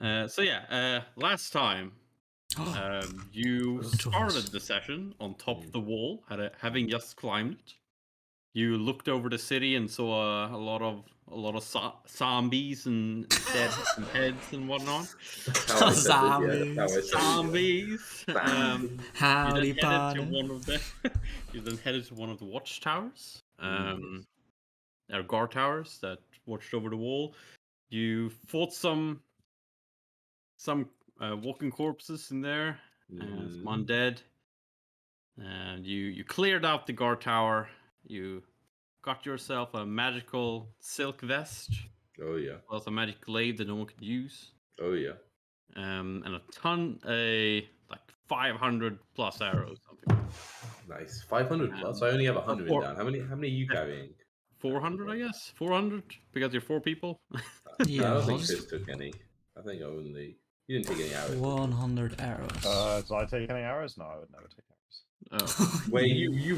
Last time you started the session on top of the wall, having just climbed it. You looked over the city and saw a lot of zombies and dead heads and whatnot. Zombies. Howdy, You then headed to one of the watchtowers. There are guard towers that watched over the wall. You fought some walking corpses in there, and some undead. And you cleared out the guard tower. You got yourself a magical silk vest. Oh yeah. Plus a magic glaive that no one could use. Oh yeah. And a ton, like 500 plus arrows. Something. Nice. 500 plus. I only have 100 down. How many are you carrying? 400, I guess. 400 because you're 4 people. Yeah, I don't think Chris took any. I think only you didn't take any arrows. 100 arrows. Did I take any arrows? No, I would never take arrows. Oh. Wait, you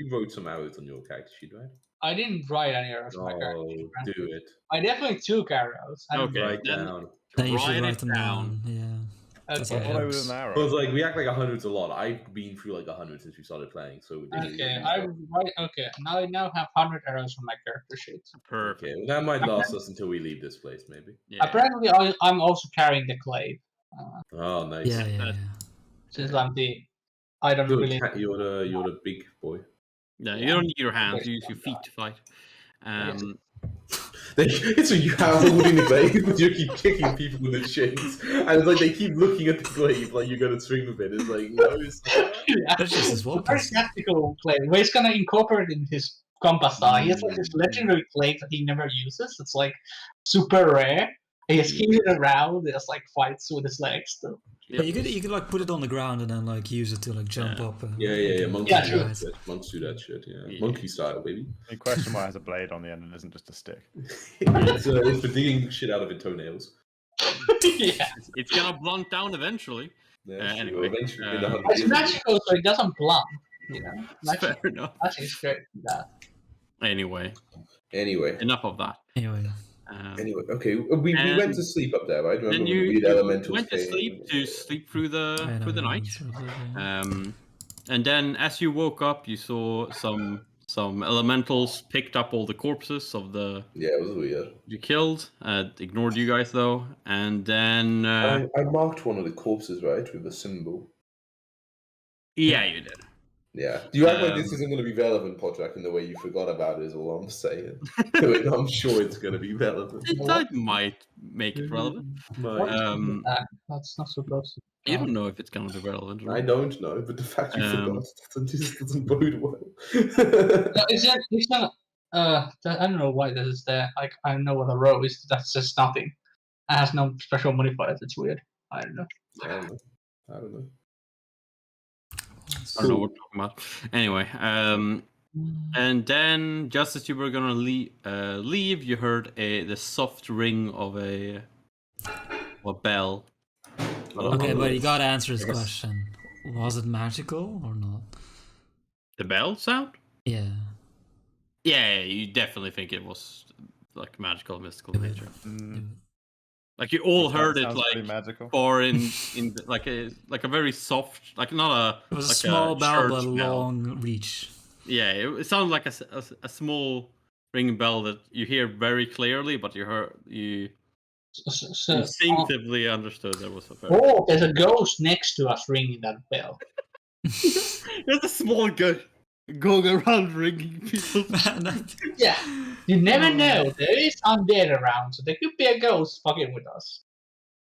wrote some arrows on your character sheet, right? I didn't write any arrows on my character sheet. Do it. I definitely took arrows. Write down. Then you should write them down. Yeah. Okay. What with an arrow? Because like we act like 100's a lot. I've been through like 100 since we started playing. So Okay, I now have 100 arrows on my character sheet. Perfect. Okay, well, that might last us until we leave this place, maybe. Yeah. Apparently, I'm also carrying the glaive. Oh, nice. Yeah. Since I'm the, I don't really. You're the big boy. Yeah, you don't need your hands. You use your feet to fight. So you have holding the glaive, but you keep kicking people with the shins, and it's like they keep looking at the glaive like you're gonna swing with it. It's like no, it's That's just his very tactical glaive. Where he's gonna incorporate it in his compass style. He has like this legendary glaive that he never uses. It's like super rare. He has heated it around. He just like fights with his legs. So. But you could like put it on the ground and then like use it to like jump up. Yeah. Monks do that shit. Monks do that shit. Yeah. Monkey style, baby. The question why it has a blade on the end and isn't just a stick. It's for digging shit out of your toenails. Yeah. It's gonna blunt down eventually. Anyway, it's magical, so it doesn't blunt. You know, fair enough. Magic's great. Yeah. Anyway, enough of that. Anyway, okay, we went to sleep up there, right? Remember then you went to sleep through the night. And then as you woke up, you saw some elementals picked up all the corpses of the it was weird. You killed. Ignored you guys though, and then I marked one of the corpses right with a symbol. Yeah, you did. Yeah. Do you act like this isn't going to be relevant, Podrick, in the way you forgot about it is all I'm saying. I'm sure it's going to be relevant. That might make it relevant. That's not supposed to. You don't know if it's going to be relevant. Right? I don't know, but the fact you forgot doesn't bode well. No, it's not. I don't know why this is there. Like, I know what a row is. That's just nothing. It has no special modifiers. It's weird. I don't know. I don't know. I don't know what we're talking about. Anyway, and then just as you were gonna leave, you heard the soft ring of a bell. Okay, but you gotta answer his question. Was it magical or not? The bell sound? Yeah. Yeah, you definitely think it was like magical, mystical nature. Like you all heard it like or in like a very soft, like not a. It was like a small bell but bell. long reach. Yeah, it sounded like a small ringing bell that you hear very clearly, but you instinctively understood there was a bell. Oh, there's a ghost next to us ringing that bell. There's a small ghost going around ringing people. Yeah, you never know. There is undead around, so there could be a ghost fucking with us.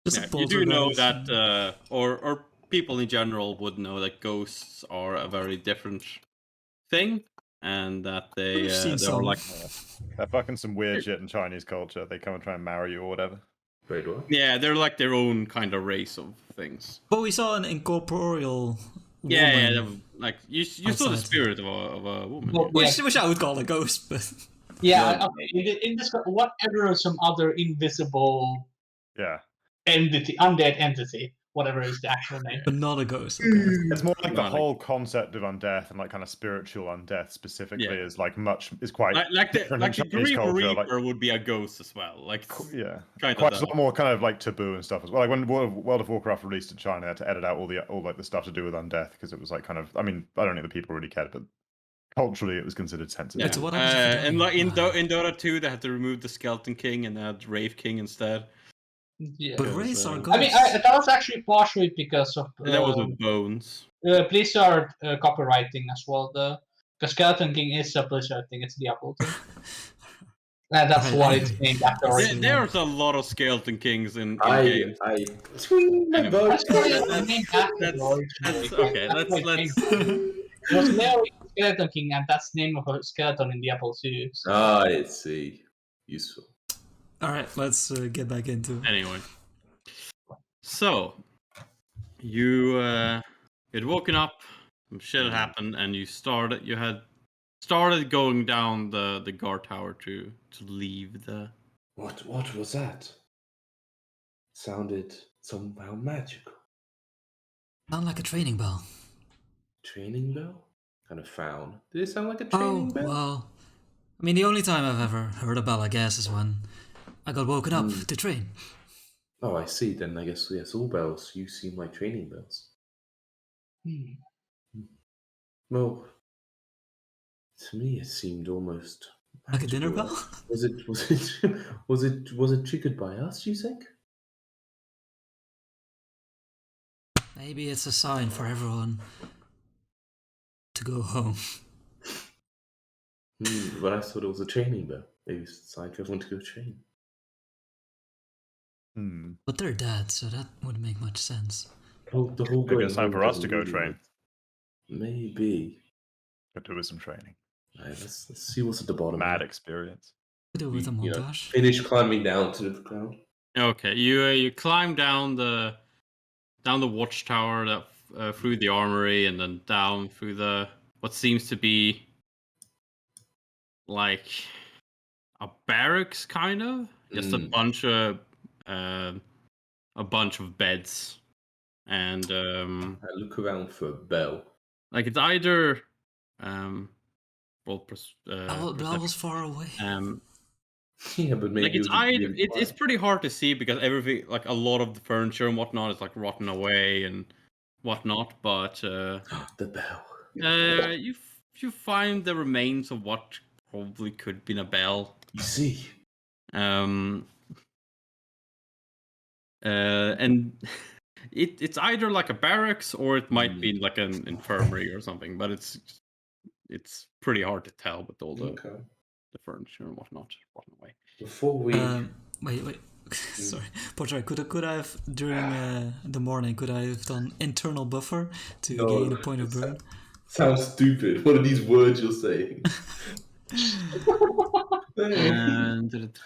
Yeah, you do know that, or people in general would know that ghosts are a very different thing, and that they're like they're fucking some weird shit in Chinese culture. They come and try and marry you or whatever. Wait, what? Yeah, they're like their own kind of race of things. But we saw an incorporeal. Yeah, like you saw the spirit of a woman. Well, which I would call a ghost, but yeah, okay. In this, whatever some other invisible undead entity whatever is the actual name. But not a ghost. Okay. It's more like the Not like- whole concept of undeath and like kind of spiritual undeath specifically Yeah. is like is quite like the different in Chinese Grim culture. Reaper Like, would be a ghost as well. Like yeah, kind quite of a lot more kind of like taboo and stuff as well. Like when World of Warcraft released in China, they had to edit out all like the stuff to do with undeath because it was like kind of. I mean, I don't think the people really cared, but culturally it was considered sensitive. It's what happens if you and die? like in Dota 2, they had to remove the Skeleton King and add Rave King instead. Yeah. But Because, Wraiths are I ghosts. I mean, that was actually partially because of And that was with Bones. Blizzard copywriting as well. The Skeleton King is a Blizzard thing. It's Diablo thing. And that's Right, why I- it's named after There- original. There's a lot of Skeleton Kings in I games. swing my Anyway. boat. That's why it's named after That's- the original. that's- okay, That's why it's let's- named- It was Leo Skeleton King, and that's the name of a skeleton in Diablo 2. So. I see. Useful. All right, let's get back into it. Anyway, so you had woken up, some shit had happened, and you had started going down the guard tower to leave the. What was that? Sounded somehow magical. Sound like a training bell. Training bell? Kind of found. Did it sound like a Oh, training bell? well. I mean, the only time I've ever heard a bell, I guess, is when I got woken up to train. Oh, I see. Then I guess yes, all bells. You seem like training bells. Hmm. Well, to me it seemed almost Like a dinner magical. bell? Was it triggered by us? You think? Maybe it's a sign for everyone to go home. But I thought it was a training bell. Maybe it's a sign for everyone to go train. But they're dead, so that wouldn't make much sense. The whole Maybe going it's time home for us to doesn't go really train. make- Maybe. Could do with some training. Alright, let's see what's at the bottom. Mad here. experience. We do it with a You know, montage. finish climbing down to the ground. Okay, you climb down the watchtower that through the armory and then down through the what seems to be like a barracks kind of just a bunch of beds and I look around for a bell. like it's either But I was far away. Yeah, but maybe like it's it was really it's quiet. pretty hard to see because everything like a lot of the furniture and whatnot is like rotten away and whatnot, but The bell. you find the remains of what probably could have been a bell. You see. And it's either like a barracks or it might be like an infirmary or something, but it's pretty hard to tell with all the furniture and whatnot rotten away. Before we Wait. Sorry, Portrait. Could I have during the morning? Could I have done internal buffer to gain a point of burn? sounds stupid. What are these words you're saying? And Just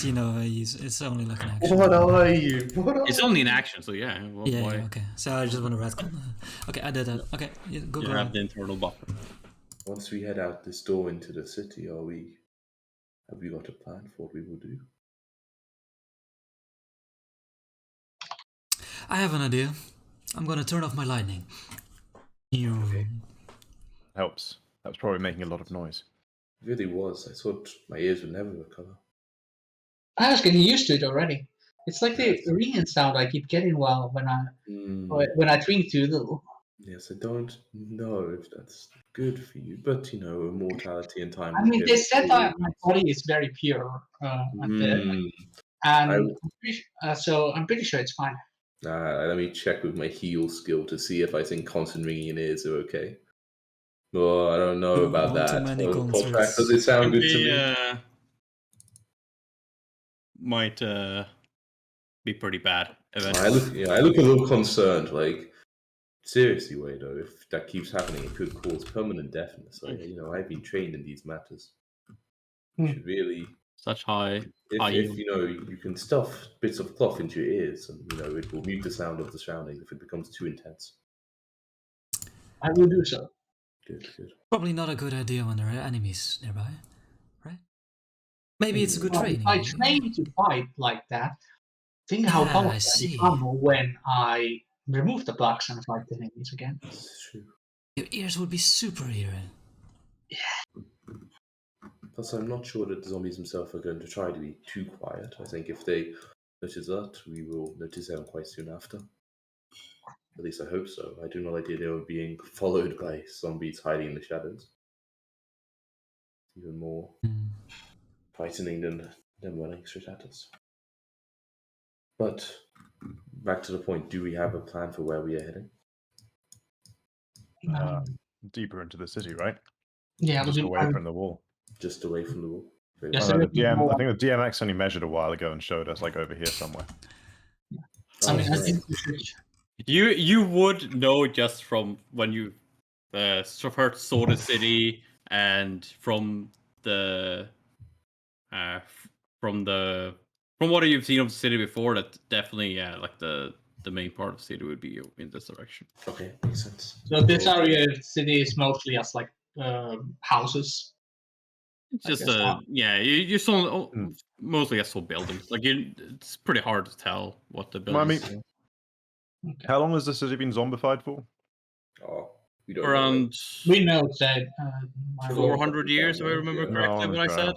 it's only like an action. What are you? What are it's only an action, so yeah. Yeah, why? okay. So I just want to retcon. Okay, I did that. Okay, go You ahead. have the internal buffer. Once we head out this door into the city, have we got a plan for what we will do? I have an idea. I'm gonna turn off my lightning. Okay. Helps. That was probably making a lot of noise. It really was. I thought my ears would never recover. I was getting used to it already. It's like the ringing sound I keep getting while when I drink too little. Yes, I don't know if that's good for you, but immortality and time. I mean, they said that my body is very pure, and so I'm pretty sure it's fine. Let me check with my heal skill to see if I think constant ringing in ears are okay. Well, I don't know about One too that. many Well, concerts. Pathfinder, does it sound good to me? Might be pretty bad eventually. I look a little concerned. Like, seriously, Wado, if that keeps happening, it could cause permanent deafness. Like, I've been trained in these matters. You should really, Such high. if you can stuff bits of cloth into your ears, and it will mute the sound of the surroundings if it becomes too intense. I will do so. Good. Probably not a good idea when there are enemies nearby, right? Maybe it's a good training. I maybe. train to fight like that. Think how Yeah, powerful I I see. become when I remove the bugs and fight the enemies again. It's true. Your ears would be super hearing. Plus, I'm not sure that the zombies themselves are going to try to be too quiet. I think if they notice that, we will notice them quite soon after. At least I hope so. I do not like the idea of being followed by zombies hiding in the shadows. Even more frightening than them running straight at us. But back to the point, do we have a plan for where we are heading? Deeper into the city, right? Yeah, Just but away from the wall. Just away from the wall? Very Yes, well. sir. The DM, I think the DMX only measured a while ago and showed us like over here somewhere. I mean, I right. think we should. You would know just from when you first saw the city and from the from what you've seen of the city before, that definitely like the main part of the city would be in this direction. Okay, makes sense. So this area of the city is mostly as like houses. It's I just guess not. you saw mostly I saw buildings. Like it's pretty hard to tell what the Well, I buildings. mean, Okay. how long has the city been zombified for? Oh, we don't Around We know that 400 years, if I remember Yeah. correctly, No, what I okay. said.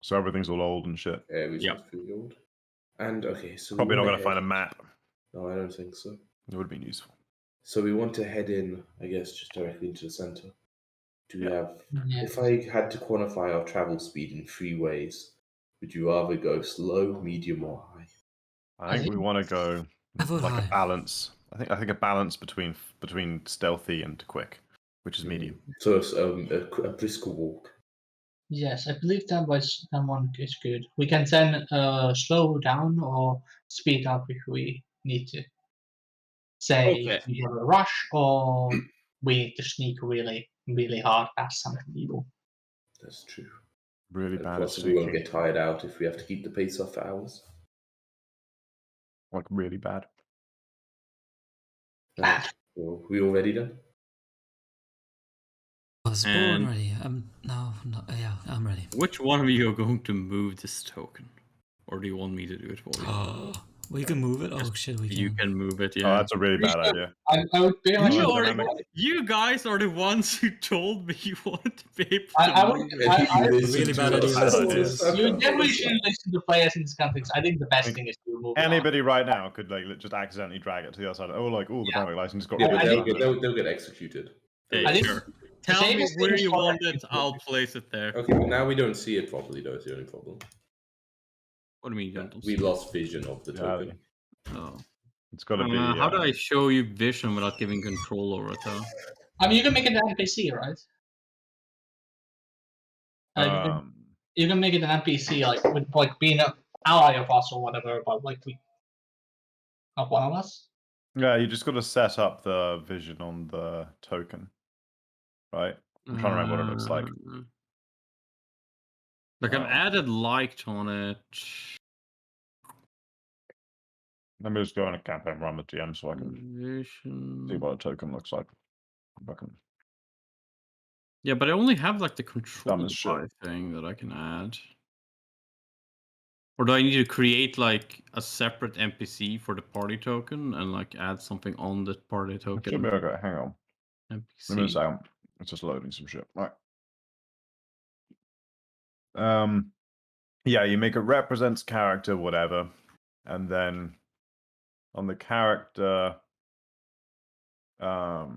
So everything's all old and shit. know. Everything's Yep. pretty old. And okay, so Probably we not want going to find a map. No, I don't think so. It would have been useful. So we want to head in, I guess, just directly into the center. Do we have? Yeah. If I had to quantify our travel speed in 3 ways, would you rather go slow, medium, or high? I think we want to go I vote like a high. balance. I think a balance between stealthy and quick, which is medium. So it's a brisk walk. Yes, I believe that one is good. We can then slow down or speed up if we need to. Say Okay. we have a rush or we need to sneak really, really hard past some people. That's true. Really And bad at plus, we won't sneaking. get tired out if we have to keep the pace up for hours. Like really bad. Bad. So we all ready then? I was born And- ready. No, yeah, I'm ready. Which one of you are going to move this token, or do you want me to do it for you? Oh, we can move it. Oh shit, we can. You can move it. Oh, Yeah. that's a really bad idea. I would very much. You, Oh, are, dynamic. you guys are the ones who told me you wanted to be able to I would. move it. Really bad idea. You definitely shouldn't listen to players in this context. I think the best thing is to move it on. Anybody right now could like just accidentally drag it to the other side. Oh, like the dynamic license got Yeah, rid but of I it. they'll get executed. Hey, I think- sure. Tell same me as where things you for want like- it. I'll place it there. Okay, but now we don't see it properly, though, is the only problem. What do you mean you don't? We lost vision of the token. Oh. It's got to be. How do I show you vision without giving control over it, though? I mean, you can make it an NPC, right? You can make it an NPC, like with like being an ally of us or whatever, but like we, not one of us. Yeah, you just got to set up the vision on the token, right? I'm trying to remember what it looks like. Like I've added light on it. Let me just go on a campaign run with DM so I can Vision. see what a token looks like. If I can- Yeah, but I only have like the control as shit. thing that I can add. Or do I need to create like a separate NPC for the party token and like add something on the party It should token? be okay. Hang on. Let me NPC. just it's just loading some shit. Right. Yeah, you make it represents character, whatever, and then on the character, Oh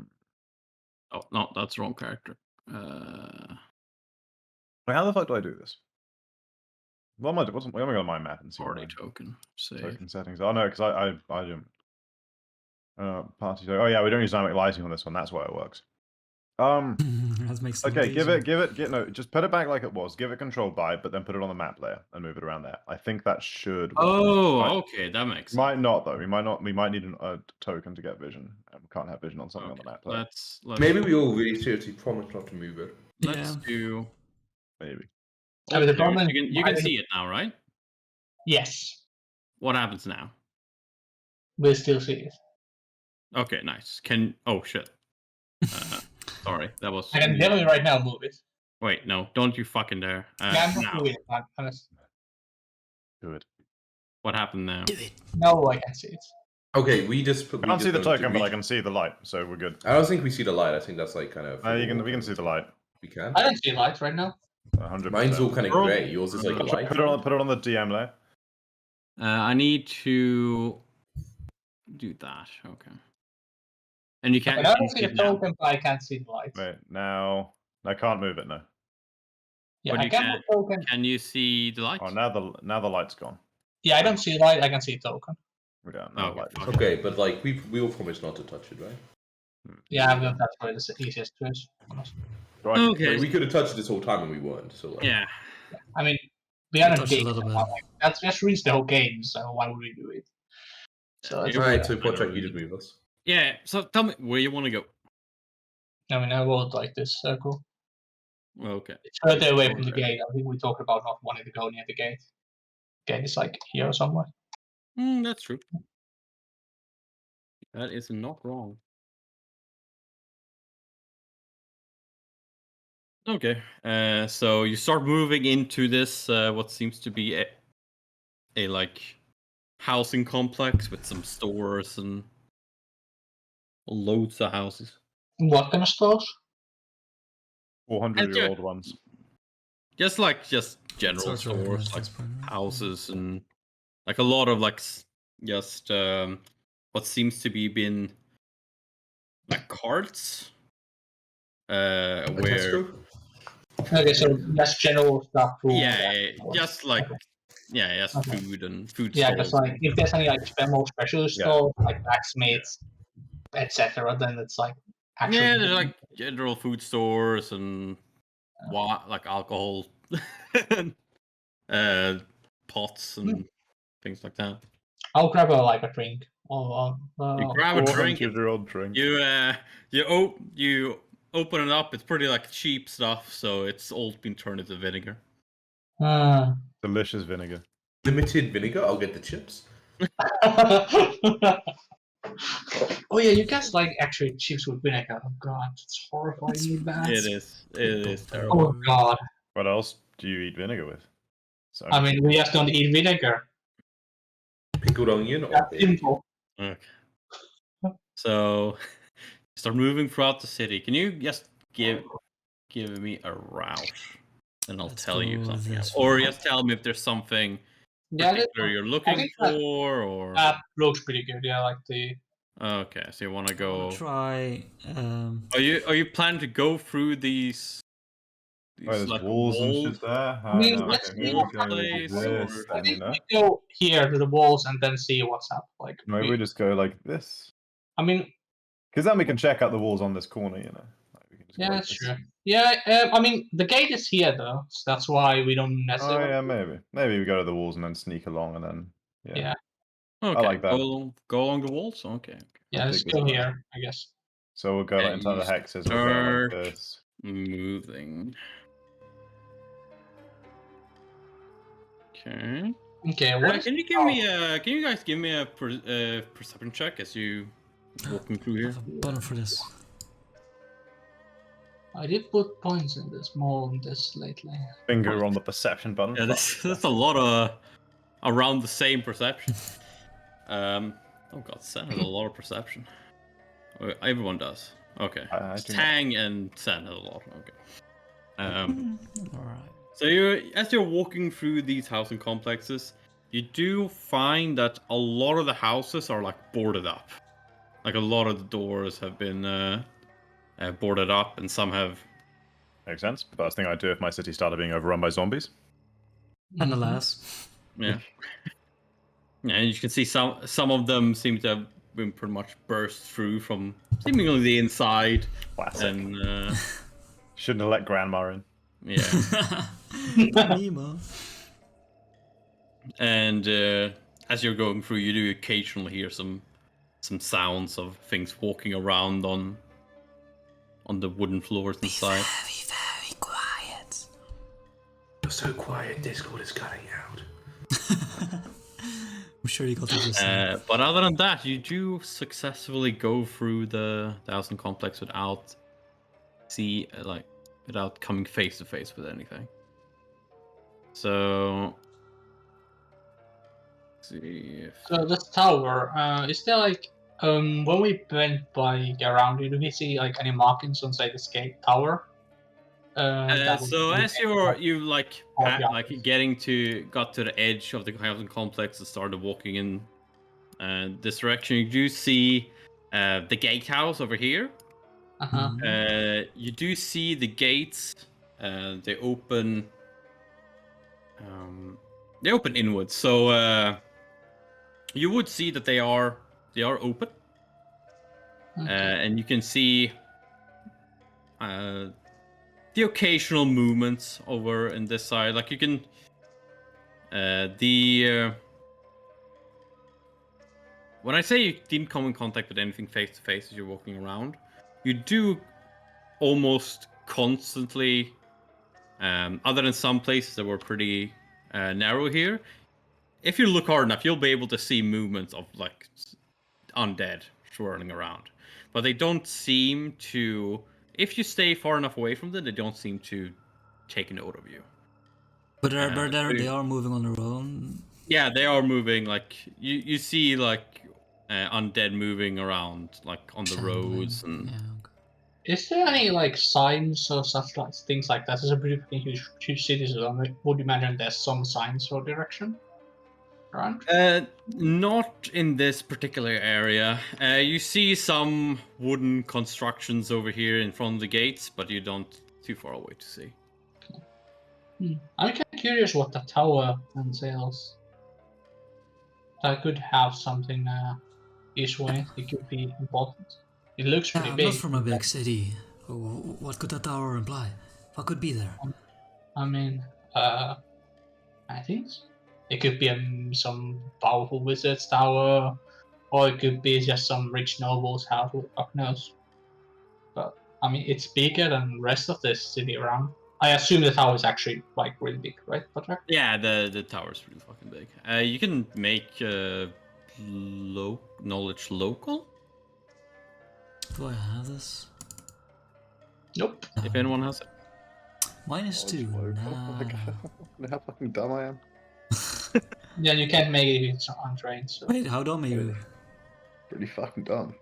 no, that's the wrong character. wait, how the fuck do I do this? What am I? Let me go on my map and see what Party my token. Save. token settings. Oh no, because I don't. Party token. Oh yeah, we don't use dynamic lighting on this one. That's why it works. That makes things Okay, easier. just put it back like it was. Give it control by, but then put it on the map layer and move it around there. I think that should work. Oh, Might- okay, that makes sense. Might not though. We might need a token to get vision, and we can't have vision on something on the map layer. Let's Maybe we all really seriously promise not to move it. let's do. Maybe. I mean, the There, problem- you can see it now, right? Yes, What happens now? we still see it. Okay, nice. Oh shit. Sorry, that was. I can definitely right now move it. Wait, no, don't you fucking dare. Yeah, I'm not now. doing it. I'm honest. Do it. What happened now? Do it. No, I can't see it. Okay, we just put. I can't see the token, but I can see the light, so we're good. I don't think we see the light. I think that's like kind of. We can see the light. We can. I don't see lights right now. 100%. Mine's all kind of Roll- grey. Yours is like light. Put it on the DM layer. I need to do that. Okay. And you can't. Okay, I can don't you see see the it now? token, but I can't see the lights. Wait, now I can't move it now. Yeah, But I you can can't- move token. Can you see the light? Oh, now the light's gone. Yeah, I don't see light. I can see token. We don't. Now the Okay, light is fuck gone. Okay, but like we all promised not to touch it, right? Yeah, that's probably the easiest choice. honestly. Right. Okay. We could have touched it this whole time and we weren't. So like, Yeah. I mean, we are Touch not a big. little bit. Like, that's just reached the whole game, so why would we do it? So it's, Yeah. All right, so I know Portrait, you really. did move us. Yeah. So tell me where you want to go. I mean, I would like this circle. Okay. It's further away from the Okay. gate. I think we talked about not wanting to go near the gate. Gate is like here somewhere. That's true. That is not wrong. Okay. So you start moving into this what seems to be a like housing complex with some stores and loads of houses. What kind of stores? 400-year-old ones. Just general Source stores, organized like this part, right? houses and like a lot of like just what seems to be been like carts A where Tesco? Okay, so that's general stuff. Food, just like just Okay. food and food Yeah, stalls. because like if there's any like more specialist Yeah. stores like blacksmiths, etc., then it's like actually Yeah, there's like general food stores and like alcohol pots and things like that. I'll grab a drink. Or, You grab a drink. 400-year-old drink. You open it up. It's pretty like cheap stuff, so it's all been turned into vinegar. Delicious vinegar. Limited vinegar. I'll get the chips. Oh yeah, you guys like actually chips with vinegar. Oh god, it's horrifyingly bad. It is terrible. Oh god. What else do you eat vinegar with? So, I mean, we just don't eat vinegar. Pickled onion. Or That's simple. Okay. So start moving throughout the city. Can you just give me a route, and I'll Let's tell you go something this else, or way. just tell me if there's something Yeah, particular you're looking think that- for, or that looks pretty good. Yeah, like the. okay. So you want to I'll go? try. Are you planning to go through these oh, there's like walls and shit there. I mean, no, let's okay, see we what go place, with this, or- I then, you think know. we go here to the walls and then see what's up. Like, Maybe we just go like this. I mean, Because then we can check out the walls on this corner, you know. Like, we can just go yeah, like that's this. true. Yeah, I mean, the gate is here though, so that's why we don't Oh necessarily. yeah, maybe. Maybe we go to the walls and then sneak along and then Yeah. Okay, like that. Go along the walls. Okay. Yeah, let's dig go this here, I guess. So we'll go like into the And hexes. We'll go like start this. moving. Okay. Okay, what is Can you give me a? Can you guys give me a perception check as you walking through I here? have a button for this. I did put points in this more on this lately. Finger on the perception button. Yeah, that's a lot of around the same perception. Oh god, Sen has a lot of perception. Everyone does. Okay. I do not. Tang and Sen has a lot. Okay. Alright. So as you're walking through these housing complexes, you do find that a lot of the houses are like boarded up. Like a lot of the doors have been boarded up, and some have. Makes sense. First thing I'd do if my city started being overrun by zombies. And alas. Yeah. Yeah, and you can see some of them seem to have been pretty much burst through from seemingly the inside, Classic. and Shouldn't have let grandma in. yeah. Nemo. And as you're going through, you do occasionally hear some sounds of things walking around on the wooden floors inside. Very quiet. You're so quiet. Discord is cutting out. I'm sure you got to just say. But other than that, you do successfully go through the housing complex without coming face to face with anything. So see if So this tower, is there like when we went by around, did we see like any markings on say this gate tower? So as you like Oh, yeah. like got to the edge of the housing complex and started walking in this direction, you do see the gatehouse over here. You do see the gates. They open. They open inwards, so you would see that they are open, and you can see the occasional movements over in this side. Like you can when I say you didn't come in contact with anything face to face as you're walking around, you do almost constantly. Other than some places that were pretty narrow here, if you look hard enough, you'll be able to see movements of like undead swirling around. But they don't seem to. If you stay far enough away from them, they don't seem to take note of you. But they are moving on their own. Yeah, they are moving. Like you see like undead moving around like on the roads and. Yeah, okay. Is there any like signs or such like things like that? There's a pretty huge city, so I would imagine there's some signs or direction around. Not in this particular area. You see some wooden constructions over here in front of the gates, but you don't too far away to see. I'm kind of curious what the tower entails. That could have something this way. It could be important. It looks pretty I'm big. not from a big city. What could that tower imply? What could be there? I mean, I think it could be some powerful wizard's tower, or it could be just some rich noble's house. Who knows? But I mean, it's bigger than the rest of this city around. I assume the tower is actually like really big, right, Patrick? Yeah, the tower's really fucking big. You can make knowledge local. Do I have this? Nope. If anyone has it. -2. Nah. How fucking dumb I am. Yeah, you can't make it if it's untrained. So. Wait, how dumb are you? Pretty fucking dumb.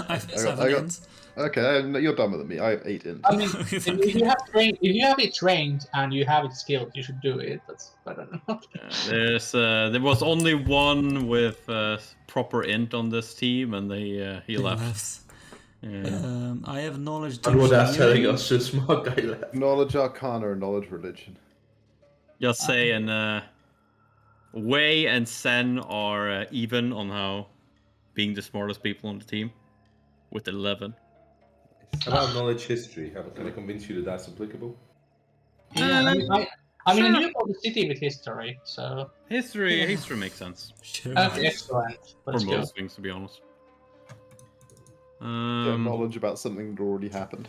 I have 7 ins. Okay, you're dumber than me. I have 8 ins. I mean, if you have it trained and you have it skilled, you should do it. That's better. There was only one with proper int on this team, and he left. Yeah. I have knowledge. And what that's telling us, just smart guy left. Knowledge Arcana or knowledge religion. Just saying, Wei and Sen are even on how being the smartest people on the team, with 11. About knowledge history, how can I convince you that that's applicable? Yeah, I mean, you know the city with history, so History makes sense. Sure. okay, excellent. For Let's go. most things, to be honest. Knowledge about something that already happened.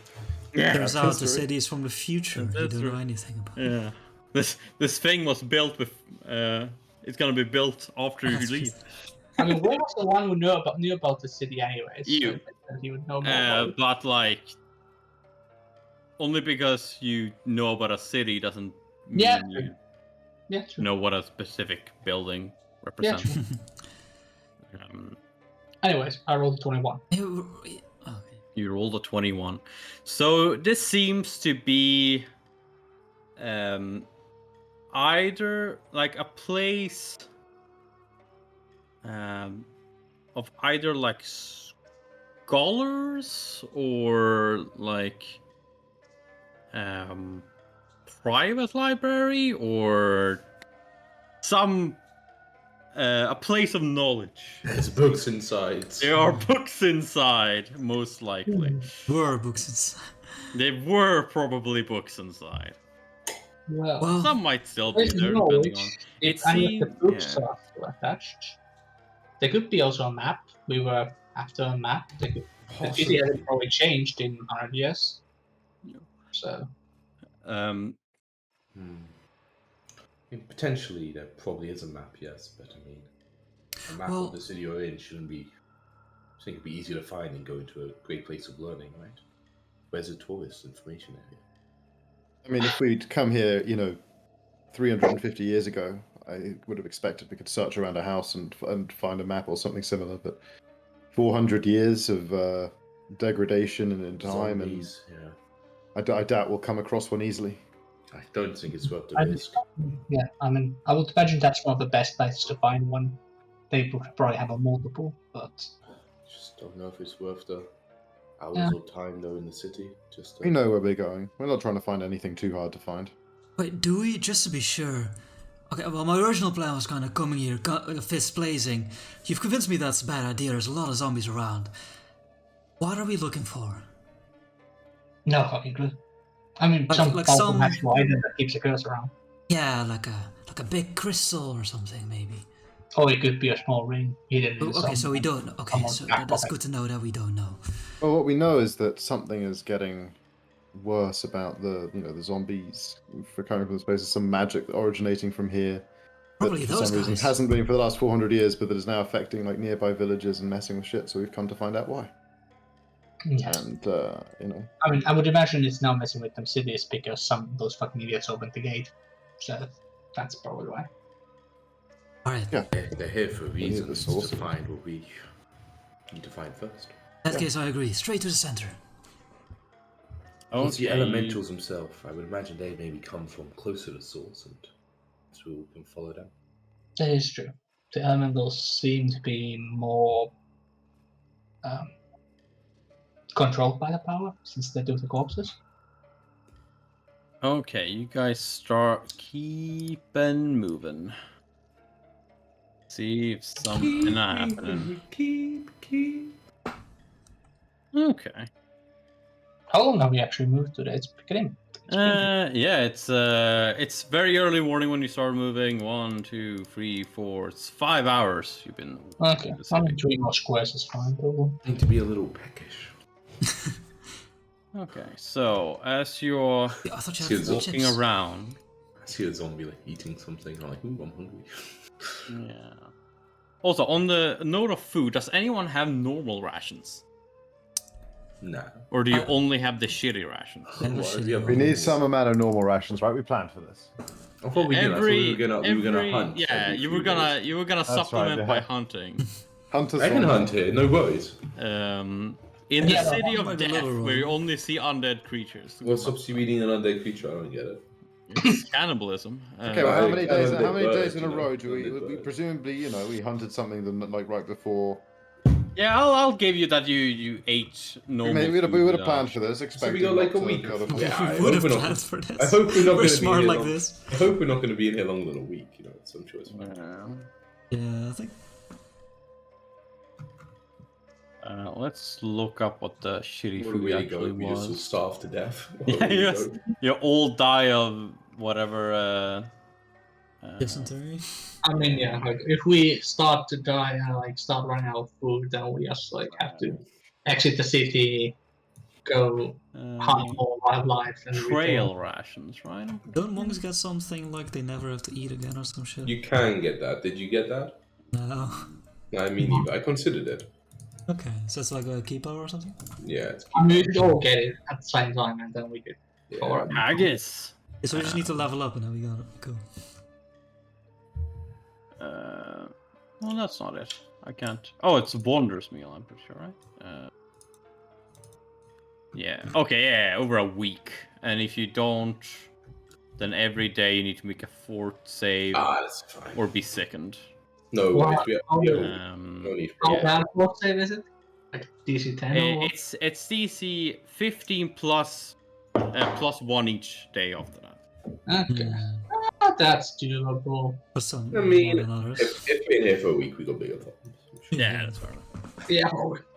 Turns out the history. city is from the future. You That's don't know right. anything about it. Yeah, this thing was built with. It's gonna be built after you That's leave. I mean, where was the one who knew about the city anyways? You. So he would know more about it. But like, only because you know about a city doesn't mean Yeah. you Yeah, true. know what a specific building Yeah, represents. true. Anyways, I rolled a 21. Okay. You rolled a 21. So this seems to be either like a place of either like scholars or like private library or some a place of knowledge. There's books inside. There are books inside, most likely. Were books inside. There were probably books inside. Well, Some might still be there's there, knowledge. depending on. If It any of the seemed- books yeah. are still attached, there could be also a map. We were after a map. The city has probably changed in 100 years. So, I mean, potentially there probably is a map, yes, but I mean, a map Well- of the city you're in shouldn't be. I think it'd be easier to find than going to a great place of learning, right? Where's the tourist information area? I mean, if we'd come here, 350 years ago, I would have expected we could search around a house and find a map or something similar, but 400 years of degradation and in time, Zombies, yeah. and I doubt we'll come across one easily. I don't think it's worth the I risk. Yeah, I mean, I would imagine that's one of the best places to find one. They would probably have a multiple, but Just don't know if it's worth the hours Yeah. or time though in the city. Just We know where we're going. We're not trying to find anything too hard to find. Wait, do we, just to be sure? Okay, well, my original plan was kind of coming here, fist blazing. You've convinced me that's a bad idea. There's a lot of zombies around. What are we looking for? no fucking clue. I mean, some like powerful some- magical item that keeps a curse around. Yeah, like a big crystal or something, maybe. Or it could be a small ring hidden in Okay, so we don't know. Okay, someone's so back that's pocket. good to know that we don't know. Well, what we know is that something is getting worse about the zombies. For coming from the space, there's some magic originating from here. Probably that for those some reason guys. hasn't been for the last 400 years, but that is now affecting like nearby villages and messing with shit. So we've come to find out why. Yeah. And I mean, I would imagine it's now messing with them cities because some of those fucking idiots opened the gate. So that's probably why. Alright, yeah, they're here for need the reasons source to of it. find what we need to find first. in that case I agree. Straight to the center. It's the Okay. elementals themselves. I would imagine they maybe come from closer to the source, and so we can follow them. That is true. The elementals seem to be more controlled by the power since they do the corpses. Okay, you guys start keeping moving. See if something happening. Keep. Okay. How long have we actually moved today? It's beginning. Yeah, it's very early morning when you start moving. 1, 2, 3, 4. It's 5 hours you've been. Okay, in the I mean, city. 3 more squares is fine, probably. I need to be a little peckish. Okay, so as you're Yeah, I thought you Excuse had me. walking chips. around, I see a zombie like eating something. I'm like, ooh, I'm hungry. yeah. Also, on the note of food, does anyone have normal rations, Nah. or do you I- only have the shitty rations? And the What, shitty we have we ones. need normals? some amount of normal rations, right? We planned for this. I thought we did. I thought we were gonna every- hunt. Yeah, every you few were gonna days. you were gonna That's right, supplement yeah. by hunting. Hunters. I can hunt here. No worries. In the Yeah, city by of the death, little where you one. only see undead creatures. What's up to eating an undead creature? I don't get it. It's cannibalism. Okay, well, how I many kind days? of How many did days bird, in a you know, row do I did we bird. presumably we hunted something like right before? Yeah, I'll give you that you ate normal. We would food, have planned for this, So we expecting got like a not to week. be able to- Yeah, I We would hope have we're not- planned for this. I hope we're not We're gonna smart be here like long. this. I hope we're not going to be in here longer than a week. You know, so I'm sure it's fine. Yeah, I think. Let's look up what the shitty What do food we actually go? We just all was. starve to death. Yeah, yes. You all die of whatever. Dysentery. I mean, yeah, like if we start to die and like start running out of food, then we just like have to exit the city, go hunt more wildlife, and trail return. rations, right? Don't monks get something like they never have to eat again or some shit? You can get that. Did you get that? No. I mean, either. I considered it. Okay, so it's like a keeper or something? Yeah. It's, I mean, we should all get it at the same time, and then we could. yeah. Or- I guess. Yeah, so we just need to level up and then we got it. Cool. Well, that's not it. I can't. Oh, it's a Wanderer's meal, I'm pretty sure, right? Yeah. Okay, yeah, over a week. And if you don't, then every day you need to make a fort save That's fine. or be sickened. No, Wow. worries. We have no need for How it. bad what save is it? Like DC 10 or what? It's DC 15 plus 1 each day after that. Okay. That's doable. For some I mean, more than others. If we're in here for a week, we got bigger problems. Yeah, that's fair enough. Yeah.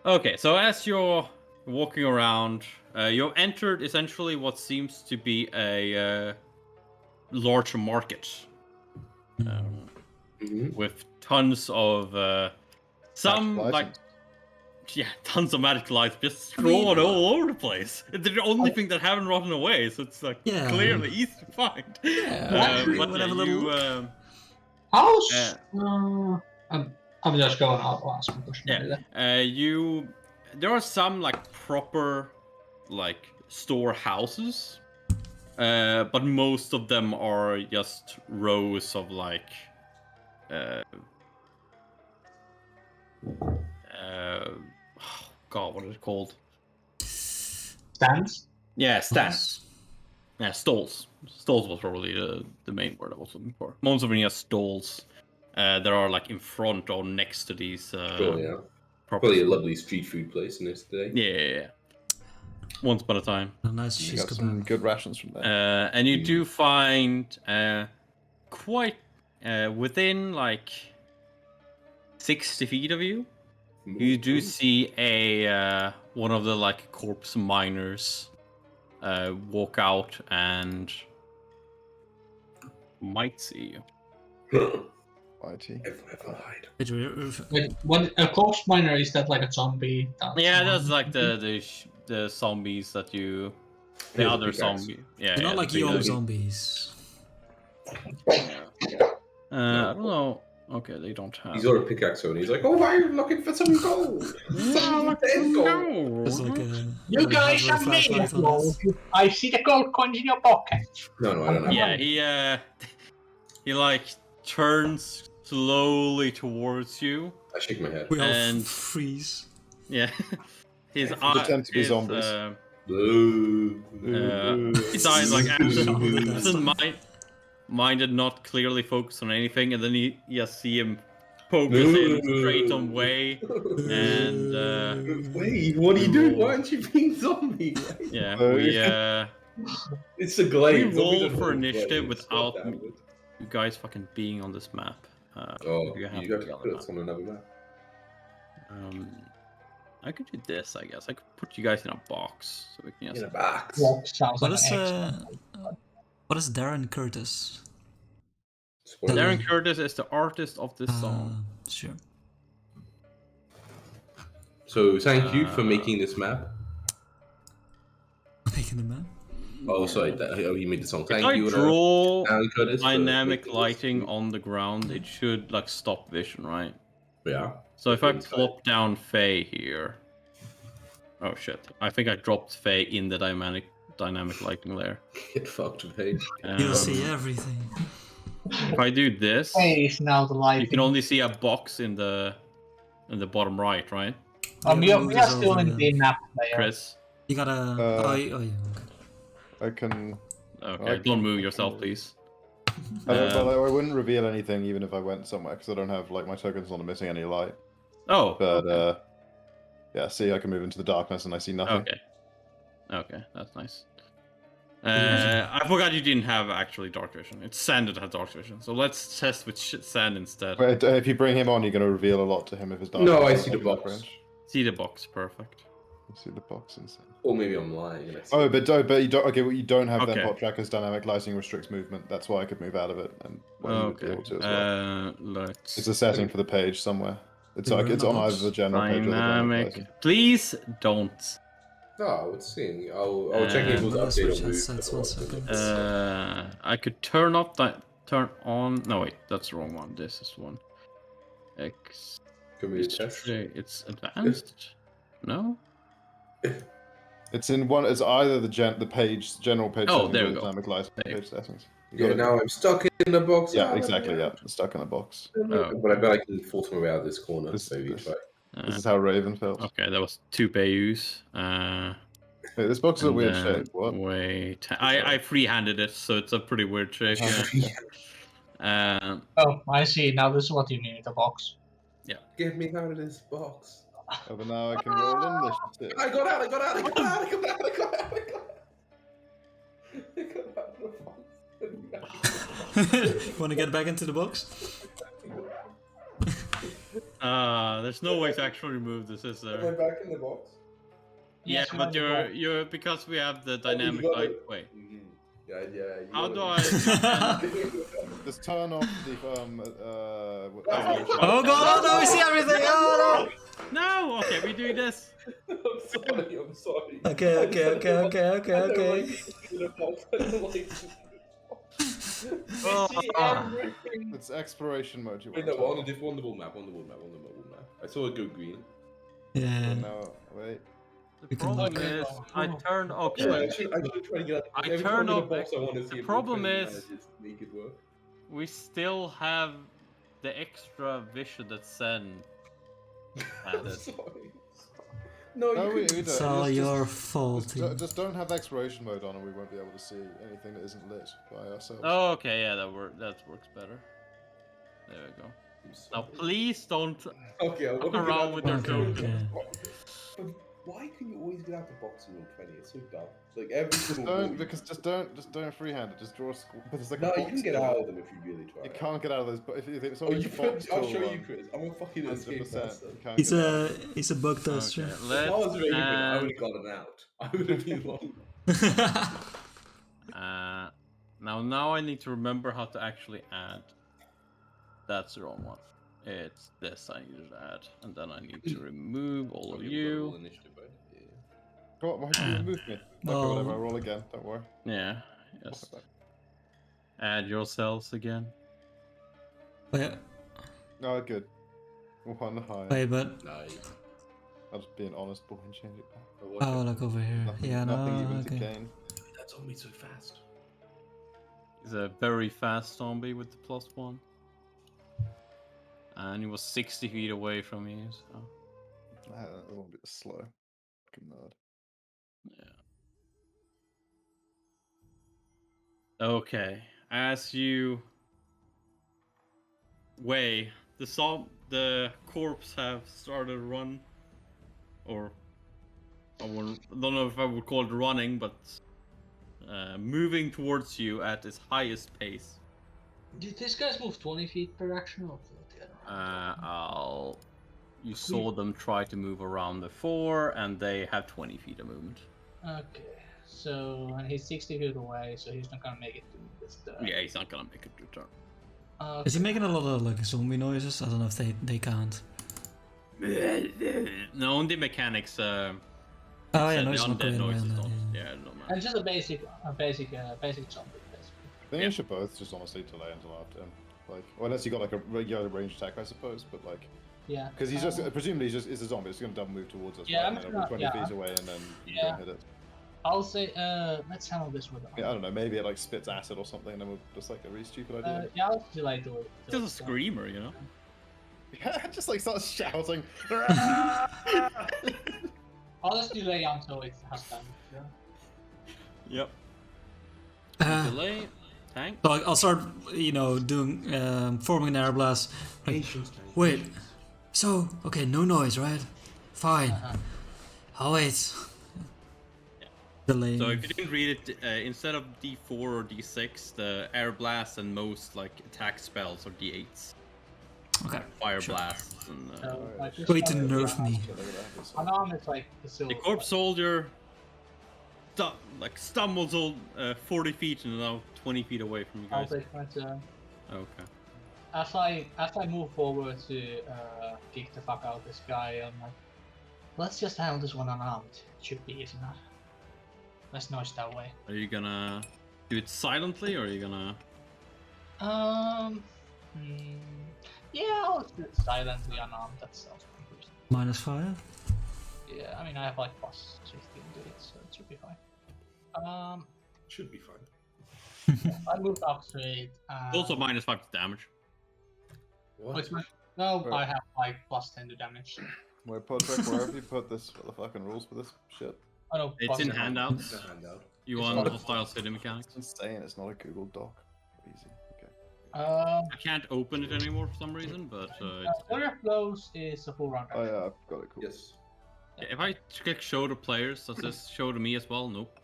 Okay, so as you're walking around, you've entered essentially what seems to be a large market with tons of some Magical like items. tons of magical items just strewn all over the place. They're the only thing that haven't rotten away, so it's like Yeah. clearly easy to find. Yeah, But we'll have a yeah, little you look. How's I'm just going out. I'll ask my question. you there are some like proper like storehouses, but most of them are just rows of like God, what is it called? Stands? Yeah, stands. Yeah, stalls. Stalls was probably the main word I was looking for. Most of them have stalls. There are like in front or next to these. Sure, yeah. properties. Probably a lovely street food place in this today. Yeah. Once upon a time. A nice You cheese got some kebab. good rations from there. And you do find quite within like 60 feet of you, you do see a one of the like corpse miners walk out and might see you. IT. Ever hide. Wait, what a corpse miner, is that like a zombie? Yeah, that's like the zombies that you. The Here's a other pickaxe. zombie. Yeah, They're not yeah, like the big young guy. zombies. I don't know. Okay, they don't have. He's got a pickaxe on. He's like, "Oh, why are you looking for some gold? Some dead gold." It's like a. You guys have are a made flashlight of on gold. this. I see the gold coins in your pocket. No, I don't have. Yeah, he like turns slowly towards you. I shake my head. We all And- freeze. Yeah, his Pretend to be zombies. Boo. His eyes like Boo. absent-minded, not clearly focused on anything, and then you just see him focus in straight on way, and Wait, what are you doing? Why aren't you being zombie? yeah, It's a we glade. roll for initiative without you guys fucking being on this map. Oh, you have you to got be to on put the us on another map. I could do this, I guess. I could put you guys in a box so we can In just. a box. Well, sounds What like is an what is Darren Curtis? Spoiler. Darren Curtis is the artist of this song. Sure. So thank you for making this map. Making the map. Oh, sorry. He made the song. If Thank I you. draw Darren Curtis for dynamic making this. lighting on the ground, it should like stop vision, right? Yeah. So if I Inside. plop down Faye here. Oh shit. I think I dropped Faye in the dynamic lighting layer. Get fucked, hey. You'll see everything. If I do this, Hey, it's now the light. you can only see a box in the bottom right, right? Yeah, We move are this still over in then. the map layer. Chris? You gotta. Oh, yeah, okay. I can. Okay, don't move yourself, please. I wouldn't reveal anything even if I went somewhere because I don't have like my token's not missing any light. Oh, But yeah, see, I can move into the darkness and I see nothing. okay. Okay, that's nice. I forgot you didn't have actually dark vision. It's Sand that has dark vision. So let's test with Sand instead. But if you bring him on, you're going to reveal a lot to him if it's dark. No, I see the box. See the box, perfect. You see the box instead. Or maybe I'm lying. And I see Oh, but you don't. Okay, well, you don't have Okay. then Pot Tracker's dynamic lighting restricts movement. That's why I could move out of it and you would be Okay. able to as well. Let's. It's a setting for the page somewhere. It's Yeah, like it's on box. either the general page or the dynamic lighting. Dynamic. Please don't. No, let's see. I'll check it with Let's update switch on headsets 1 second. I could turn up that. Turn on. No, wait, that's the wrong one. This is one. X. Can we test? It's advanced. No. It's in one. It's either the general page Oh, settings there or we the go. dynamic lighting There. page settings. You Yeah, got it. now I'm stuck in the box. Yeah, Ah, exactly. Yeah, stuck in a box. Oh. But I bet I can force my way out of this corner. This- So we this- try. This is how Raven felt. Okay, that was 2 Bayous. Wait, this box is a And weird then shape. What? Wait, I free-handed it, so it's a pretty weird shape. Yeah. Oh, I see. Now this is what you need, the box. Get me out of this box. Oh, but now I can roll initiative. I got out. I got out. I got out. I got out. I got out. I got out of the box. Want to get back into the box? There's no way to actually remove this, is Am I there? back in the box? Yeah, Yes, but you're in the you're because we have the you dynamic got light. it. Wait, Yeah. You how got do it. I? Just turn off the Oh god, oh no, we see everything! Oh No. Okay, we do this. I'm sorry. I'm sorry. no! Okay. I don't like in the box. I don't like it. Oh, I see everything. It's exploration mode. You Wait, want no, on the wall map. I saw it go green. Yeah. No, wait. the problem is I turned. Yeah, Okay, I should try to get out. I Every turned time I'm in off the box, I want to see the if problem we can is- manage to make it work. we still have the extra vision that Sen added. Sorry. No, No, you we could- don't. It's all Just- your just- fault. Just don't have exploration mode on, and we won't be able to see anything that isn't lit by ourselves. Oh, okay, yeah, that works better. There we go. I'm Now, sorry. please don't. Okay, I want to fuck get around out with the your box. tokens. But why can you always get out the box in roll 20? It's so dumb. Like every Just single roll. just don't freehand it. Just draw a square. But it's like No, a you box can get tool. out of them if you really try. You can't get out of those. But if it's Oh, always you a box I'll tool show you, one, Chris. I'm a fucking escape 100%. master. You can't He's get out. a bug tester. Okay, If I was let's Raven, I add, would have gotten out. I would have been one. now I need to remember how to actually add. That's the wrong one. It's this I need to add, and then I need to remove all of you. Initiative, right? Yeah. Go on, why did you remove me? Okay, Well- whatever. I roll again. Don't worry. Yeah. Yes. Add yourselves again. Wait, Oh, good. One high. wait, but Nice. I'll just be an honest boy and change it back. oh, look over here. Nothing, Yeah, no, nothing even to okay. gain. That zombie's so fast. He's a very fast zombie with the +1. And he was 60 feet away from me, so It won't be slow. Fucking nerd. yeah. Okay, as you weigh, the corpse have started to run, or I don't know if I would call it running, but moving towards you at its highest pace. Did these guys move 20 feet per action or 40? You saw them try to move around before, and they have 20 feet of movement. Okay, so and he's 60 feet away, so he's not gonna make it to this turn. Yeah, he's not gonna make it to turn. Is he making a lot of like zombie noises? I don't know if they can't. No, on the mechanics. Oh yeah, the noise not undead going noises well. don't. Yeah. Yeah, no matter. And just a basic zombie, basically. I think you should both just honestly delay until after him. Like, well, unless you got like a regular range attack, I suppose. But like, Yeah. because he's just presumably it's a zombie. It's going to double move towards us. Yeah, right? I'm And then gonna- 20 yeah. feet away, and then you Yeah. don't hit it. I'll say, let's handle this with. Yeah, I don't know. Maybe it like spits acid or something, and then we'll just like a really stupid idea. Yeah, I'll delay do it. Just a screamer, you know. Yeah, just like starts shouting. I'll just delay until it has damage. Yeah. Yep. Delay. Tank. So I'll start, doing forming an air blast. Like, Patience, guys. wait. So okay, no noise, right? Fine. I'll wait. Delaying. So if you didn't read it, instead of D4 or D6, the air blast and most like attack spells are D8s. Okay. Fire sure. blasts and. So, like, this Way to one- nerf me. Unarmed is like the silver. The corpse soldier stumbles 40 feet and now 20 feet away from you I'll guys. take my turn. Okay. As I move forward to kick the fuck out of this guy, I'm like, let's just handle this one unarmed. It should be easy enough. Less noise that way. Are you gonna do it silently or are you gonna? Yeah, I'll do it silently unarmed. That sounds pretty good. -5. Yeah, I mean I have like plus 15 to it, so it should be fine. Should be fine. I moved up to it. Also -5 to damage. What? Which one? No, Right. I have like plus 10 to damage. Wait, Podrick, where have you put this? What the fucking rules for this shit? Oh no, It's plus in 10. handouts. It's a handout. You It's want not a- hostile city mechanics? It's insane. It's not a Google Doc. Easy. Okay. I can't open it anymore for some reason, but Flurry of Blows is a full round Oh action. yeah, I've got it. Cool. Yes. if I click show to players, does this show to me as well? Nope.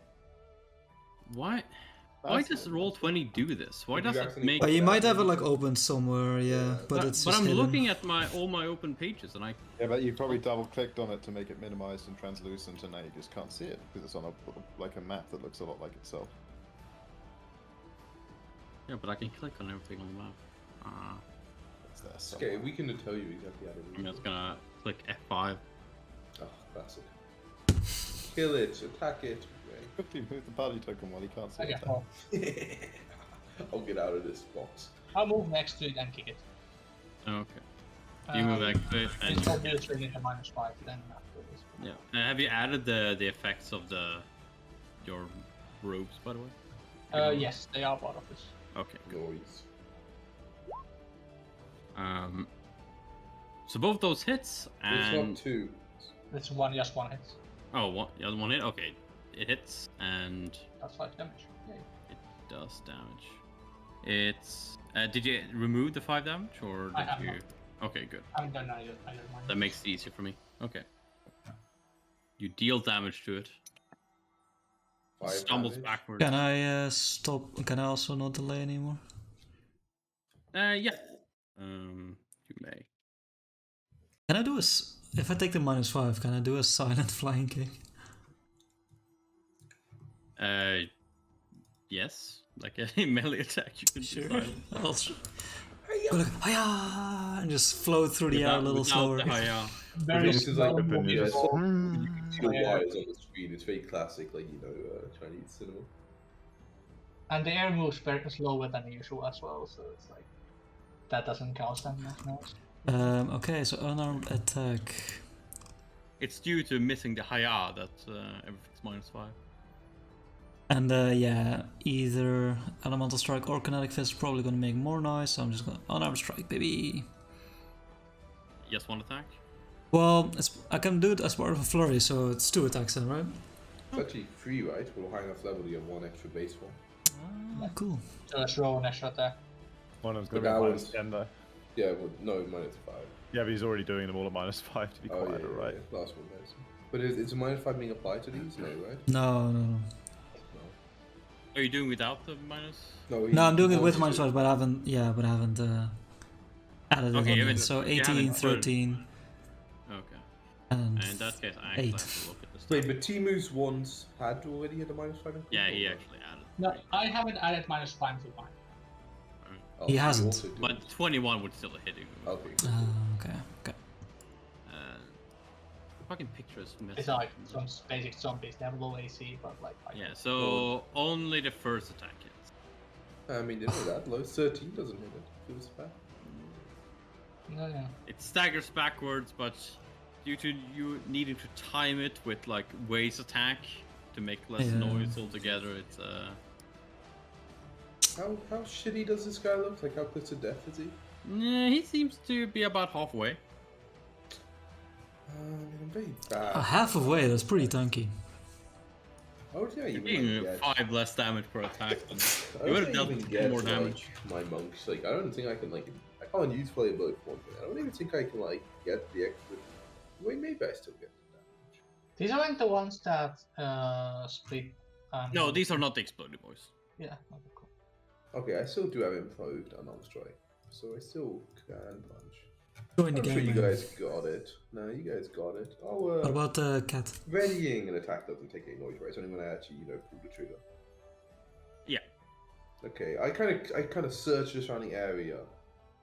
Why? Why does Roll20 do this? Why Did does you it actually make? put You that might have it in? like open somewhere, yeah, but it's But just I'm hidden. looking at all my open pages, and I Yeah, but you probably double clicked on it to make it minimized and translucent, and now you just can't see it because it's on a map that looks a lot like itself. yeah, but I can click on everything on the map. It's there Okay, somewhere. we can tell you exactly how to do I'm it. just gonna click F5. Oh, classic. Kill it, attack it. Quickly move the party token while you can't see Okay, it. well, I'll get out of this box. I'll move next to it and kick it. Okay. You move activate and It's not just really a -5 then afterwards. yeah. Have you added the effects of your robes, by the way? Yes, they are part of this. Okay. Noise. So both those hits It's and not two. It's one, just one hit. the other one hit. Okay, it hits and That's 5 damage. Yay. it does damage. It's. Did you remove the 5 damage or I did have you? not. Okay, good. I haven't done either mine. That makes it easier for me. Okay. You deal damage to it. Five Stumbles damage. backwards. Can I stop? Can I also not delay anymore? Yeah. You may. Can I do if I take the -5, can I do a silent flying kick? Yes. Like a melee attack, you can decide. I'll go like, "Hiya!" and just float through the air a little slower. The higher. Very This is like slow. a bit Yeah, so Mm. you can see the wires on the screen. It's very classic, like Chinese cinema. And the air moves very slower than usual as well, so it's like that doesn't count that much. Okay, so unarmed attack. It's due to missing the higher that everything's -5. And yeah, either elemental strike or kinetic fist is probably gonna make more noise, so I'm just gonna unarmed strike, baby. Yes, one attack. Well, I can do it as part of a flurry, so it's 2 attacks then, right? It's actually free, right? For high enough level, you get one extra base one. Ah, cool. So let's roll an extra attack. One of them's But going to be that minus was- 10 though. Yeah, well, no, -5. Yeah, but he's already doing them all at -5 to be Oh, quiet, yeah, right? yeah. Last one, nice. But is a -5 being applied to these? No, right? No. No. Are you doing without the minus? No, I'm doing it with wants to. -5, but I haven't. Yeah, but I haven't added it Okay, on you yet. haven't- So you 18, haven't put it- 13, Okay. and And in that case, I actually 8. have to look at this. Wait, but Timu's ones had already had a -5 increase? Yeah, or he no? actually added. No, I haven't added -5 to mine. Oh, He so you hasn't. also do But it. 21 would still hit him. Okay. Okay. Fucking pictures. It's like some basic zombies, they have low AC, but like Yeah, so only the first attack hits. I mean, you know that low 13 doesn't hit it. Feels bad. yeah. It staggers backwards, but due to you needing to time it with like Waze attack to make less Yeah. noise altogether, it's How shitty does this guy look? Like, how close to death is he? yeah, he seems to be about halfway. I'm very bad. Half of way. That's pretty tanky. How would I You're even being get? 5 less damage per attack. Than... How You would would have I dealt even with get more to, damage. like, my monks? Like, I don't think I can, like, I can't use play both one thing. I don't even think I can, like, get the extra. Wait, maybe I still get the damage. These aren't the ones that split. No, these are not the exploding boys. Yeah. Okay, cool. Okay, I still do have improved unarmed strike, so I still can punch. Join the I'm sure game. you man. guys got it. No, you guys got it. What Oh, about the cat? readying an attack doesn't take any noise, right? It's only when I actually, pull the trigger. Yeah. Okay, I kind of search the surrounding area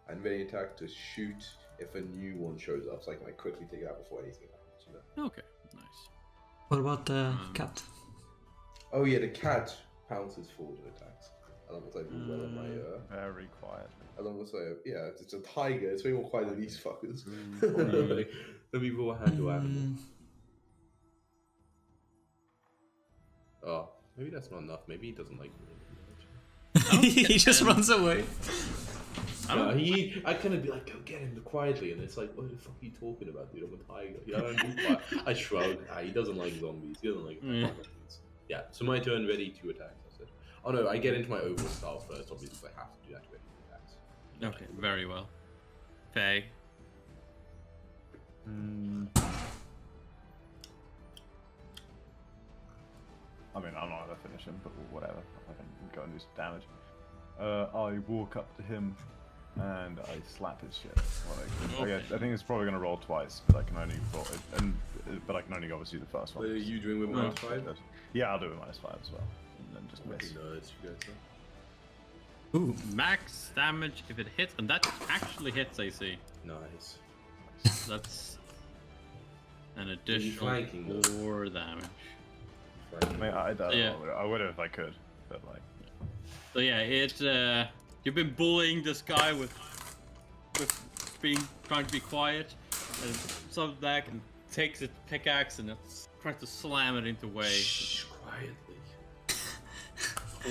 and ready attack to shoot if a new one shows up, so I can like quickly take it out before anything happens. Okay, nice. What about the cat? Oh yeah, the cat pounces forward and attacks. Along with I do well on my Very quietly. along with yeah, it's a tiger. It's way more quiet than these fuckers. Mm. Let me roll a handle animal. Mm, Oh, maybe that's not enough. Maybe he doesn't like me. he just runs away. I kind of be like, go get him quietly, and it's like, what the fuck are you talking about, dude? I'm a tiger. You know, I shrug. He doesn't like zombies. He doesn't like zombies. Yeah, so my turn, ready to attack. That's it. Oh no, I get into my overall style first, obviously, because I have to do that to ready to attacks. Okay, very well. Faye. I mean, I'm not gonna finish him, but whatever. I can go and do some damage. I walk up to him and I slap his shit. I think it's probably gonna roll twice, but I can only roll it, but I can only obviously do the first one. What are you doing with -5? Yeah, I'll do it -5 as well, and then just miss. Nerds, you guys. Ooh, Max damage if it hits, and that actually hits AC. Nice. That's an additional flanking, though? 4 damage. I mean, I don't Yeah. know. I would have if I could, but like. So yeah, you've been bullying this guy with trying to be quiet, and some back and takes his pickaxe and it's trying to slam it into way. Shh, quietly.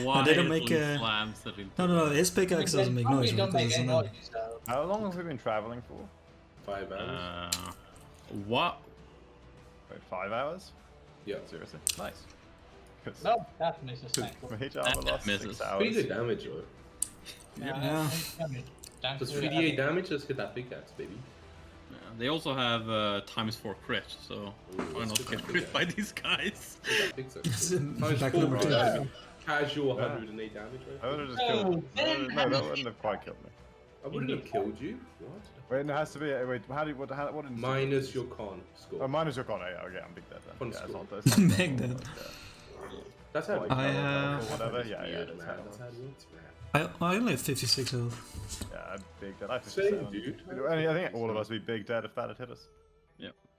I didn't make Quietly a- slams it into no, his pickaxe doesn't make noise. Don't Right? make any Doesn't it? noise, so How long have we been traveling for? 5 hours. What? Wait, 5 hours? Yeah. Seriously? Nice. Because No, that misses. Thank you. mage armor lost misses. 6 hours. Pretty good damage, though. Yeah. Thanks Does to 3d8 damage? Let's get that big axe, baby. Yeah, they also have ×4 crit, so why let's not get get that crit big by axe. these guys? That big axe. It's in Times back 4, number right? two. That'd be casual 108 damage, right? I would have just Oh, killed me. then No, that damage. wouldn't have quite killed me. I wouldn't have killed you. What? Wait, it has to be. Wait, how do you. What did you Minus your con score. Oh, minus your con. Yeah, okay, I'm big dead then. Con Yeah, it's score. not, it's not Big dead. That's how Like, it I, works. or whatever. Yeah, yeah, Weird, that's man. how it That's how works. it works, man. I only have 56 health. Yeah, I'm big dead. I have Same, 57. dude. I think all of us would be big dead if that had hit us.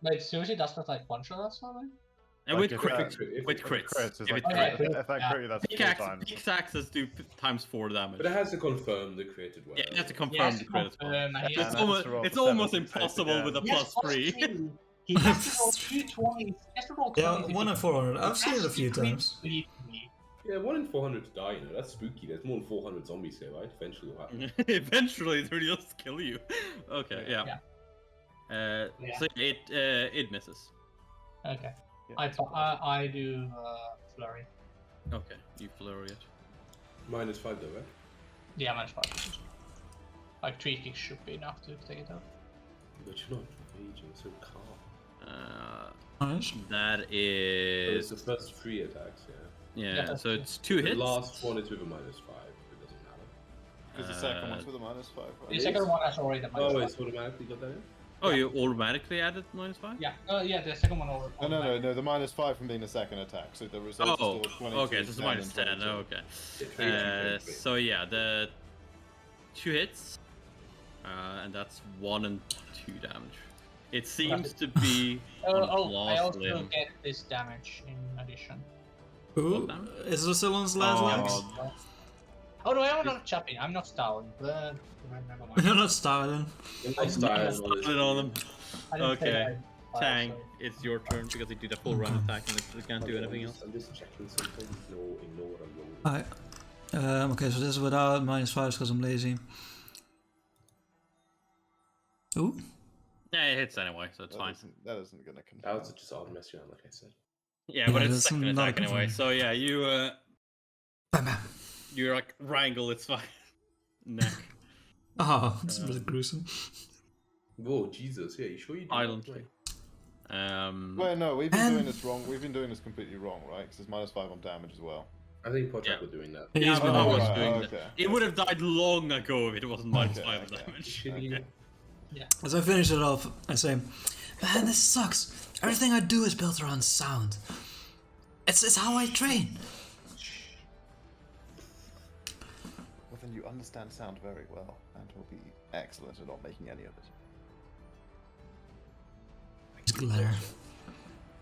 Like, seriously, does that like one shot or something? And Like, with if crit, that- with if crits. Crits is If like, it yeah, crit. if that yeah. crit you, that's 4 times. Pickaxes do ×4 damage. But it has to confirm the created well. Yeah, you have to confirm Yes, the crit as well. confirm, It's yes. almost, roll it's for almost 7 to take impossible again. with a Yes, +3. He has to roll 220. He has to roll 20. Yeah, 1 in 400. I've seen it a few times. Yeah, 1 in 400 to die, you know, that's spooky. There's more than 400 zombies here, right? Eventually it'll happen. Eventually, they'll just kill you. Okay, yeah. Yeah. So it misses. Okay. Yeah. I do flurry. Okay, you flurry it. -5 though, right? Yeah, minus 5. Like 3 kicks should be enough to take it out. But you're not raging, so calm. Nice. That So is it's the first 3 attacks, yeah. yeah. that's So true. it's 2 The hits. last one is with a -5, it doesn't matter. Because the second one's with a -5, The right? second one has already the minus Oh, 5. it's automatically got that in? Oh, you automatically added -5. Yeah, yeah, the second one over. No, the -5 from being the second attack. So the result Oh, is still 22, okay, so it's 10, and -10. 22. Okay. It trades you, So yeah, the 2 hits, and that's 1 and 2 damage. It seems to be on I last also limb. get this damage in addition. Ooh, is it still on his last legs? Oh no, I'm not chopping. I'm not stalling. But never mind. You're not starting. I'll style Started on them. I didn't say Okay, that. Tang, it's your turn because he did a full run attack and it can't do anything else. I'm just checking something. Ignore what I'm rolling. Alright. Okay, so this is without -5 because I'm lazy. Ooh. Yeah, it hits anyway, so it's fine. That isn't gonna That confirm. was just odd mess around, like I said. Yeah, but Yeah, it's that's second not attack anyway. confirmed. So yeah, Bam, bam. you like wrangle its neck. Oh, it's a bit gruesome. Whoa, Jesus, yeah, you sure you did Island. that? Right. Well, no, we've been doing this wrong. We've been doing this completely wrong, right? Because it's -5 on damage as well. I think Pochak Yeah. were doing that. He's Yeah, been I on was it. doing okay. that. It would have died long ago if it wasn't -5 okay. damage. Shitty. As I finish it off, I say, man, this sucks. Everything I do is built around sound. It's how I train. Well, then you understand sound very well, and will be excellent at not making any of it. It's glare.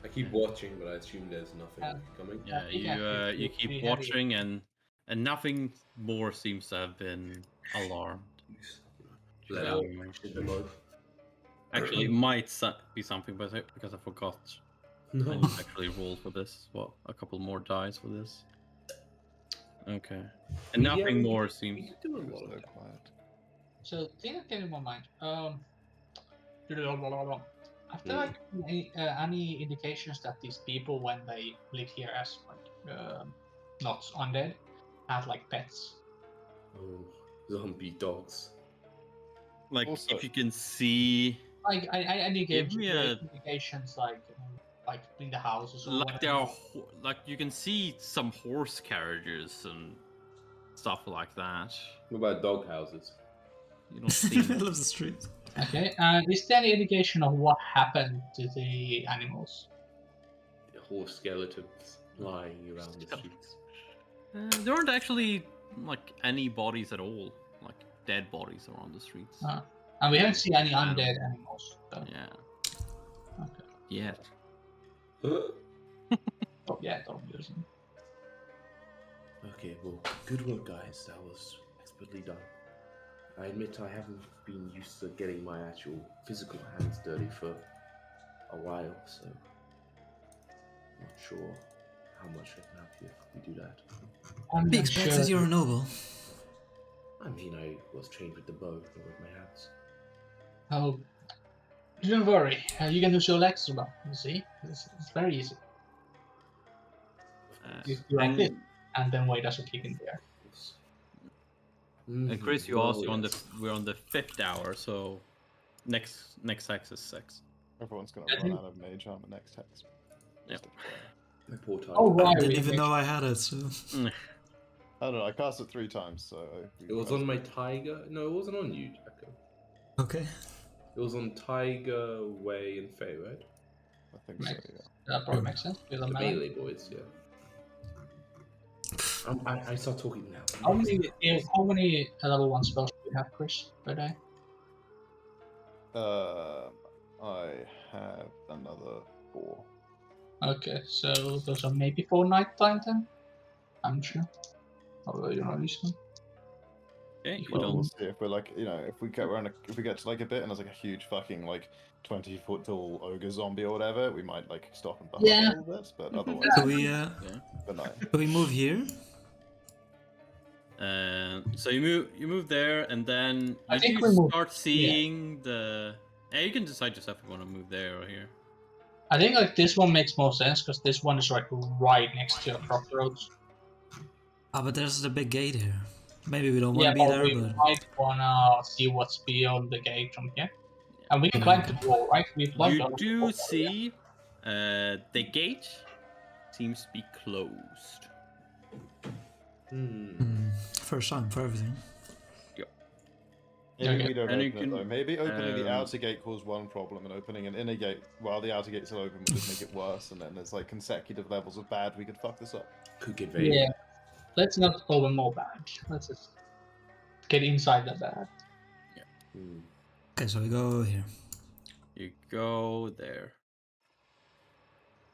I keep watching, but I assume there's nothing coming. Yeah, you keep pretty watching and nothing more seems to have been alarmed. Let So, out in the mode. actually, it might be something, but because I forgot. I No. need to actually roll for this. Well, a couple more dice for this. Okay, and Yeah, nothing we more could- seems. We could do a It was lot so of that. quiet. So thing that came in my mind. I feel like any indications that these people, when they live here as like not undead, have like pets. Oh, zombie dogs. Like, Also- if you can see, Like any Give me a- indications like in the houses. Or like there whatever. are, like you can see some horse carriages and stuff like that. What about dog houses? You don't see. Middle of the street. Okay. Is there any indication of what happened to the animals? The horse skeletons lying around the streets. There aren't actually like any bodies at all, like dead bodies around the streets. And we haven't seen any undead animals. So. Yeah. Okay. Yet. Oh, yeah, obviously. Okay, well, good work, guys. That was expertly done. I admit I haven't been used to getting my actual physical hands dirty for a while, so not sure how much I can help you if we do that. I'm Be not expected sure. you're a noble. I mean, I was trained with the bow, not with my hands. Oh, don't worry. You can use your legs as well. You see, it's very easy. You do like this, and then wait as a kick in the air. And Chris, you asked we're on the 5th hour, so next hex is 6. Everyone's gonna I run think- out of mage armor next hex. Yep. My poor tiger. Oh, right. I didn't we even make- know I had it, so... I don't know. I cast it 3 times, so It was on my tiger. No, it wasn't on you, Jacko. Okay. It was on Tiger, Way, and Faye, right? I think so. Makes- Yeah. That probably makes sense. With a The melee. melee boys, yeah. I start talking now. How many level 1 spells do you have, Chris, per day? I have another 4. Okay, so those are maybe 4 nighttime then? I'm sure. Although you're not used to them. Okay, you Well, we'll don't. see if we're like, if we get around, if we get to like a bit and there's like a huge fucking like 20-foot tall ogre zombie or whatever, we might like stop and buff up Yeah. a little bit. But otherwise, So we, but no. do we move here? So you move there, and then I you think do we move- start seeing the. Yeah, you can decide yourself if you want to move there or here. I think like this one makes more sense because this one is like right next to a crossroads. Ah, but there's the big gate here. Maybe we don't want Yeah, to be but there, we but... might wanna see what's beyond the gate from here. And we can climb the wall, right? We climbed You over the do wall. see the gate seems to be closed. First time for everything. Maybe Okay. we don't And you open it can, though. Maybe opening the um, outer gate caused one problem, and opening an inner gate while the outer gate's still open would just make it worse. And then there's like consecutive levels of bad. We could fuck this up. Could get very. Yeah. Let's not open more bad. Let's just get inside the bad. Okay, so we go here. You go there.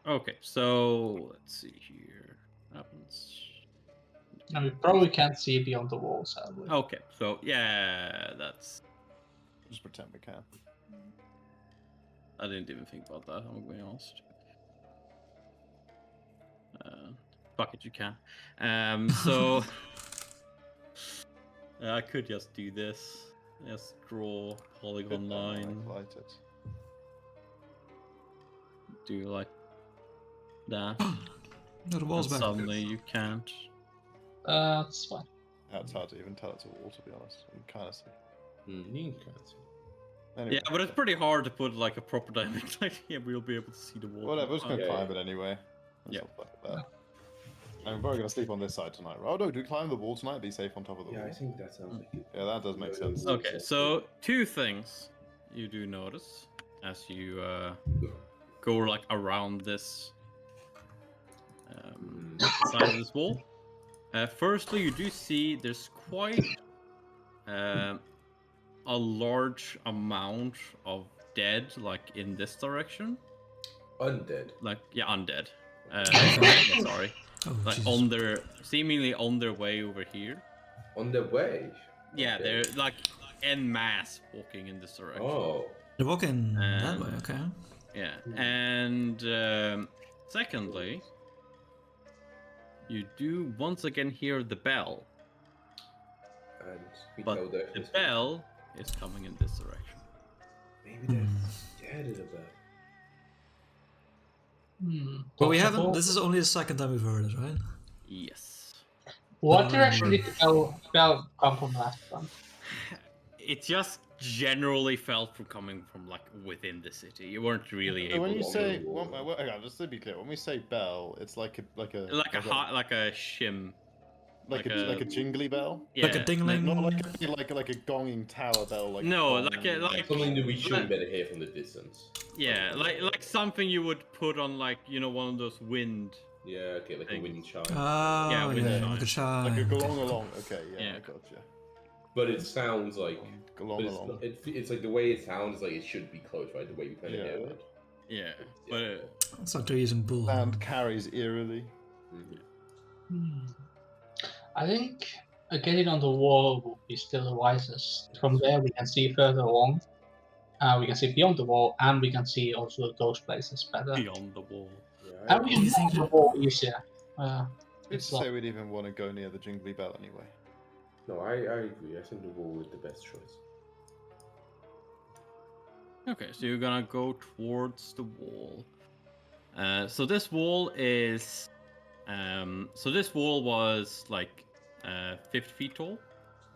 Okay, so let's see here. Happens. And we probably can't see beyond the wall, sadly. Okay, so yeah, that's. Just pretend we can. I didn't even think about that. I'm being honest. Fuck it, you can. So I could just do this. Just draw polygon line. Light it. Do like that. No, the wall's And back. suddenly you can't. It's fine. It's hard to even tell it's a wall, to be honest. You can kind of see. You can kind of see. Anyway, Yeah, but it's pretty hard to put like a proper diamond. Like, yeah, we'll be able to see the wall. whatever. We're just gonna Yeah, climb it anyway. Yeah. Fuck that. And we're probably gonna sleep on this side tonight. Oh no, do we climb the wall tonight? Be safe on top of the Yeah, wall. I think that sounds like it. Yeah, that does make sense. Okay, so 2 things you do notice as you go like around this side of this wall. Firstly, you do see there's quite a large amount of dead, like in this direction. Undead. Like, yeah, undead. Sorry. Oh, Like Jesus. seemingly on their way over here. On their way. Yeah, Okay. they're like en masse walking in this direction. Oh. They're walking that Um, way, okay. Yeah, and secondly, you do once again hear the bell, And we but tell the this. bell is coming in this direction. Maybe they're scared of the bell. But we Possible. haven't. This is only the second time we've heard it, right? Yes. What direction did the bell come from last time? It just generally felt from coming from like within the city. You weren't really So able when you to say, hang on, just to be clear, when we say bell, it's like a like a shim. like a jingly bell, Yeah. Like a dingling? not like a gonging tower bell. Like No, gong. like Something that we should better hear from the distance. yeah, like something you would put on like one of those wind. Yeah, okay, like a Thing. wind chime. Oh, Yeah, with yeah, the like a chime. chime. like a okay. galong along. Okay, yeah, Yeah. I gotcha. But it sounds like. Galong But it's, along. it's like the way it sounds like it should be close, right? The way we kind of Yeah. hear it. Yeah, but It's like they're using bull. Sound carries eerily. I think getting on the wall would be still the wisest. From there, we can see further along. We can see beyond the wall, and we can see also those places better. beyond the wall. Yeah, And we Do can you see think the that- wall easier. It's It's to like, say we'd even want to go near the jingly bell anyway. No, I agree. I think the wall is the best choice. Okay, so you're gonna go towards the wall. So this wall is, so this wall was like 50 feet tall.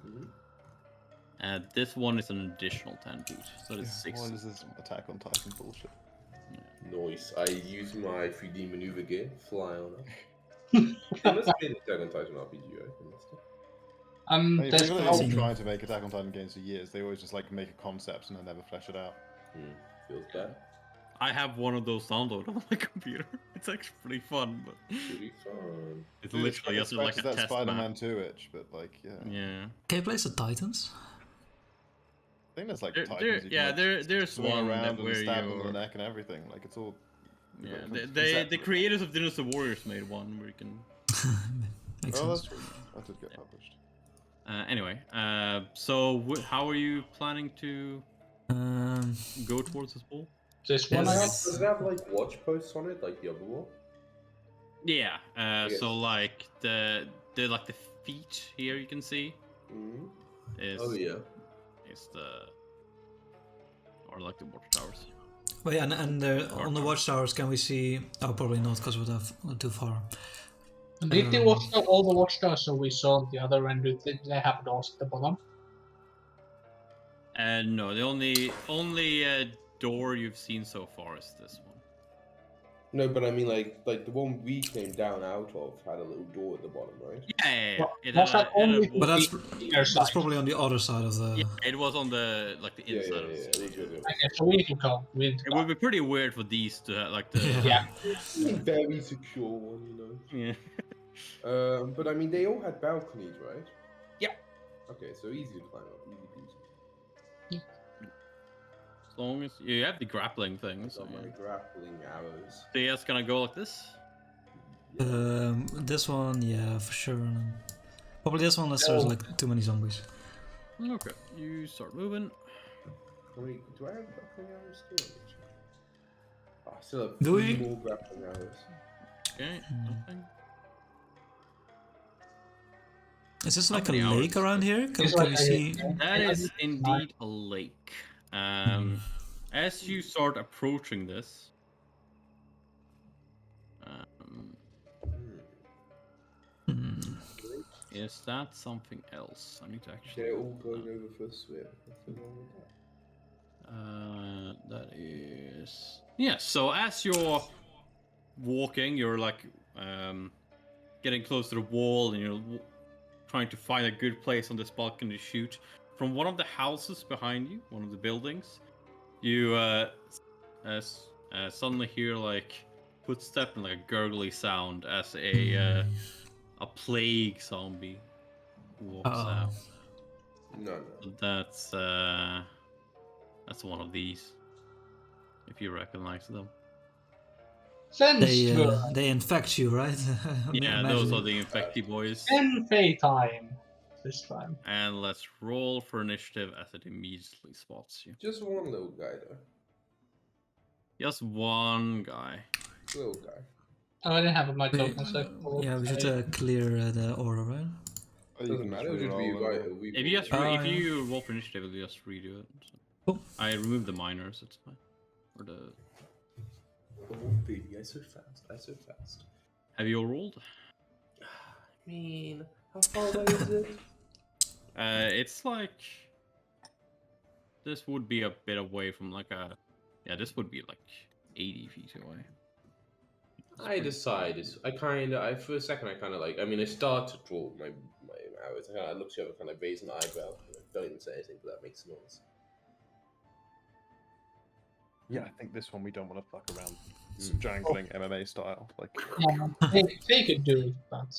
Mhm. This one is an additional 10 feet, so it's 60. What is this Attack on Titan bullshit? Nice. I use my 3D maneuver gear, fly on up. They must have made an Attack on Titan RPG, right? They must have. I mean, There's people have probably- been trying to make Attack on Titan games for years. They always just like make a concept and then never flesh it out. Feels bad. I have one of those downloaded on my computer. It's actually pretty fun, but Pretty fun. it's literally just like a that test Spider-Man map. 2 itch, but like, yeah. Yeah. Can you place the Titans? I think there's like There- Titans. there- you can, yeah, like, there's swing one around that and where stab them in you're- the neck and everything. Like it's all. Yeah, con- the conceptual. creators of Dynasty Warriors made one where you can. Makes Oh, sense. that's true. That did get published. Anyway, so how are you planning to go towards this wall? This one. I Yes. Does it have like watch posts on it, like the other wall? Yeah. guess. So like the like the feet here you can see Mm-hmm. is Oh yeah. is the or like the watchtowers. But yeah, and on the watchtowers, can we see? Oh, probably not, because we're too far. Did they watch all the watchtowers that we saw on the other end? Did they have those at the bottom? No, the only door you've seen so far is this one. No, but I mean like the one we came down out of had a little door at the bottom, right? Yeah. Well, It was had that a- it had a only- wall- But Their that's side. probably on the other side of the. yeah, it was on the like the Yeah, inside yeah, of the yeah. city. It was good. Okay, so we need to go. We need to It go. would be pretty weird for these to have like the Yeah. Yeah. Very secure one, you know. yeah. But I mean, they all had balconies, right? Yeah. Okay, so easy to climb up, easy peasy. As long as you have the grappling I things. got my grappling arrows. So yeah, it's gonna go like this. This one, yeah, for sure. And then probably this one, unless there's like too many zombies. Okay, you start moving. Wait, do I have grappling arrows still? Oh, I still have Do three we? more grappling arrows. Okay, nothing. Is this like a many hours? lake around here? Can, It's can like we a- see? That is indeed a lake. As you start approaching this, Hmm. is that something else? I need to actually. They're all going over for a swim. What's wrong with that? That is. Yeah. So as you're walking, you're like getting close to the wall, and you're trying to find a good place on this balcony to shoot. From one of the houses behind you, one of the buildings, you suddenly hear like footstep and like a gurgly sound as a plague zombie walks Uh-oh. out. No. That's one of these. If you recognize them. They infect you, right? Yeah, those are the infected boys. Fey time. This time. And let's roll for initiative as it immediately spots you. Just one little guy though. Just one guy. Little guy. Oh, I didn't have my token, so. Yeah, we should clear the aura, right? Oh, you Doesn't can matter. just Just reroll re- them. re- If you just Oh, if yeah. you roll for initiative, it'll just redo it. So. Cool. I removed the minors. It's fine. Or the. Oh baby, I so fast. Have you all rolled? I mean, how far away is it? It's like. This would be a bit away from like a. Yeah, this would be like 80 feet away. I decided. For a second, I start to draw my arrows. I look to you, kind of raise an eyebrow. Don't even say anything, but that makes noise. Yeah, I think this one we don't want to fuck around. Jangling MMA style. Like, Yeah, they could do it, but.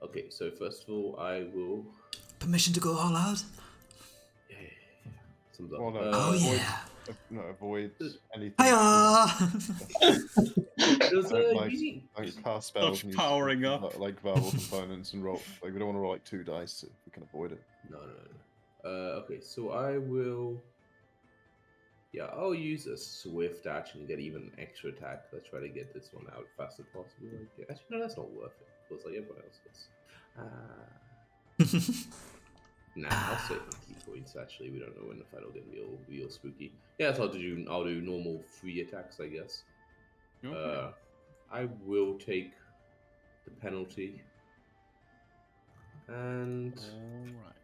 Okay, so first of all, I will. Permission to go all out? Yeah. Thumbs up. well, no, Oh avoid, yeah. no, avoid anything. Hiya! Does, Like, you- like cast spells and use, powering up. like verbal components and roll. Like, we don't want to roll like 2 dice if we can avoid it. No. Okay, so I will. Yeah, I'll use a swift action to get even an extra attack. Let's try to get this one out fast as possible. Actually, no, that's not worth it. Feels like everyone else is. Nah, I'll save my key points. Actually, we don't know when the fight will get real spooky. Yeah, so I'll do normal 3 attacks, I guess. Okay. I will take the penalty, and Alright.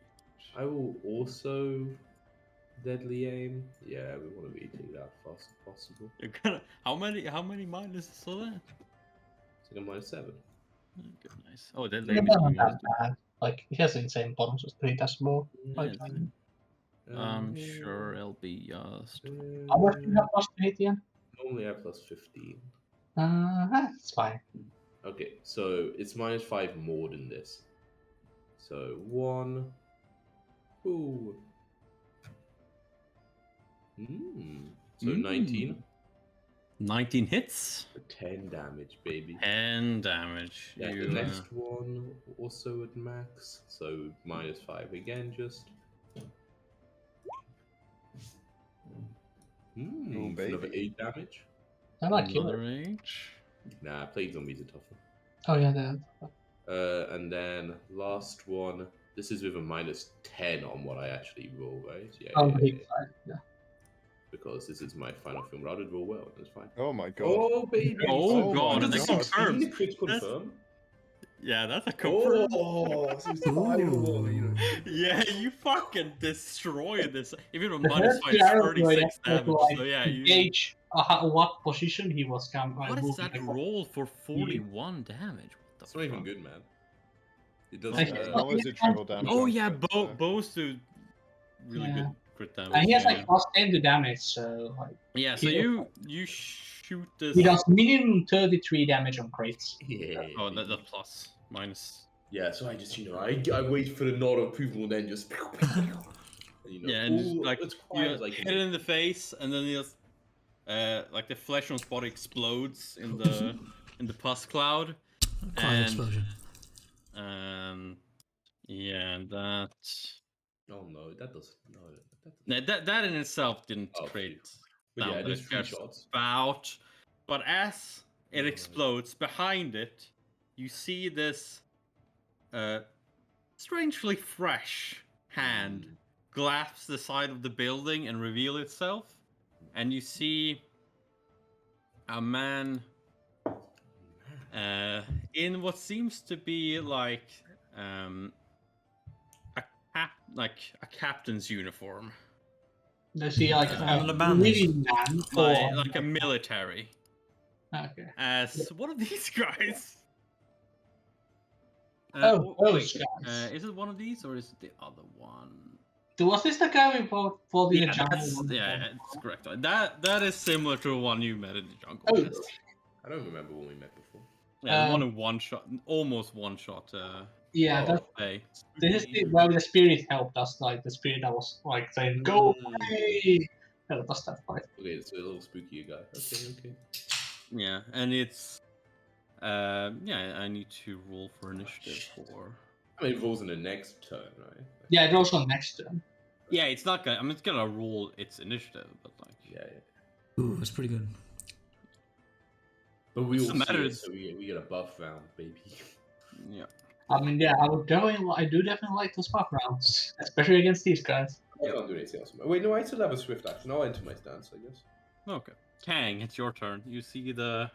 I will also deadly aim. Yeah, we want to be take that fast as possible. You're gonna how many minuses are that? It's like a -7. Okay, nice. Oh, that It lame is wasn't that minus bad. Like, he has insane bottoms with 3 decibel. Like, Yeah, I'm sure it'll be just. how much do you have plus to hit again? Normally I have +15. That's fine. Okay, so it's -5 more than this. So 1. Ooh. So 19. 19 hits. For 10 damage, baby. 10 damage. Yeah, You, the next one also at max, so -5 again, just. Another 8 damage. I like another killer. 8. Nah, plague zombies are tougher. Oh yeah, that. And then last one. This is with a -10 on what I actually roll, right? Yeah, Oh, yeah, big yeah. side. Yeah. Because this is my final film. I did roll well. That's fine. Oh my god. Oh baby! Oh, God, Does and the it 16 confirms. crit confirm? Yeah, that's a confirm. Oh, so it's the final one, you know. Yeah, you fucking destroyed this. Even with The minus first 5 is arrow 36 I had to, damage. So yeah, you. gauge what position he was coming. What is that roll for 41 damage? What the It's not even fuck? good, man. It does. Like, How is it triple damage? Oh on yeah, crit, so- bows do really Yeah. good crit damage. And he has yeah. like +10 to damage, so like Yeah, so he- you shoot this. he does minimum 33 damage on crits. Yeah. Oh, baby. the plus minus. Yeah, so I just, I wait for the nod of approval and then just. And, Yeah, and just, like as you quiet as I hit can. it in the face, and then he just like the flesh on his body explodes in the pus cloud. Quiet And- explosion. Yeah, that. Oh no, that does no. No, that in itself didn't Oh, create But yeah, sound. there's It 3 just shots. about. But as it Right. explodes, behind it, you see this strangely fresh hand grasp the side of the building and reveal itself, and you see a man in what seems to be like a captain's uniform, Does he like the a bandits. living man or like a military, okay? as one of these guys. Oh, wait, those guys. is it one of these or is it the other one? Was this the guy we fought for the Yeah, jungle? it's correct. That is similar to one you met in the jungle. Oh. Yes. I don't remember when we met before. Yeah, the one in one shot, almost one shot. Yeah, Oh. that's, Hey. this is the, where the spirit helped us. Like the spirit that was like saying, "Go away." Help us that fight. Okay, it's a little spooky guy. Okay. Yeah, and it's yeah. I need to roll for initiative for. I mean, it rolls in the next turn, right? Yeah, it goes on next turn. Yeah, it's not gonna. I mean, it's gonna roll its initiative, but like. Yeah. Ooh, that's pretty good. But we all Doesn't see matter. it, so we get a buff round, baby. Yeah. I mean, yeah, I do definitely like those buff rounds, especially against these guys. I can't do anything else. Wait, no, I still have a swift action. I'll enter my stance, I guess. Okay. Kang, it's your turn. You see the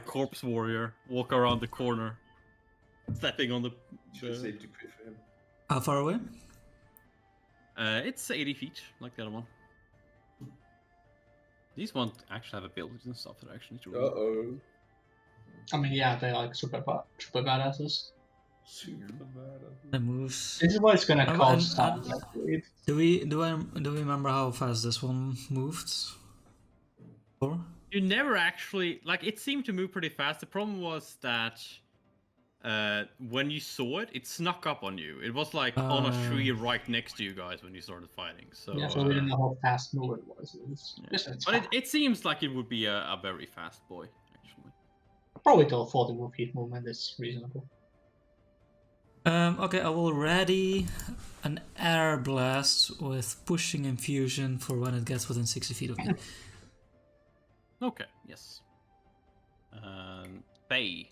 corpse warrior walk around the corner, stepping on the. Should have saved to crit for him. How far away? It's 80 feet, like the other one. These ones actually have abilities and stuff that actually need to roll. Uh-oh. I mean, yeah, they're like super badasses. Super bad. The moves. This is what it's gonna Oh, cost. and- Like, Do we remember how fast this one moved? Or You never actually like it seemed to move pretty fast. The problem was that when you saw it, it snuck up on you. It was like on a tree right next to you guys when you started fighting. So, yeah, so we didn't know how fast move it was. It was yeah. just But it seems like it would be a very fast boy, actually. probably till 40 move heat movement is reasonable. Okay, I will ready an air blast with pushing infusion for when it gets within 60 feet of me. Okay, yes. Faye.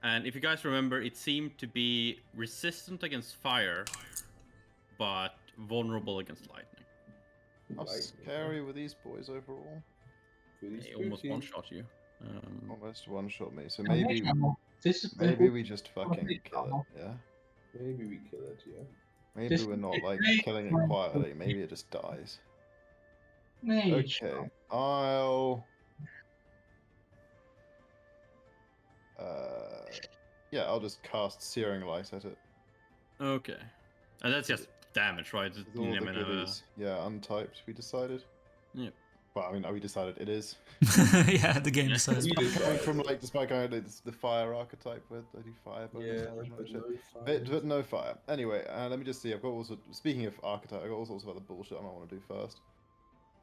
And if you guys remember, it seemed to be resistant against fire, but vulnerable against lightning. How Lightning, scary were these boys overall? Pretty They almost spooky. one-shot you. Almost one-shot me. So And maybe mage ammo. This is maybe we just fucking mage kill ammo. it. Yeah. Maybe we kill it, yeah. Maybe This we're is not like mage killing it ammo. quietly. Maybe it just dies. Mage. Okay. I'll. Yeah, I'll just cast Searing Light at it. Okay. And that's just damage, right? With all the goodies. Yeah, untyped, we decided. Yep. Well, I mean, we decided it is. Yeah, the game decides. We Coming decided. from like despite going the fire archetype with I do fire bonus Yeah, damage and all but that shit. no fire. But no fire. Anyway, let me just see. I've got also speaking of archetype, I've got all sorts of other bullshit I might want to do first.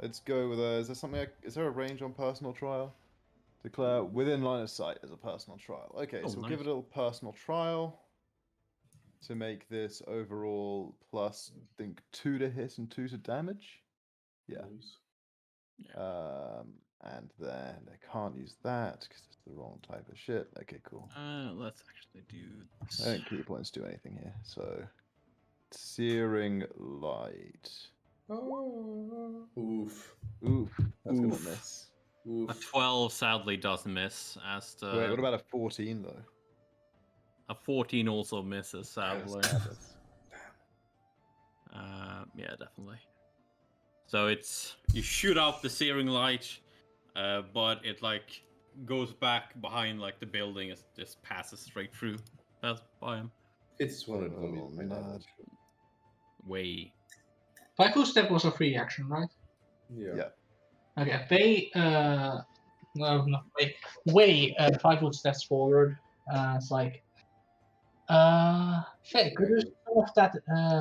Let's go with is there something? Is there a range on personal trial? Declare within line of sight as a personal trial. Okay, Oh, so we'll nice. give it a little personal trial to make this overall plus I think 2 to hit and 2 to damage. Yeah. Nice. And then I can't use that because it's the wrong type of shit. Okay, cool. Let's actually do this. I don't key points do anything here. So, Searing Light. Oh, oof. Oof, that's Oof. gonna miss. Oof. A 12 sadly does miss, as the Wait, what about a 14 though? a 14 also misses, sadly. That's- Yeah, definitely. So it's you shoot out the searing light, but it like goes back behind like the building. It just passes straight through. That's by him. It's one of the zombies. Oh, I know. mad. Way. 5 foot step was a free action, right? Yeah. Yeah. Okay, they no, not way. Way 5 foot steps forward. It's like Faye, could you show off that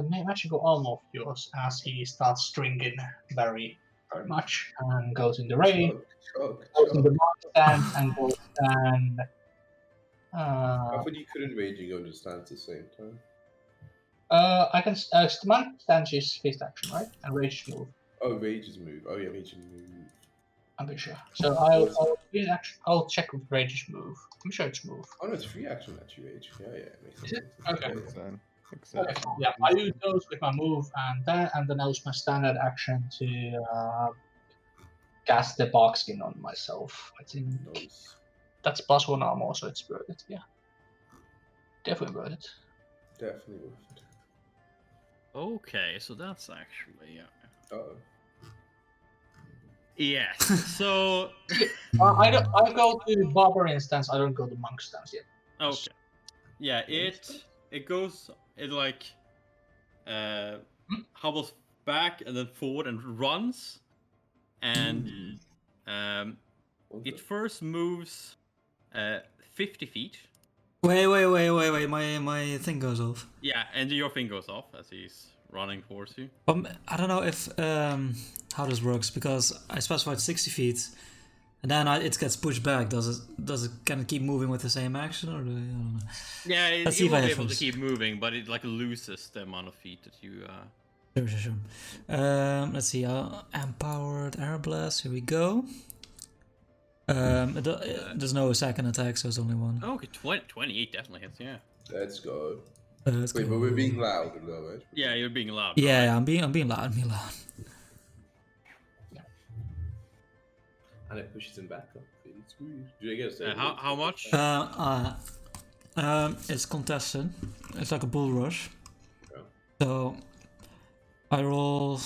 magical armor of yours as he starts stringing very much and goes in the ray, Chug, goes in the chug. mark stand and goes and I thought you couldn't rage and go into stand at the same time. I can mark stand is fist action, right? And rage move. Oh, rage's move. Oh yeah, rage move. I'm pretty sure. So I'll check with rage's move. I'm sure it's move. Oh no, it's free action that you rage. Yeah, it makes Is sense. it? Okay. Yeah, yeah. Makes sense. Okay, yeah, I use those with my move and then I use my standard action to cast the bark skin on myself. I think Nice. that's +1 armor, so it's worth it. Yeah, definitely worth it. Definitely worth it. Okay, so that's actually Uh-oh. yes. So I go to barbarian stance. I don't go to monk stance yet. okay, yeah, it goes it like hobbles back and then forward and runs, and it first moves 50 feet. Wait, my thing goes off. Yeah, and your thing goes off as he's running towards you. I don't know if how this works because I specified 60 feet, and then it gets pushed back. Does it kind of keep moving with the same action, or do I don't know? Yeah, Let's it see if will I be have able to those. keep moving, but it like loses the amount of feet that you. Sure. Let's see. Empowered air blast. Here we go. There's no second attack, so it's only one. Oh, okay, 28 definitely hits. Yeah. Let's go. Let's Wait, go. but we're being loud though, right? Yeah, you're being loud. Yeah, I'm being loud. I'm being loud. And it pushes him back up. It's weird. Do I get a How much? It's contested. It's like a bull rush. Yeah. So I roll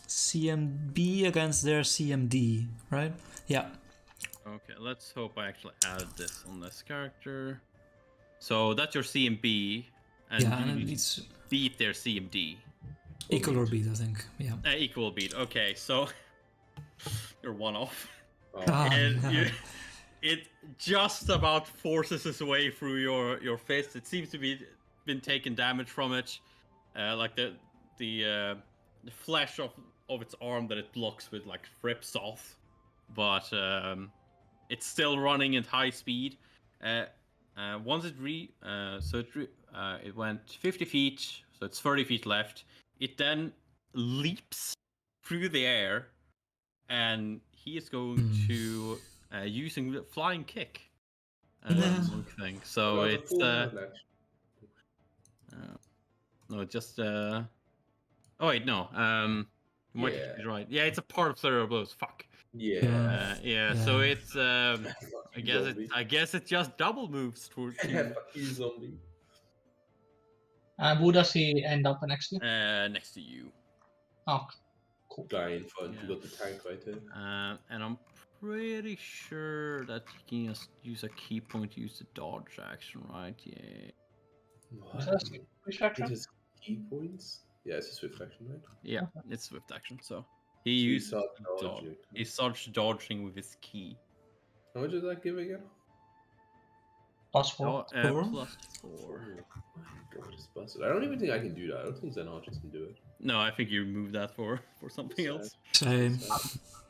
CMB against their CMD, right? Yeah. Okay, let's hope I actually added this on this character. So that's your CMB, and Yeah, you and need to it's beat their CMD. equal or beat, I think. Yeah. Equal beat. Okay, so you're one off. Ah, And it just about forces its way through your fist. It seems to be been taking damage from it, like the flesh of its arm that it blocks with like rips off, but it's still running at high speed. once it it went 50 feet, so it's 30 feet left. It then leaps through the air, and he is going to using the flying kick. Yeah. Monk thing. So Well, it's no, just oh wait, no. Might Yeah. be right. Yeah, it's a part of flurry of blows. Fuck. Yeah. Yeah. So Yeah. it's I guess it just double moves toward you. Fuck you, zombie. And who does he end up next to? Next to you. Oh, cool. Guy in front, you Yeah. got the tank right there. And I'm pretty sure that he can just use a key point to use the dodge action, right? Yeah. Is What? that a Swift action? It is key points? Yeah, it's a swift action, right? Yeah, it's swift action. So he So you used start dodge. dodging. He starts dodging with his key. How much does that give again? +4. Four? +4. Oh my god, it's busted. I don't even think I can do that. I don't think Zen archers can do it. No, I think you moved that for something else. Same.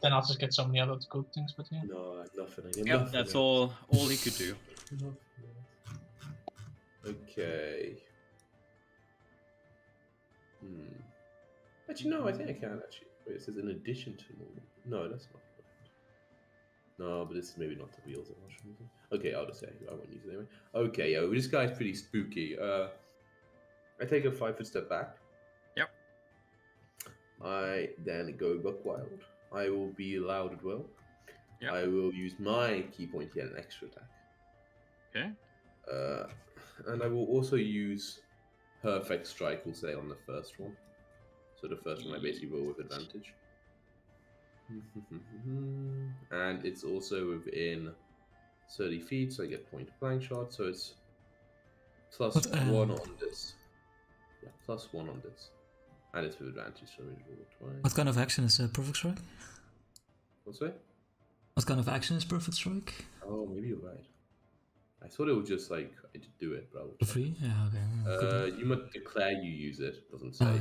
Then I'll just get so many other good things, but yeah. No, I have nothing. I get Yep, nothing that's else. all he could do. Nothing else. Okay. Actually, no, I think I can actually. Wait, it says in addition to normal. No, that's not correct. No, but this is maybe not the wheels I'm not sure. Okay, I'll just say I won't use it anyway. Okay, yeah, well, this guy's pretty spooky. I take a 5-foot step back. Yep. I then go buck wild. I will be loud as well. Yep. I will use my key point to get an extra attack. Okay. And I will also use perfect strike, we'll say, on the first one. So the first one I basically roll with advantage. And it's also within 30 feet, so I get point blank shot, so it's +1 on this. Yeah, +1 on this. And it's with advantage, so we roll twice. What kind of action is Perfect Strike? What's that? What kind of action is Perfect Strike? Oh, maybe you're right. I thought it was just like, I did do it, but I will Free? Yeah, okay. you must declare you use it, doesn't say. Oh,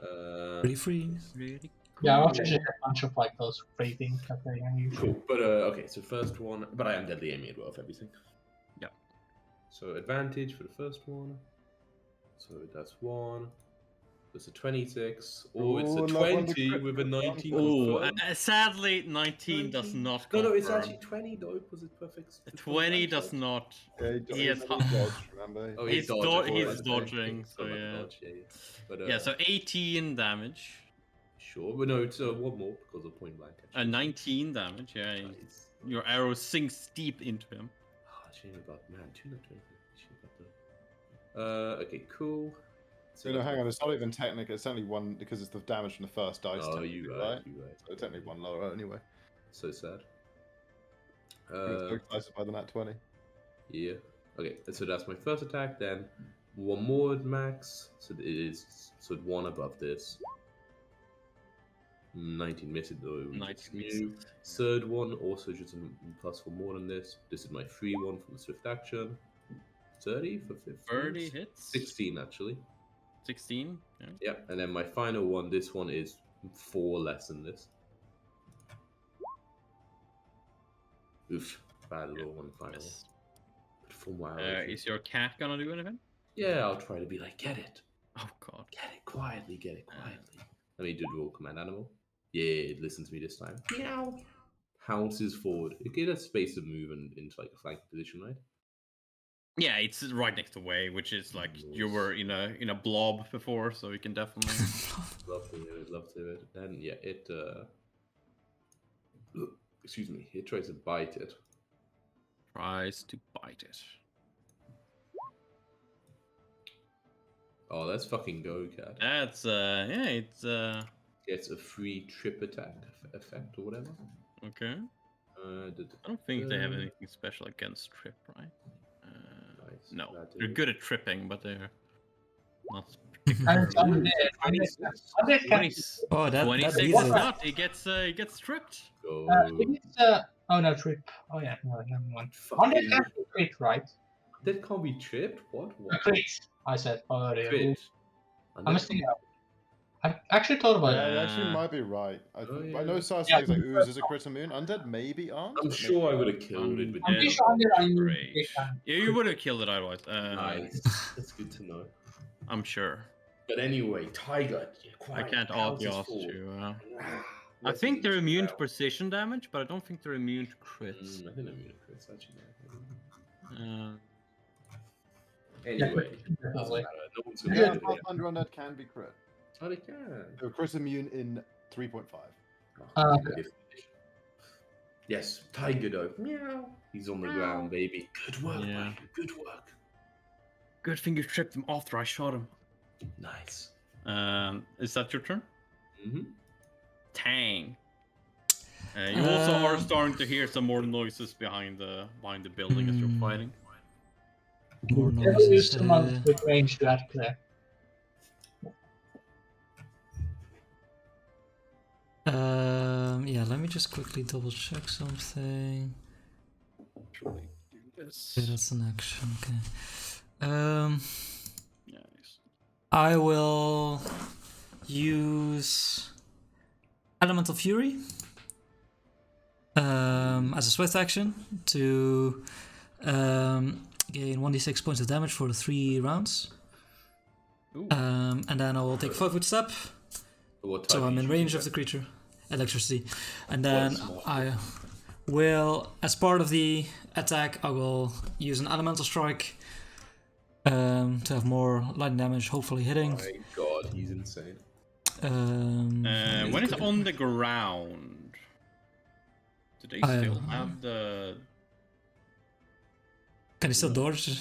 yeah. Pretty free. Really Yeah, I'll just get a bunch of like those free things that they can use. Cool. But okay, so first one, but I am deadly aiming as well for everything. Yeah. So advantage for the first one. So that's 1. It's a 26. Oh, it's a 20 with a 19. Oh, confirmed. sadly, 19 does 19. not. No, it's confirm. actually 20 though. Was it perfect? 20 does not. Yeah, He has dodge, remember? Oh, He's dodging. he's That's dodging, right. so Sorry, yeah. dodge, yeah. But, Yeah, so 18 damage. Sure, but no, it's 1 more because of point blank. Actually. 19 damage, yeah. Nice. Your arrow sinks deep into him. Oh, shame about man. 2 not 20. Shame about that. Okay, cool. So no, hang on. It's not even technical. It's only 1 because it's the damage from the first dice. Oh, technically, you right? right. You right. So technically 1 lower anyway. So sad. So excited by the nat 20. Yeah. Okay, so that's my first attack. Then 1 more at max. So it is 1 above this. 19 misses though. 19 misses. Third one also just a +4 more than this. This is my free one from the swift action. 30 for 15. 30 hits. 16 actually. 16. Yeah. Yep. And then my final one. This one is 4 less than this. Oof. Bad low on the final. Yes. But for my Is your cat gonna do anything? yeah, I'll try to be like, get it. Oh god. Get it quietly, get it quietly. Let me do the roll command animal. Yeah, it listens to me this time. Meow. Pounces forward. It gives us space to move into like a flank position, right? Yeah, it's right next to Way, which is like you were in a blob before, so you can definitely. Love to hear it, love to hear it. Then yeah, it excuse me, it tries to bite it. Tries to bite it. Oh, let's fucking go, cat. That's yeah, it's Gets a free trip attack effect or whatever. okay. I I don't think they have anything special against trip, right? Nice. No, That they're is- good at tripping, but they're not And particularly. 26. Oh, that 26 beats is it. not. He gets tripped. Go. oh no, trip. Oh yeah, no, never mind. Fucking- Undead can't be crit, right? That can't be tripped? What? What? Crit. I said. Oh, yeah. Crit. I'm missing out. I actually thought about Yeah, it. you actually Uh, might be right. I yeah. know Sars Yeah. things like ooze is a crit immune. Undead maybe aren't. I'm but sure I would have killed it with I'm pretty Undead sure Undead are immune to Rage. crit and Yeah, you would have killed it otherwise. Nice. That's good to know. I'm sure. But anyway, Tiger. Yeah, I quiet. can't How's his ask fall? you. I Let's think eat they're some immune to cow. precision damage, but I don't think they're immune to crits. I think I'm immune to crits, actually. definitely. Anyway, doesn't matter. No one's gonna Yeah, get it. Pathfinder Undead can be crit. Oh, they can. They're crit immune in 3.5. Oh, yes, Tiger though. Meow. He's on the ground, baby. Good work, Yeah. Tiger. Good work. Good thing you tripped him after I shot him. Nice. Is that your turn? Mm-hmm. Tang. You also are Um, starting to hear some more noises behind the building as you're fighting. More Never noises. use someone with range to act there. Yeah, let me just quickly double check something. Yeah, that's an action. Okay. Nice. I will use Elemental Fury as a swift action to gain 1d6 points of damage for 3 rounds. Ooh. And then I will take a 5-foot step, What so type I'm are in you range shooting of the at? creature. Electricity. And then smart. I will, as part of the attack, I will use an Elemental Strike to have more lightning damage, hopefully hitting. My God, he's insane. When it's on the ground, do they still have the? Can he still dodge? Yeah,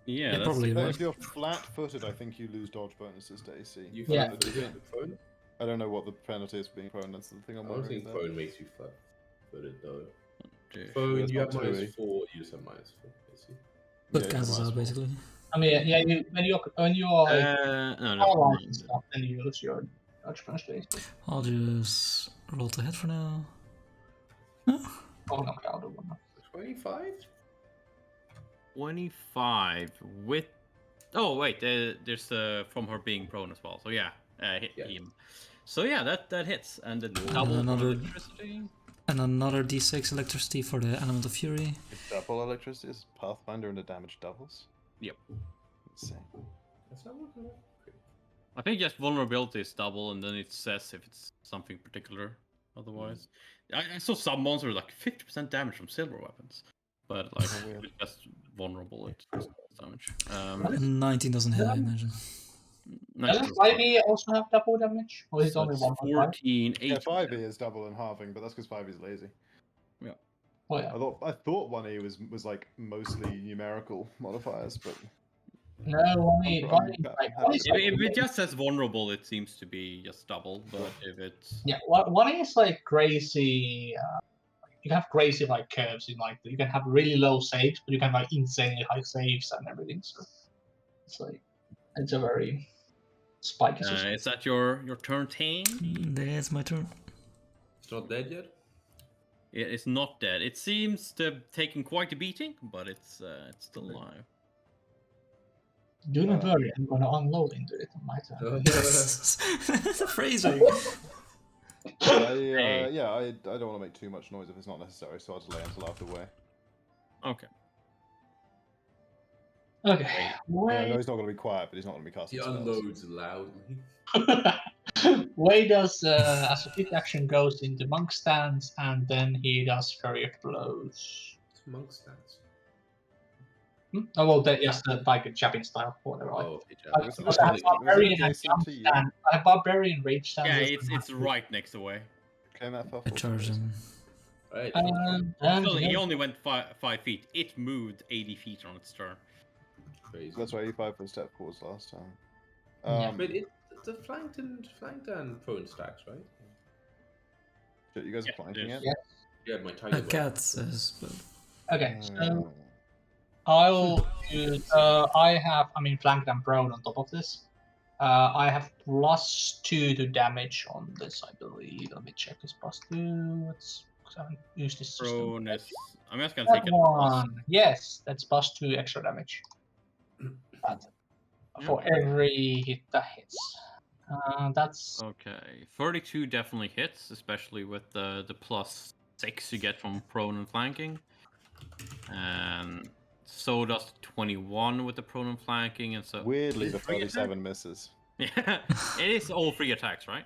Yeah, that's probably, the right? If you're flat-footed, I think you lose dodge bonuses to AC. You Yeah. found the phone? I don't know what the penalty is for being prone. That's the thing I'm I don't wondering think about. phone makes you flat-footed though. Dude. Phone, It's you have not -4. 2E. You just have -4. Basically. But Yeah, cancels it's out, a basically. I mean, yeah, when you are like No, never paralyzed and mind. stuff, then you use your dodge punch days. I'll just roll to hit for now. Oh no, I'll do one. 25? 25 with. Oh wait, there's from her being prone as well. So yeah, hit Yeah. him. So yeah, that hits, and the double from another- electricity. And another d6 electricity for the Elemental Fury. It's double electricity is Pathfinder and the damage doubles. Yep. Insane. That's not what I think just vulnerability is double, and then it says if it's something particular. Otherwise, I saw some monsters like 50% damage from silver weapons, but like Oh, weird. it's just vulnerable. It just does damage. 19 doesn't hit, I imagine. Doesn't 5e also have double damage? Or is it So only it's 1.5? 14, 8. Yeah, 5e is double and halving, but that's because 5e is lazy. Oh yeah. I thought 1e was like mostly numerical modifiers, but No, only I'm- like, I'm- one is like, If it just says vulnerable, it seems to be just double. But if it's yeah, one is like crazy. You can have crazy like curves in like you can have really low saves, but you can have like insanely high saves and everything. So it's like it's a very spiky system. is that your turn, Tang? That's my turn. It's not dead yet? It's not dead. It seems to have taken quite a beating, but it's still alive. Do not worry, I'm gonna unload into it on my turn. The phrasing. I don't want to make too much noise if it's not necessary, so I'll delay until after way. Okay. Okay. Yeah, I Way, know he's not going to be quiet, but he's not going to be He casting spells. unloads loudly. Way does as a hit action goes into monk stance, and then he does flurry of blows. It's monk stats. Oh well, yes, like a jabbing style, whatever. Oh, okay, I Jack. also have barbarian and adjacent jump to you? stand. I have barbarian rage stand. Yeah, it's right next away. Claim that for I charge him. Right. And He only went 5 feet. It moved 80 feet on its turn. Crazy. That's why 85 for step calls last time. Yeah. But the flanked and prone stacks, right? Shit, you guys Yeah, are flanking there's- it? Yeah, my A tiger. cat says, but okay, so Mm. I'll use. I have. I mean, flanked and prone on top of this. I have +2 to damage on this, I believe. Let me check this +2. Let's. I haven't used this system. Prone is. I'm just gonna That take it. Plus. one. Yes, that's +2 extra damage. That- For Yeah. every hit that hits. That's Okay, 32 definitely hits, especially with the +6 you get from prone and flanking. And so does 21 with the prone and flanking, and so Weirdly, is the it 3 37 misses. Yeah, it is all 3 attacks, right?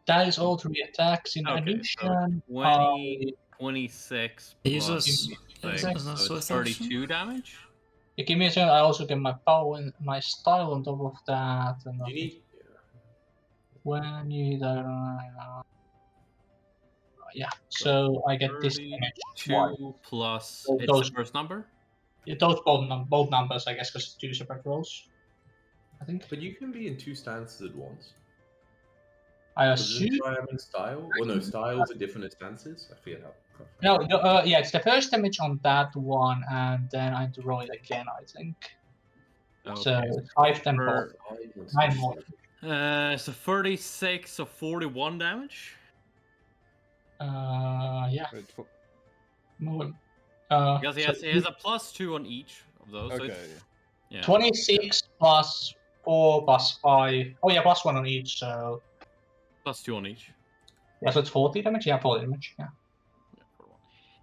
that is all 3 attacks. In Okay, so addition, 20, 26 Uses plus is 6, that so swift it's action? 32 damage. you give me a second. I also get my power and my style on top of that. And You need. when you yeah, so I get this damage twice. 2 plus So it's those- the first number. Those both numbers, I guess, because 2 separate rolls. I think. But you can be in 2 stances at once. I Does assume. it try having style? Or no, styles are different as stances? I forget how. No, yeah, it's the first damage on that one, and then I have to roll it again, I think. So Okay. 5 then both. For, 9 more. so 36, so 41 damage. Yeah. Wait, More. Because he has a +2 on each of those. So okay. it's, yeah. 26 plus 4 plus 5. Oh yeah, plus 1 on each. So +2 on each. yeah, so it's 40 damage. Yeah, 40 damage. Yeah.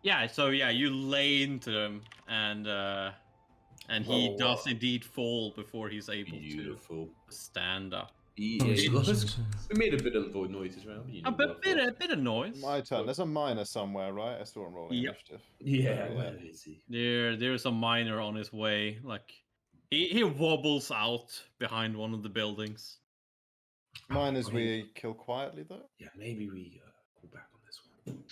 Yeah, so yeah, you lay into him, and he Whoa, does whoa. indeed fall before he's able Beautiful. to stand up. We Oh, made a bit of noises around. But you A know, bit of noise. My turn. There's a minor somewhere, right? I still am rolling Yep. initiative. Yeah, Yeah. where is he? There's a miner on his way. Like he wobbles out behind one of the buildings. Mine is we kill quietly, though. Yeah, maybe we go back on this one.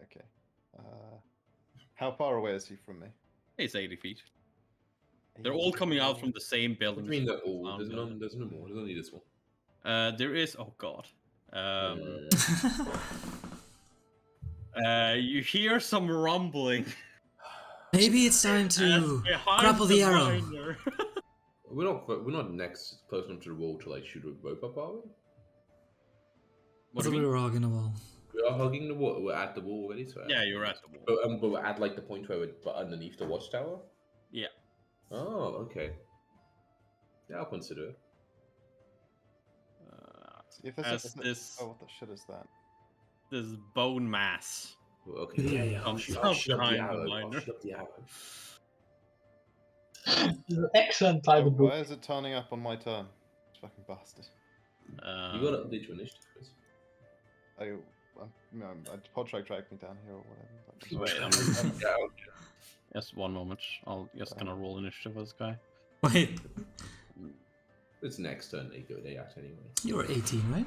Okay. How far away is he from me? It's 80 feet. They're all coming out from the same building. What do you mean they're all? There's no more. There's only this one. There is. Oh God. You hear some rumbling. Maybe it's time to behind grapple the arrow. miner. We're not next close enough to the wall to like shoot a rope up, are we? What It's do a you mean? little hugging the wall. We are hugging the wall. We're at the wall already. So Yeah, you're at the wall. But we're at like the point where we're underneath the watchtower. Yeah. Oh, okay. Yeah, I'll consider it. If there's As is it- this Oh, what the shit is that? this bone mass. Well, okay. Yeah. I'll Comes shoot up up the behind the arrow. miner. I'll shoot up the arrow. This is an excellent type Oh, of book. why is it turning up on my turn? Fucking bastard. You gotta update your initiative, Chris. Pod track dragged me down here or whatever. Wait, Yeah, just one moment. I'll just gonna roll initiative with this guy. Wait, it's next turn they act anyway. you were 18, right?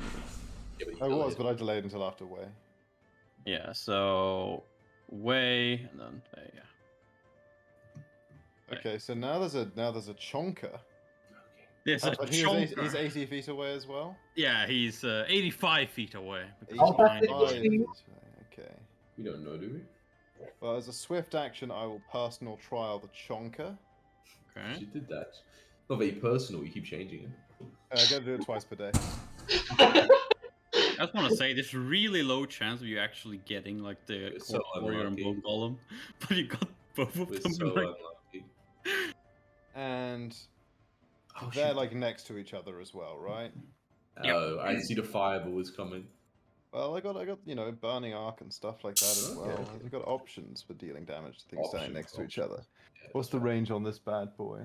Yeah, I was, but I delayed until after way. Yeah. So way and then there. Yeah. Okay, so now there's a chonker. There's a But he's chonker. 80 feet away as well. Yeah, he's 85 feet away. 85 feet feet away. away. Okay. We don't know, do we? Well, as a swift action, I will personal trial the chonker. Okay. She did that. Not very personal. You keep changing it. I gotta do it twice per day. I just want to say, there's really low chance of you actually getting like the It's so Court warrior and unlucky. bone golem, but you got both of We're them. so like, unlucky. And Oh, they're shit. like next to each other as well, right? Oh, I see the fireball is coming. Well, I got burning arc and stuff like that as Okay, well. okay. I've got options for dealing damage to things standing Options, next to each options. other. What's the range on this bad boy?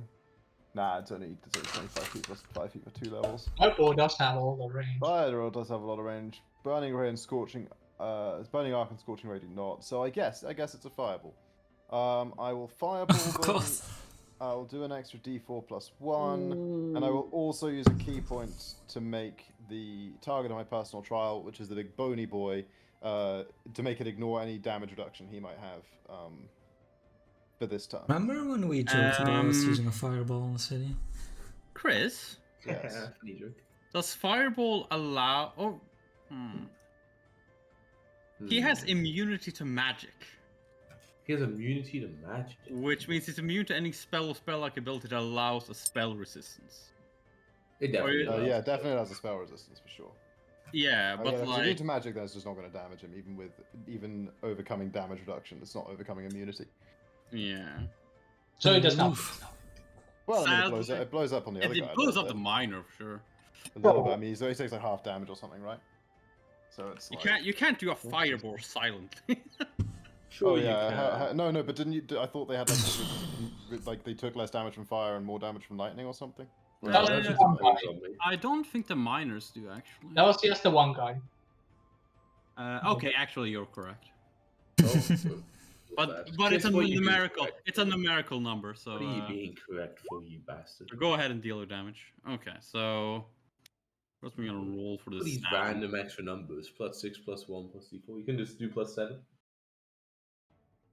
Nah, it's only 25 feet plus 5 feet for 2 levels. My bow does have all the range. Fire does have a lot of range. Burning ray and scorching, burning arc and scorching ray do not. So I guess it's a fireball. I will fireball Of them. course. I'll do an extra d4 plus 1, and I will also use a key point to make the target of my personal trial, which is the big bony boy, to make it ignore any damage reduction he might have for this turn. Remember when we joked about us using a fireball in the city? Chris, Yes. Funny joke. does fireball allow? Oh, he has immunity to magic, He has immunity to magic. which means he's immune to any spell-like ability that allows a spell resistance. It definitely Oh, does. Yeah, definitely has a spell resistance for sure. Yeah, Oh, but yeah, if you're immune like, to magic, then it's just not going to damage him, even overcoming damage reduction. It's not overcoming immunity. yeah, So it does not. Well, I mean, Sadly- it blows up on the other guy. it blows though, up the but- miner for sure. A little bit. I mean, he takes like half damage or something, right? So it's like... You can't do a fireball silently. Sure, Oh you yeah, can. no, but didn't you? I thought they had like they took less damage from fire and more damage from lightning or something. No, That was that's the just a one bone guy. zombie. I don't think the miners do actually. That was just the one guy. Okay, actually you're correct. Oh, But it's a what you being numerical. correct It's a numerical number, so. What are you being correct for, you bastard? Go ahead and deal your damage. Okay, so. What's we gonna roll for What this? are these sound? random extra numbers? +6, +1, +d4. You can just do +7.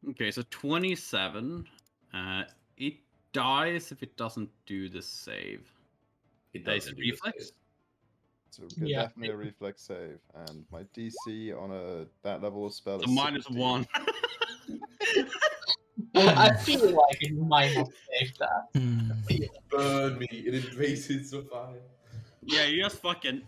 Okay, so 27. It dies if it doesn't do the save. It That is doesn't a do the reflex. save. So Yeah. definitely a reflex save, and my DC on that level of spell So is minus 16. 1. I feel like it might not save that. Hmm. Burn me. It embraces the fire. Yeah, you just fucking.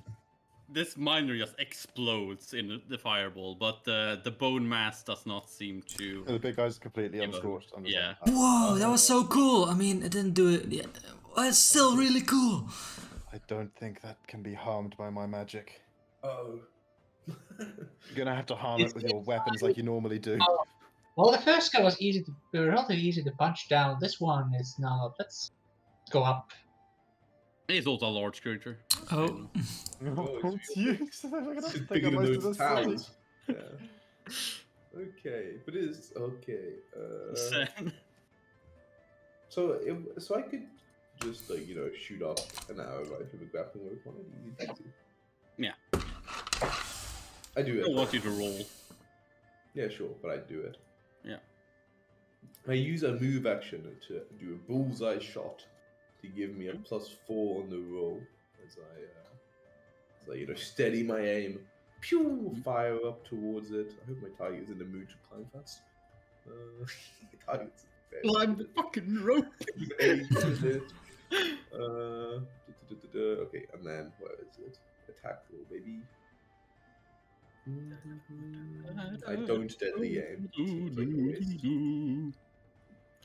This miner just explodes in the fireball, but the bone mass does not seem to. The big guy's completely Yeah, but- unscorched. I'm just yeah. like, Whoa, that was so cool. I mean, it didn't do it yet. It's still really cool. I don't think that can be harmed by my magic. Oh. You're gonna have to harm it with your weapons like you normally do. Well, the first guy was relatively easy to punch down. This one is not. Let's go up. He's also a large creature. Oh, Oh, it's you. Look at It's that. bigger than most of those the city. towns. Yeah. Okay, but it's okay. So I could just like shoot off an arrow right with a grappling hook on it. Yeah. I do I don't it. want you to roll. Yeah, sure, but I do it. Yeah. I use a move action to do a bullseye shot to give me a +4 on the roll as I steady my aim. Pew! Fire up towards it. I hope my target's in the mood to climb fast. Target's very Climb the good. fucking rope. Okay, and then where is it? Attack roll, baby. I don't deadly aim. Seems like a waste.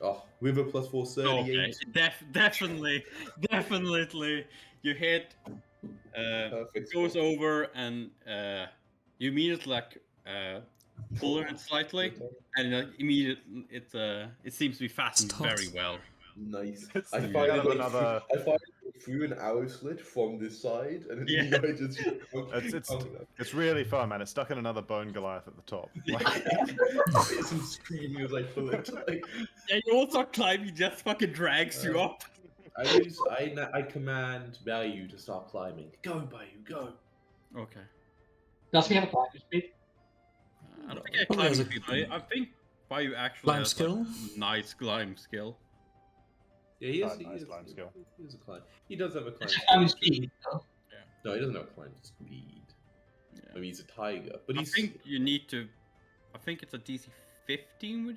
Oh, with a +4, 38. Okay, definitely. You hit. Perfect. It goes over, and you immediately pull it slightly, and immediately it seems to be fastened Stop. very well. Nice. It's I the fired end of another- through an arrow slit from this side, and Yeah. then I just. It's really fun, man. It's stuck in another bone Goliath at the top. It's screaming as I pull it. Like, Yeah, you also climb. He just fucking drags you up. I command Bayou to start climbing. Go, Bayou, go. Okay. Does he have a climbing speed? I don't think I Oh, climb there's a- speed. I think Bayou actually Climb has skill? Like, nice climb skill. Yeah, he has. Nice climb skill. He has a climb. He does have a climb. It's a climbing skill. speed. Though. No, he doesn't have a climb speed. Yeah. I mean, he's a tiger, but I he's. think you need to. I think it's a DC 15 we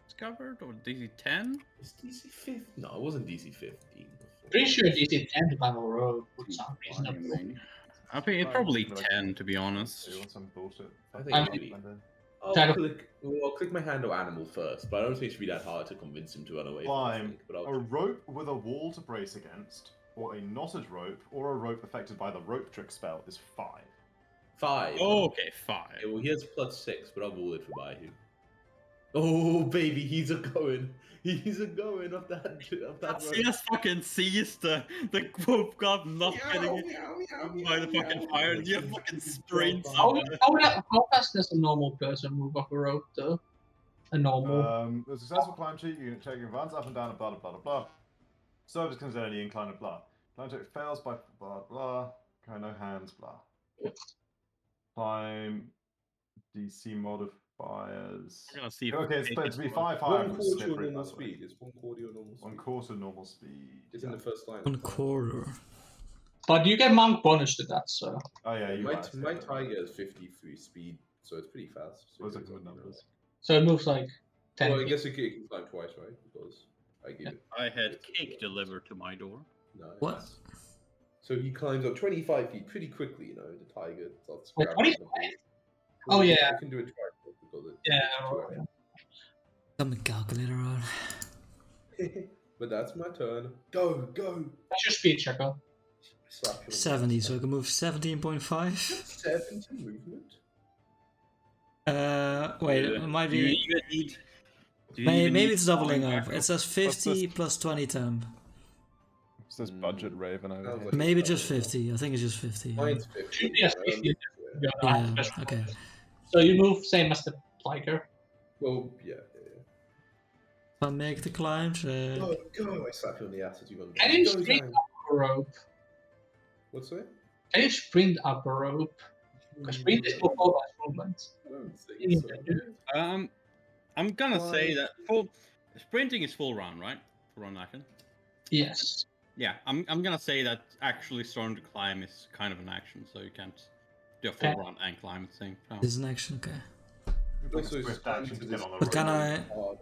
discovered, or DC 10. Is DC 15? No, it wasn't DC 15. Before. Pretty sure DC 10 to climb a road would sound reasonable. I think it's Fine, probably something like 10 to be honest. You want some bullshit? I think I'm- maybe. I'll Title. click my hand on animal first, but I don't think it should be that hard to convince him to run away. Climb But a rope with a wall to brace against, or a knotted rope, or a rope affected by the rope trick spell is 5. 5. Oh, okay, 5. Okay, well, he has +6, but I'll roll it for Bayou. Oh, baby, he's a going. He's a going of that rope. He just fucking sees the wolf god not getting it by the fucking fire, and you fucking sprints How, up. how fast does a normal person move off a rope, though? A normal. A successful climb check, you can check your advance up and down, and blah blah blah blah. Service comes in any incline of blah. Climb check fails by blah blah. Okay, no hands, blah. Climb DC modifiers. We're gonna see if Okay, it's we supposed to be make it. 5 higher. 1 with quarter slippery, normal by the way. speed. It's 1 quarter normal speed. 1/4 normal speed. It's in the first line. 1/4. But you get monk bonus to that, so. Oh yeah, you My guys. tiger has 53 speed, so it's pretty fast. So Those are it good doesn't, numbers. So it moves like 10 Well, I feet. guess it can climb twice, right? Because I gave it. I had cake delivered to my door. Nice. What? So he climbs up 25 feet pretty quickly, the tiger. Starts Wait, grabbing 25? the ball. Oh, yeah. You can do it twice because it's Yeah, two right. Got my calculator on. But that's my turn. Go, go. What's your speed, Checo? Slap you on the 70, ass. so I can move 17.5. 70 movement? Wait, it might Do you be. even need? Do you even Maybe need it's doubling flying up. back It says 50 plus 20 temp. It's this budget raven over Sounds here. like Maybe it's just doubling 50. I think it's just 50. Yeah. Mine's 50. Should be as 50. Yeah, okay. So you move same as the tiger. Well, yeah. If I make the climb, Go! I slap you on the ass as you run. Can you Go sprint down. up a rope? What's that? Can you sprint up a rope? Because sprint is for full movement. I don't think so. I'm gonna say Why? that sprinting is full round, right? Full round action. Yes. Yeah, I'm gonna say that actually starting to climb is kind of an action, so you can't do a full Okay. round and climb at the same time. this is an action, okay. Also, Swift sprint action to is get on the But rope. can I, hard.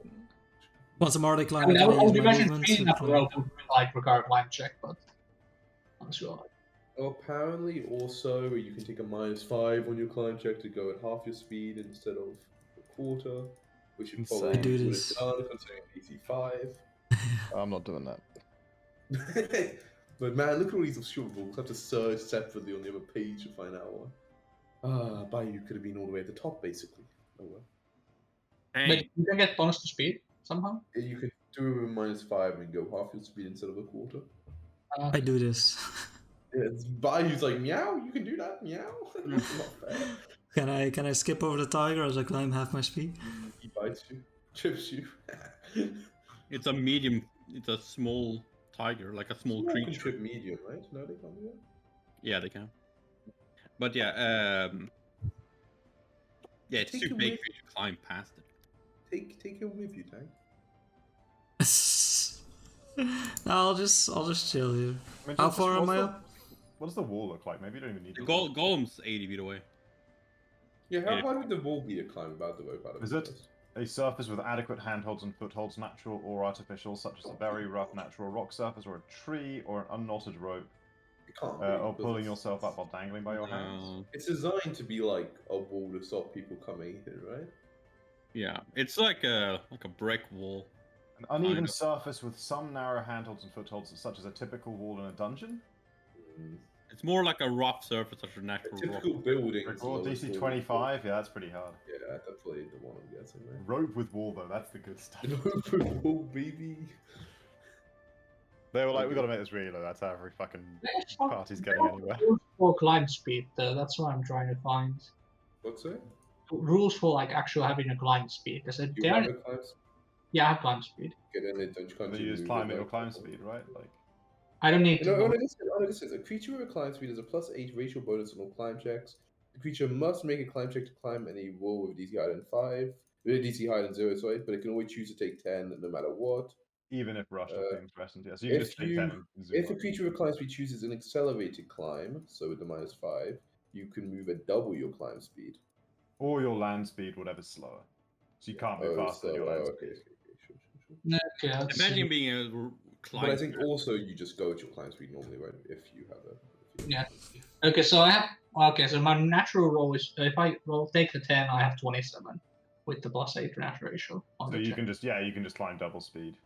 once I'm already I climbing, mean, I can I would use my imagine movement sprinting to up a climb? rope would like require a climb check, but I'm sure. Apparently, also, you can take a -5 on your climb check to go at half your speed instead of a quarter, which you Insane. probably I do would this. have done considering DC 5. I'm not doing that. But man, look at all these obscure rules. I have to search separately on the other page to find out one. Bayou could have been all the way at the top, basically. Oh well. Hey, But you can get bonus to speed somehow. You could do it with -5 and go half your speed instead of a quarter. I do this. Yeah, Bayou's like, meow, you can do that, meow. Not fair. Can I skip over the tiger as I climb half my speed? He bites you, trips you. it's a medium. It's a small tiger, like a small Small can creature. trip medium, right? No, they can't do that. Yeah, they can. But yeah, yeah, it's Take too it big with- for you to climb past it. Take it with you, Tank. No, I'll just chill here. I mean, How just- far am what's I the- up? What does the wall look like? Maybe you don't even need The to. golem's 80 feet away. Yeah, how Yeah. high would the wall be to climb about the rope out of? Is it a surface with adequate handholds and footholds, natural or artificial, such as a very rough natural rock surface or a tree or an unknotted rope, It can't be, or because pulling it's- yourself up while dangling by your hands? No. It's designed to be like a wall to stop people coming in, right? Yeah, it's like a brick wall. An uneven Kind of. surface with some narrow handholds and footholds, such as a typical wall in a dungeon? It's more like a rough surface of a natural rock. Typical building. Or DC 25? Yeah, that's pretty hard. Yeah, that's probably the one I'm guessing, right? Rope with wall, though, that's the good stuff. Wall, baby. They were like, we gotta make this really low, that's how every fucking There's not party's getting anywhere. rules for climb speed. That's what I'm trying to find. What's that? Rules for like actual having a climb speed. Because You they are. have a climb speed? Yeah, I have climb speed. Get in it, don't you can't So you just climb at your climb speed, right? Like, I don't need to. No, go- this is a creature with a climb speed has a +8 racial bonus on all climb checks. The creature must make a climb check to climb any wall with DC higher than 5. With DC higher than 0, sorry, but it can always choose to take 10 no matter what. even if rushed or being threatened, yeah. So you can If just take you- 10 and zoom If a up. creature with a climb speed chooses an accelerated climb, so with the -5, you can move at double your climb speed. Or your land speed, whatever's slower. So you can't move faster than your land speed. Sure. Okay, let's Imagine see. being able to climb. But I think also you just go at your climb speed normally, right? If you have a. Yeah. Okay, so I have. Okay, so my natural roll is if I take the 10, I have 27 with the +8 natural ratio. On So the you check. can just, yeah, you can just climb double speed.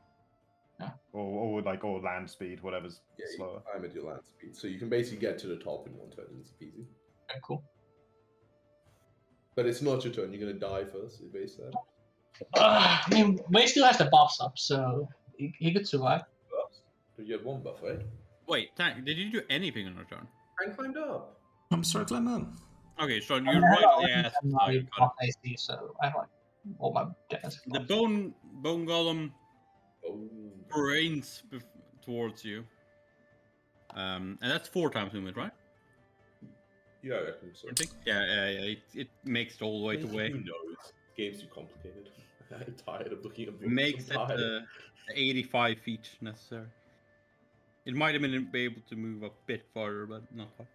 Yeah. Or land speed, whatever's Yeah, you slower. climb at your land speed, so you can basically get to the top in one turn. It's easy. Okay, cool. But it's not your turn. You're gonna die first. It's based that. I mean, Wei still has the buffs up, so he could survive. Buffs. So you had one buff, right? Wait, Tank, did you do anything on your turn? And climbed up. I'm starting to climb up. Okay, so I you're mean, right. I Yeah, have my buff AC, so I have like all my defensive the buffs. bone golem Oh. brains towards you. And that's 4 times movement, right? Yeah, I reckon so. I think. Yeah. It makes it all the way to Who way. knows? Game's too complicated. I'm tired of looking at books. Makes I'm it tired. 85 feet necessary. It might have been able to move a bit farther, but not quite.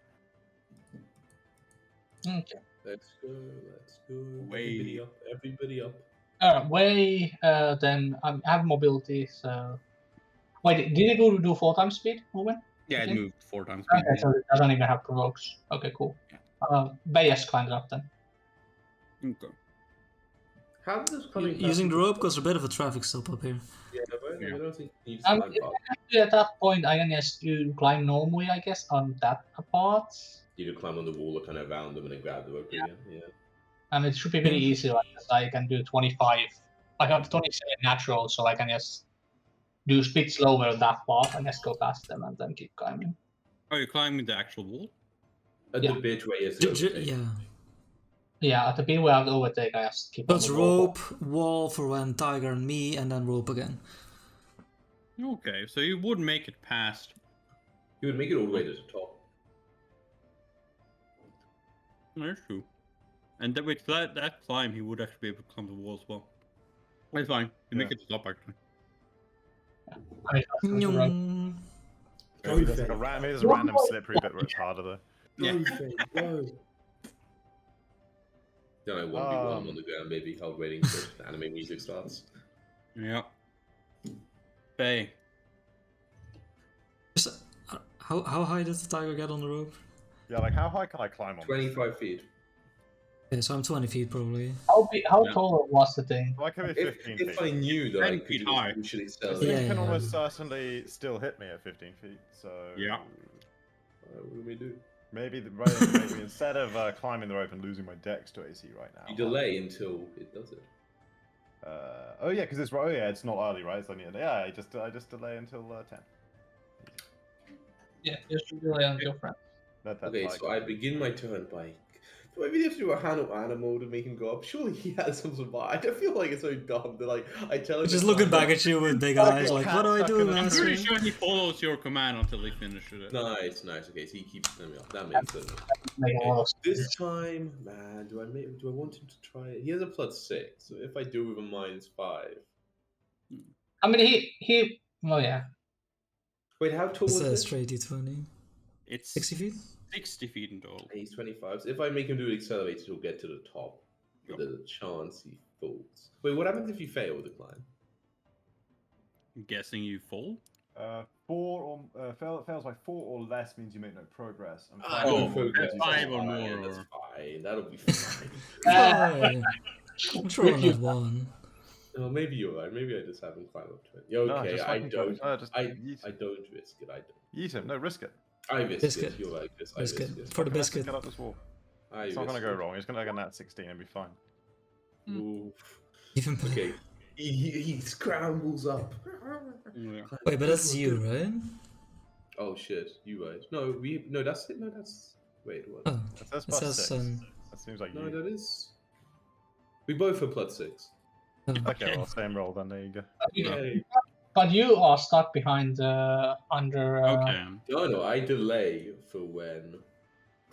Okay. Let's go. Way. Everybody up. Everybody up. Wei, then I have mobility, so. Wait, did it go do 4 times speed movement? Yeah, it Okay. moved 4 times. Okay, so it doesn't even have provokes. Okay, cool. Wei has climbed up then. Okay. How does this coming? Using the rope causes a bit of a traffic stop up here. Yeah, right. No, I don't think you need to climb if up. actually at that point, I can just do climb normally, I guess, on that part. You could climb on the wall or kind of around them and then grab the rope again. Yeah. And it should be pretty easy. Like this. I can do 25. I have 27 natural, so I can just do speed slower on that part and just go past them and then keep climbing. Are you climbing the actual wall? At Yeah. the bit where you have to overtake. Yeah. Yeah, at the bit where I have the overtake, I just keep on That's the wall. rope, wall for when Tiger and me, and then rope again. Okay, so you would make it past. You would make it all the way to the top. That's true. And that with that climb, he would actually be able to climb the wall as well. It's fine. You make it to the top actually. I mean, that's the right- Nyong. Maybe there's a random slippery bit where it's harder though. Yeah. Go. Then I 1v1 on the ground, maybe. I'll waiting until the anime music starts. Yeah. Bay. How high did the tiger get on the rope? Yeah, like how high can I climb on? 25 feet. Okay, so I'm 20 feet probably. How Yeah. tall was the thing? Well, I could be 15 If I feet. knew that I 10 could feet high. usually This sell thing it, can Yeah. almost certainly still hit me at 15 feet, so... Yeah. what do we do? Maybe instead of climbing the rope and losing my dex to AC right now... You delay until it does it. oh yeah, because it's not early, right? It's only... Yeah, I just delay until 10. Yeah, just rely on your friend. That Okay, so I begin my turn by... Do I really have to do a hand animal to make him go up? Surely he has some survive. I feel like it's so dumb that like I tell him... Just to looking climb back at you with big eyes, like, what do I do, I'm master? pretty sure he follows your command until he finishes it. Nice. Okay, so he keeps climbing up. That makes sense. Make a lot of This time, man, do I want him to try it? He has a +6, so if I do with a -5... I mean, he. Oh yeah. Wait, how tall It's is a this? straight D20. It's 60 feet? 60 feet in total. He's 25. So if I make him do it accelerated, he'll get to the top. But there's a chance he falls. Wait, what happens if you fail the climb? I'm guessing you fall. Fails by 4 or less means you make no progress. And Oh, progress. that's 5 or Fine, more. That's fine. That'll be fine. Oh, I'm sure on that one. Oh, maybe you're right. Maybe I just haven't climbed up to it. Yeah, No, okay, just I fucking don't. go. Just I yeet. don't risk it. I don't. Yeet him. No, risk it. I risk Biscuit. it. You're right, Chris. I Biscuit. risk it. For the Fucking has to biscuit. Get up this wall. I It's not risk gonna go it. wrong. It's gonna get that 16 and be fine. Oof. Even Okay. He scrambles up. Yeah. Wait, but that's you, right? Oh shit, you right. No, that's it. No, that's... Wait, what? Oh, That's it plus says, 6. That seems like No, you. that is... We both have +6. oh. Okay, well, same roll then. There you go. Yay. But you are stuck behind under. Okay. No, I delay for when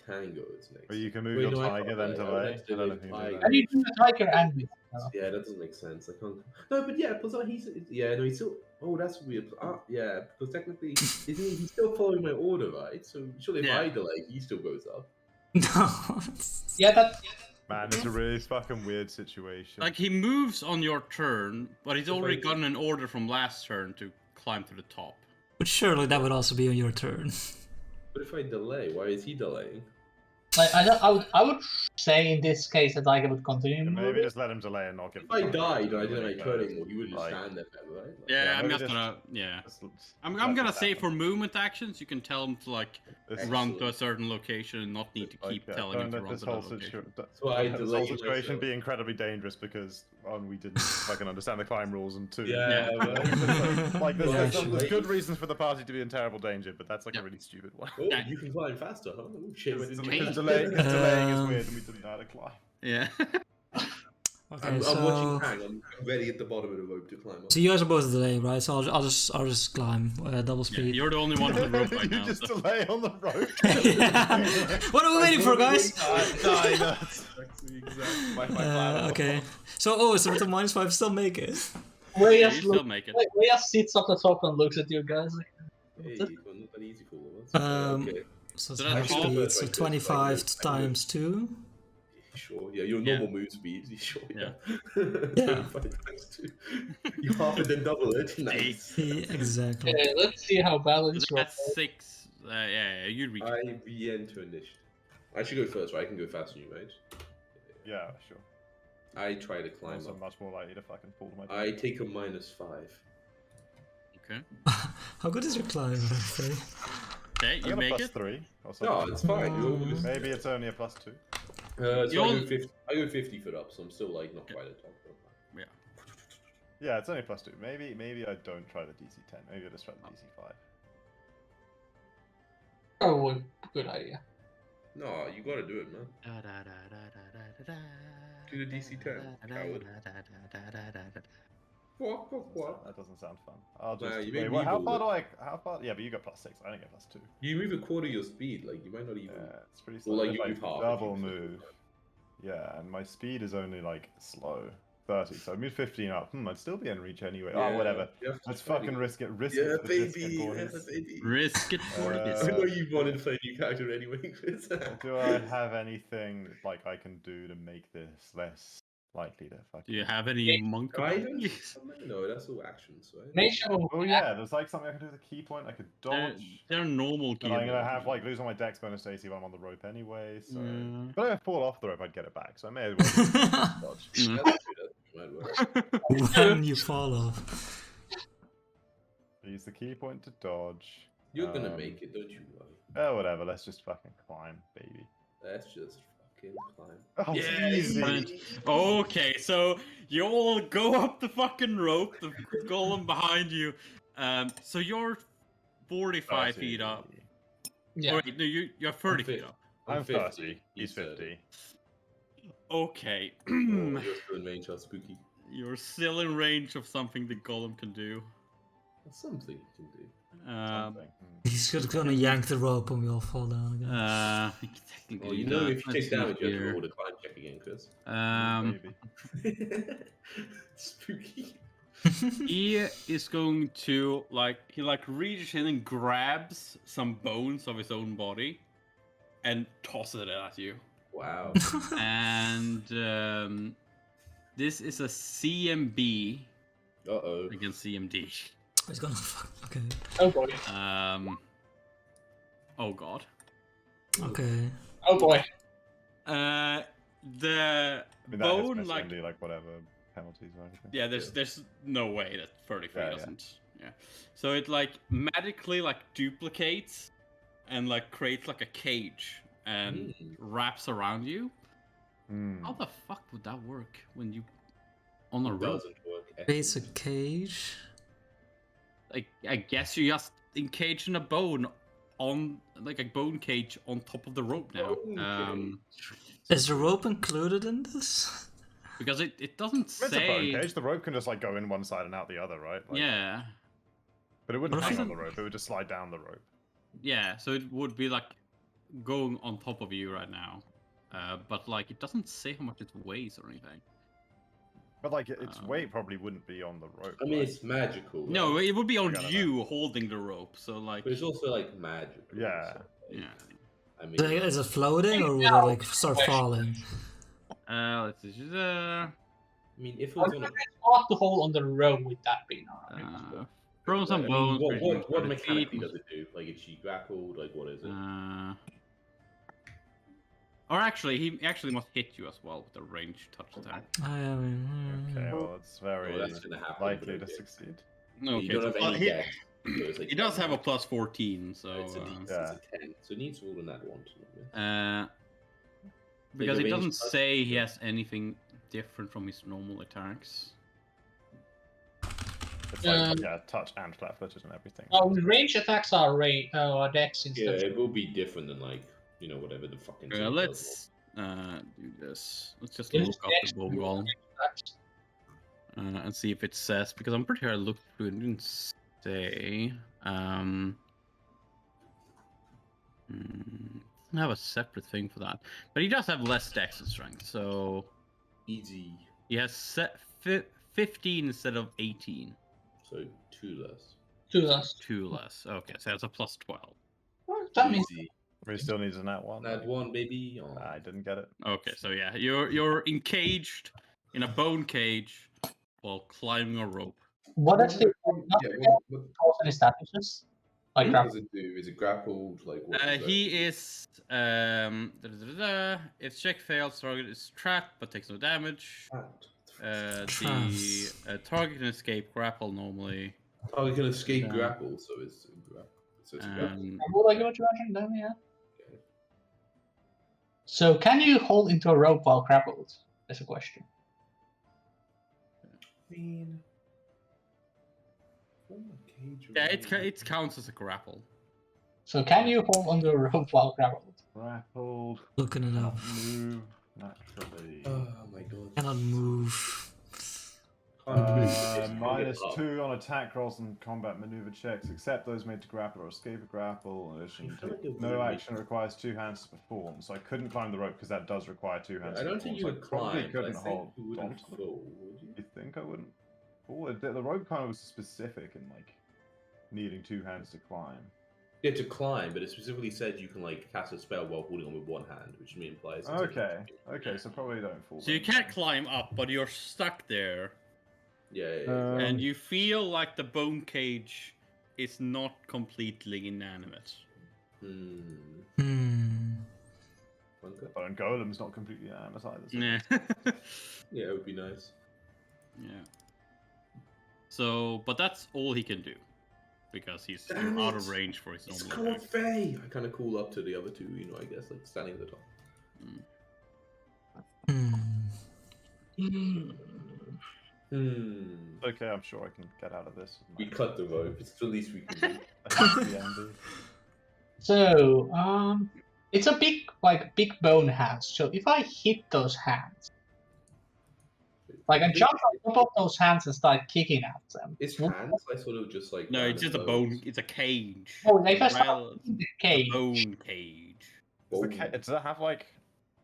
Tango is next. But you can move Wait, your no, I tiger can't then delay. I delay. would I have to don't delay think you can tiger. do And that. you do the tiger and me. Yeah, that doesn't make sense. I can't... No, but yeah, plus he's... Yeah, no, he's still... Oh, that's weird. Yeah, because technically, he's still following my order, right? So surely if Yeah. I delay, he still goes up. No. Yeah, that. Man, it's a really fucking weird situation. Like he moves on your turn, but he's already Right. gotten an order from last turn to climb to the top. But surely that would also be on your turn. But if I delay, why is he delaying? Like I would say in this case that Tiger would continue. Maybe moving. just let him delay and not give. If I died and I didn't make turn anymore, he would just Like- stand there forever, right? Like, Yeah, Yeah, I'm maybe just just- gonna. Yeah. I'm Let gonna this say happen. for movement actions, you can tell him to like This- run to a certain location and not need to keep like, telling him to don't let run this to that whole location. situation. why I This delay whole situation myself. be incredibly dangerous because one, we didn't fucking understand the climb rules, and two, Yeah, like there's, Yeah, there's, sure. there's good reasons for the party to be in terrible danger, but that's like Yeah. a really stupid one. Oh, Yeah. you can climb faster, huh? Oh, shit, I Because didn't Because know. delaying is Um, weird, and we didn't know how to climb. Yeah. Okay, I'm so watching Hang. I'm ready at the bottom of the rope to climb up. so you guys are both delaying, right? So I'll just climb double Yeah, speed. you're the only one on the rope right you now. just so- delay on the rope. What are we waiting for, guys? Die nuts. My plan. Okay. So so with the -5, still make it. Ray Yeah, just you still make it. Ray just sits up the top and looks at you guys. Like, Hey, well, not that easy for all of us. Okay. So So it's that's high all- speed. So 25 times 2. Sure, yeah, your Yeah. normal move speed, sure, yeah. Yeah. 25 times 2. You half it, then double it. Nice. Exactly. okay, let's see how balanced you are. That's 6. Yeah, you reach. I re-enter initiative. I should go first, right? I can go faster than you, right? Yeah, sure. I try to I'm climb also up. much more likely to fucking fall to my I take a -5. Okay. How good is your climb, Faye? Okay, I you got a make plus it. 3 or No, something. it's fine. You always, Maybe it's only a plus 2. so You I all- go 50. I go 50 foot up, so I'm still like not quite at top. Yeah. Yeah, it's only plus 2. Maybe I don't try the DC 10. Maybe I just try the DC 5. Probably good idea. No, you gotta do it, man. Do the DC 10, coward. What? That doesn't sound fun. I'll Nah, just you made wait. me How roll far it. do I? How far? Yeah, but you got plus 6. I only get plus 2. You move a quarter your speed, like you might not even. Yeah, it's pretty Or, slow. like, If you I move half if double you- move. Yeah, and my speed is only like slow. 30. So I move 15 up. I'd still be in reach anyway. Yeah, Oh, whatever. you have to Let's try to fucking get- risk it. Risk Yeah, it for the biscuit, baby. Yeah, boys. baby. Risk it for the I biscuit. know you wanted to play a new character anyway, Chris. Do I have anything like I can do to make this less likely to fucking... Do you have any monk Items? abilities? No, that's all actions, right? Nation of Oh yeah, there's like something I can do with a key point. I could They're, dodge. they're normal But key I'm gonna abilities. have like lose all my dex bonus to AC when I'm on the rope anyway. So, Yeah. but if I fall off the rope, I'd get it back. So I may as well just dodge. Mm. That's true, that might work. When you fall off. Use the key point to dodge. You're gonna make it, don't you worry. Oh, whatever. Let's just fucking climb, baby. Let's just fucking climb. Oh, Yeah, easy. Right. Okay, so you all go up the fucking rope, the golem behind you. So you're 45 feet up. Yeah. Oh, wait, no, you're 30 feet up. I'm 30. He's 50. Okay. Oh, you're still in range, how spooky. You're still in range of something the golem can do. That's something you can do. Something. He's just gonna yank the rope and we all fall down again. Technically, Well, you know, not. if you Let's take damage, see you have to here. roll the climb check again, Chris. Maybe. Spooky. He is going to he reaches in and grabs some bones of his own body and tosses it at you. Wow. And this is a CMB Uh-oh. against CMD. He's gonna fuck. Okay. Oh boy. Oh god. Okay. Oh boy. The I mean, that hits bone my like CMD, like whatever penalties or anything. yeah, there's no way that 33 Yeah, yeah. doesn't. Yeah. So it like magically like duplicates and like creates like a cage and wraps around you. Hmm. How the fuck would that work when you on a It rope? doesn't work. Face a cage. Like I guess you just encage in a bone on like a bone cage on top of the rope now. Okay. Is the rope included in this? Because it doesn't It's a bone say. cage. The rope can just like go in one side and out the other, right? Like, Yeah, But it wouldn't What if hang on it- the rope. It would just slide down the rope. yeah. So it would be like going on top of you right now. But like it doesn't say how much it weighs or anything. But like its weight probably wouldn't be on the rope. I mean, right? it's magical. No, right? it would be on gotta you holding the rope. So like But it's also like magical. Yeah. so, like, yeah. I mean, Is it floating or would it like start falling? Let's see. I mean, if it How was do on you a spot the hole on the road with that being alright? Throw some like, I bones. mean, pretty much what for the mechanically feet. does it do? Like, is she grappled? Like, what is it? Or actually, he actually must hit you as well with a ranged touch attack. I mean, Okay, well, it's very Well, that's gonna happen, likely but to okay. succeed. Okay, You don't so- have well, any he, dex. So it's like he does have a plus 14, so It's a, it's Yeah. a 10. So it needs to roll in that one. because Like it a doesn't ranged touch? say he has anything different from his normal attacks. It's like yeah, touch and flat-footed and everything. Oh, range attacks are dex Yeah, instead. it will be different than like whatever the fucking. thing does. Let's do this. Let's just Is look up dex the bone golem attacks? and see if it says, because I'm pretty sure I looked through it, it didn't say. I have a separate thing for that, but he does have less dex and strength, so Easy. he has 15 instead of 18. So 2 less. 2 less. 2 less. Okay, so that's a plus 12. Well, that means Easy. We still needs a nat one. That one, baby. Oh. I didn't get it. Okay, so yeah, you're encaged in a bone cage while climbing a rope. what is the Yeah, what cause and statuses? Like does it do? Is it grappled? Like what? does that He do? is if check fails, target is trapped but takes no damage. Trapped. The target can escape grapple normally. Oh, we can escape Yeah. grapple, so it's a grapple. Like what you mentioned, then, yeah. So, can you hold into a rope while grappled? That's a question. I mean, form a cage Yeah, around- it counts as a grapple. So, can you hold onto a rope while grappled? Grappled. Looking it up. Move naturally. Oh my god. Cannot move. Can't move, it's up. -2 on attack rolls and combat maneuver checks, except those made to grapple or escape a grapple. In addition, feel like it no would action requires 2 hands to perform, so I couldn't climb the rope because that does require 2 hands. I to don't perform, think you so would I probably climb, but I couldn't think hold you wouldn't onto them. fall, would you? You think I wouldn't? Oh, the rope kind of was specific in like needing 2 hands to climb. Yeah, to climb, but it specifically said you can like cast a spell while holding on with one hand, which implies. it's Okay, so probably don't fall. So you then. can't climb up, but you're stuck there, Yeah, and you feel like the bone cage is not completely inanimate. Hmm. Okay. But and Golem's not completely animate either. So Yeah. Yeah, it would be nice. Yeah. So, but that's all he can do, because he's Damn out it. of range for his It's normal called attack. Faye. I kind of cool up to the other two, I guess, like standing at the top. okay, I'm sure I can get out of this. We cut the rope. It's the least we can do. So, it's a big bone hands. So if I hit those hands, like I jump on top of those hands and start kicking at them. It's hands. I sort of just like. No, it's just a random bone. It's a cage. Oh, if I start Well, hitting the a cage, bone cage. Does that have like?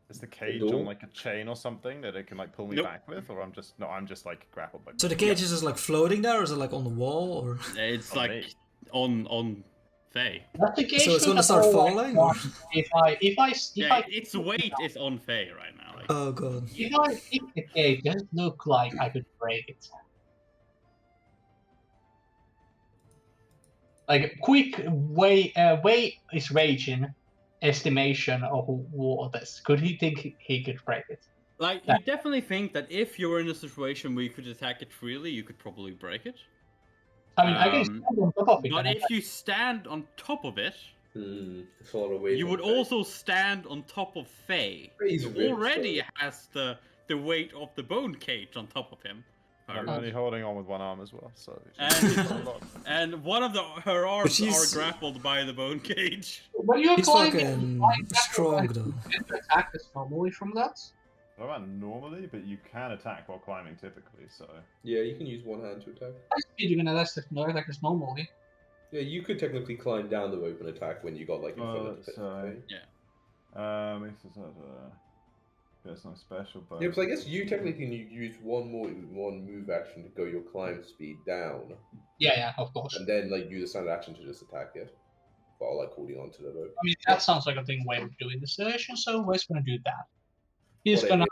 Is the cage door? on like a chain or something that it can like pull me Nope. back with, or I'm just like grappled by? So the cage is just like floating there, or is it like on the wall, or? It's On like me. on Faye. that's the cage. So it's will gonna start go falling, like or? Its weight is on Faye right now. Like, Oh god. if I hit the cage, does it look like I could break it? Like quick way is raging estimation of what this. Could he think he could break it? Like, you definitely think that if you were in a situation where you could attack it freely, you could probably break it. I mean, I can stand on top of it. But and if you stand on top of it, It's a lot of weight. you on would Faye. also stand on top of Faye, Faye's who rich, already so- has the weight of the bone cage on top of him. I'm only holding on with one arm as well, so. And one of her arms she's- are grappled by the bone cage. when you're He's climbing, fucking strong though. you can attack us normally from that. Not about normally, but you can attack while climbing typically. So Yeah, you can use one hand to attack. High speed, you can attack us normally. Yeah, you could technically climb down the rope and attack when you got like in front of the pit. so- Right? it's not special, but Yeah, because I guess you technically can use one move action to go your climb speed down, Yeah, of course. and then like use a standard action to just attack it, while like holding on to the rope. I mean, that sounds like a thing way of doing the session. So Wes gonna do that. He's Whatever. gonna.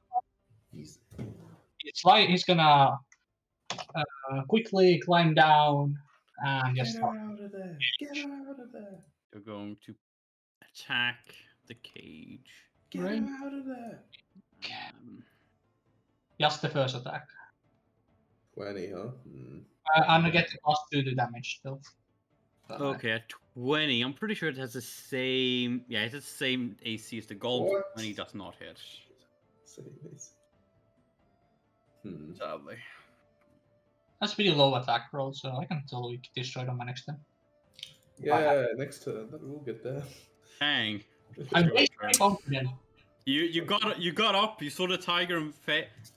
He's gonna quickly climb down and just. Get her out of there! Get her out of there! You're going to attack the cage. Get Right. her out of there! Just the first attack. 20, huh? I'm gonna get the plus 2 to damage still. Okay, at 20, I'm pretty sure it has the same. Yeah, it has the same AC as the golem. What? 20 does not hit. Sadly. That's pretty low attack roll, so I can totally destroy it on my next turn. Yeah, next turn. We'll get there. Dang. I'm Your very turn. confident. You got up. You saw the tiger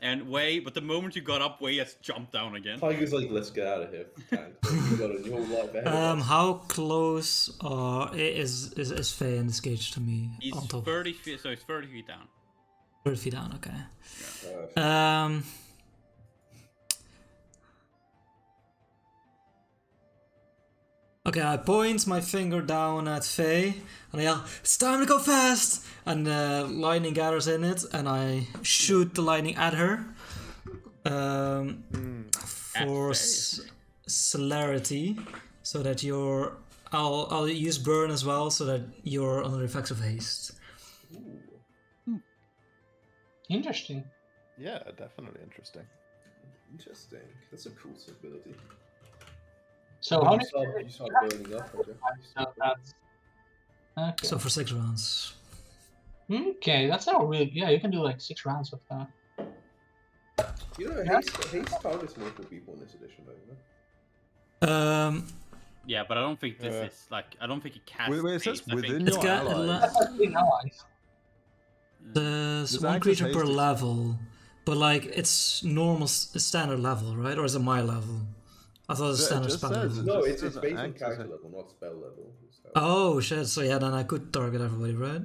and Wei, but the moment you got up, Wei has jumped down again. Tiger's like, let's get out of here. Tank. You got a new life ahead of us. How close is Faye in this cage to me? He's on top. 30 feet, so he's 30 feet down. 30 feet down. Okay. Uh, Okay, I point my finger down at Faye and I yell, "It's time to go fast!" And lightning gathers in it, and I shoot the lightning at her. For celerity, so that you're. I'll use burn as well, so that you're under the effects of haste. Interesting. yeah, definitely interesting. Interesting. That's a cool ability. So But how you many? start burning up, I guess. So that's okay. So for 6 rounds. Okay, that's not really. Yeah, you can do like 6 rounds with that. You know, haste targets multiple people in this edition, don't you know? Yeah, but I don't think this is like. I don't think it casts. Wait, it says haste, I think- within It's your got allies. That's been allies. there's This one acts as creature per haste level, but like it's normal standard level, right? Or is it my level? I thought it was It standard just spell says level. it. No, just it's doesn't based on act as character a- level, not spell level. So, Oh shit! So yeah, then I could target everybody, right?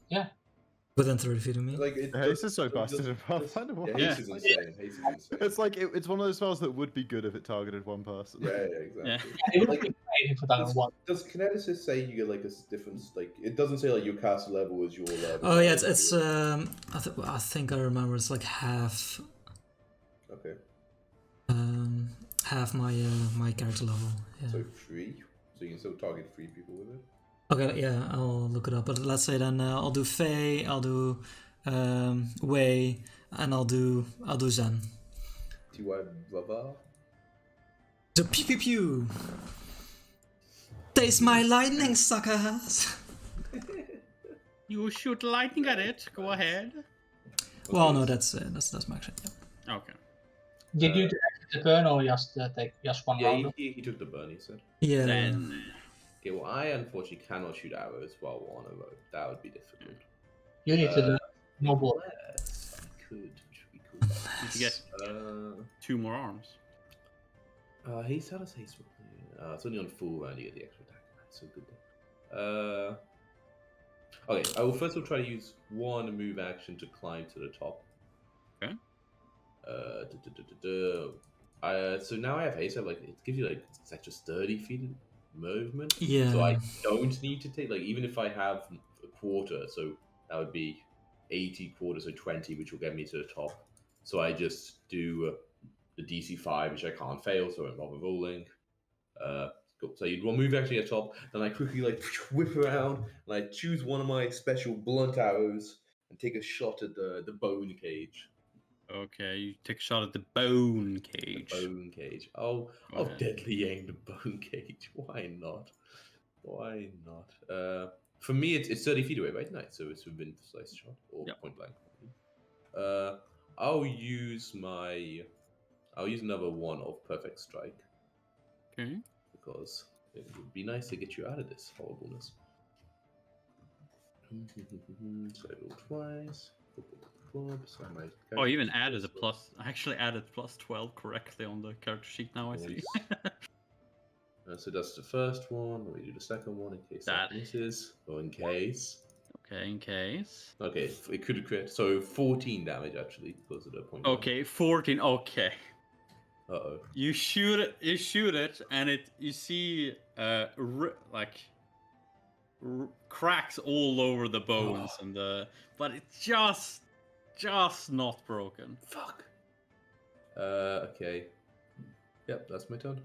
Yeah. Within 30 feet of me. like it Haste is so busted in just- Pathfinder. Yeah, What? haste is insane. Haste is insane. It's like it's one of those spells that would be good if it targeted one person. Yeah, exactly. It would Like, be great if that one. does Kineticist say you get like a different like? It doesn't say like your cast level is your level. Oh yeah, it's I think I remember it's like half Okay, half my my character level. Yeah. so 3. So you can still target 3 people with it. Okay, yeah, I'll look it up. But let's say then I'll do Fae, I'll do Wei, and I'll do Zen. Ty Baba. So pew pew pew. Taste my lightning, suckers. You shoot lightning at it. Go ahead. Well, no, that's my action. Yeah. Okay. Did you take the burn or just take just one Yeah, round? he took the burn. He said. Yeah. Then Okay, well, I unfortunately cannot shoot arrows while we're on a road. That would be difficult. You need to do snowball. Yes, I could, which would be cool. you get 2 more arms. Haste, how does haste work? It's only on full round you get the extra attack. That's so good. Okay, I will first of all try to use one move action to climb to the top. Okay. So now I have haste. I have, like, it gives you like it's like just 30 feet of movement. Yeah. So I don't need to take like even if I have a quarter, so that would be 80 quarters, so 20, which will get me to the top. So I just do the DC 5, which I can't fail, so I won't bother rolling. Cool. So you'd move actually at top, then I quickly like whip around and I choose one of my special blunt arrows and take a shot at the bone cage. Okay, you take a shot at the bone cage. Bone cage. Oh, Go I'll ahead. deadly aim the bone cage. Why not? Why not? For me, it's 30 feet away, right? Nice. So it's within slice shot or Yep. point blank. I'll use another one of perfect strike Okay. because it would be nice to get you out of this horribleness. So I roll twice. So my Oh, I even added a plus. I actually added plus 12 correctly on the character sheet now, I see. Nice. So that's the first one. Let me do the second one in case that That- misses. Or in case. Okay, in case. Okay, it could have crit. So 14 damage actually because of the point. blank. Okay, 14. Okay. Uh-oh. You shoot it, and you see cracks all over the bones and but it's just not broken. Fuck. Okay. Yep, that's my turn.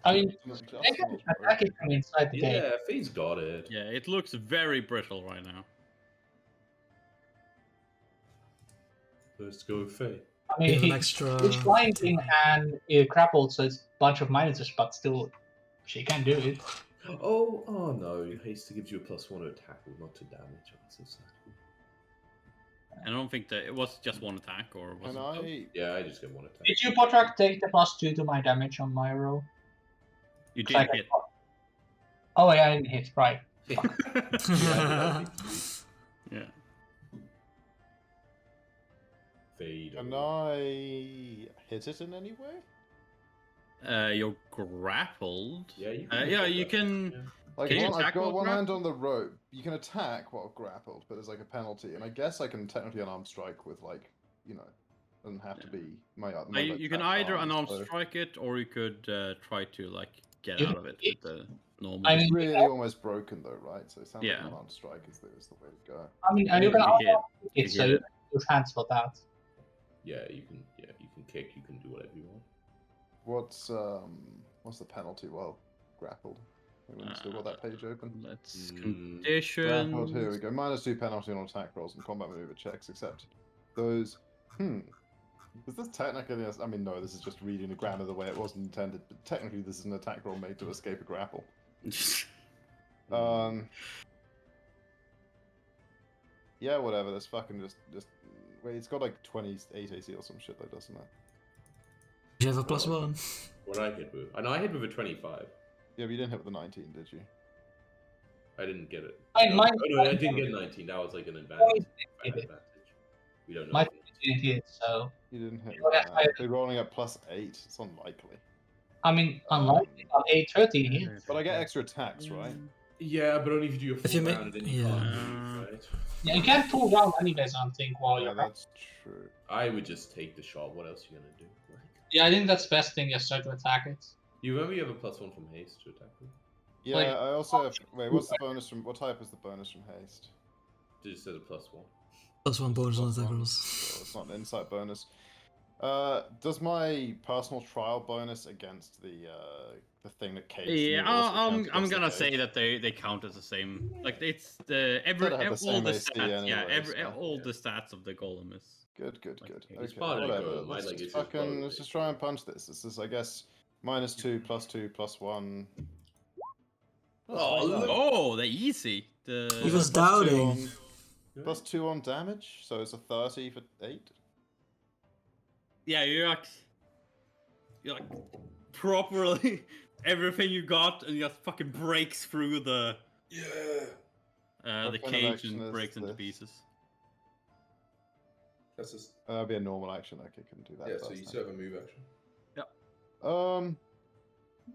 I mean, Just they can not attack it from inside the game. Yeah, Faye's got it. Yeah, it looks very brittle right now. Let's go, Faye. I mean, You have an he, extra. it's blinding and grappled, so it's a bunch of minuses, but still, she can do it. Oh no! Haste gives you a +1 to attack, or not to damage. Oh, that's so sad. I don't think that it was just one attack, or was Can it? I? Yeah, I just get 1 attack. Did you, Potrak, take the +2 to my damage on my roll? You 'Cause I did got- hit. Oh, yeah, I didn't hit, right. Yeah. Fade. Can I hit it in any way? You're grappled. Yeah, you Yeah, you can. Yeah. Like Can you I've attack got while one hand grappled? on the rope. You can attack while grappled, but there's like a penalty, and I guess I can technically unarmed strike with like, doesn't have to be my. You can either unarmed so strike it, or you could try to like get You out can of it hit. with the normal. I mean, It's really almost broken though, right? So it sounds Yeah. like unarmed strike is the way to go. I mean, Yeah, you can you also hit. hit, You so hit you it. can use hands for that. Yeah, you can kick. You can do whatever you want. What's the penalty while grappled? We've still got that page open. Let's Mm, Grappled, here we conditions. go. -2 penalty on attack rolls and combat maneuver checks, except those. Is this technically? I mean, no. This is just reading the grammar the way it wasn't intended. But technically, this is an attack roll made to escape a grapple. Yeah, whatever. Let's fucking just wait. It's got like 28 AC or some shit, though, doesn't it? Do you have a +1? What I hit with? I know I hit with a 25. Yeah, but you didn't hit with the 19, did you? I didn't get it. Mine, No, I didn't get 19. That was like an advantage. We don't know. My hit, so You didn't hit Oh, with yeah, that. They're rolling at +8. It's unlikely. I mean, unlikely on 830 hits. But I get extra attacks, right? Yeah, but only if you do a If you full make- round and then you yeah. can't move, right? Yeah, you can't pull down anyways, I don't think, while Yeah, you're... that's true. I would just take the shot. What else are you gonna do? Like, Yeah, I think that's the best thing, just start to attack it. you remember you have a +1 from haste to attack with? Yeah, Like- I also have. Wait, what's the bonus from? What type is the bonus from haste? It just says a +1. +1 bonus on Plus attack one, rolls. so it's not an insight bonus. Does my personal trial bonus against the thing that Cage? Yeah, knew also count I'm against the gonna Cage? say that they count as the same. Like it's Gotta have the all same the AC stats. Yeah, anyways, so, all yeah. the stats of the golem is. Good, good, Like, good. it's Okay, part of the whatever. golem, Let's like, just it's his fucking golem, let's just try and punch this. This is, I guess, -2 +2 +1. Oh, look. Oh, the easy. The He was +2 on- doubting. +2 on damage, so it's a 30 for 8. yeah, you're like properly everything you got, and just fucking breaks through the Yeah. the What kind of cage action and is breaks into this? pieces. That's just That'd be a normal action. Okay, couldn't do that. yeah. first So you time. still have a move action.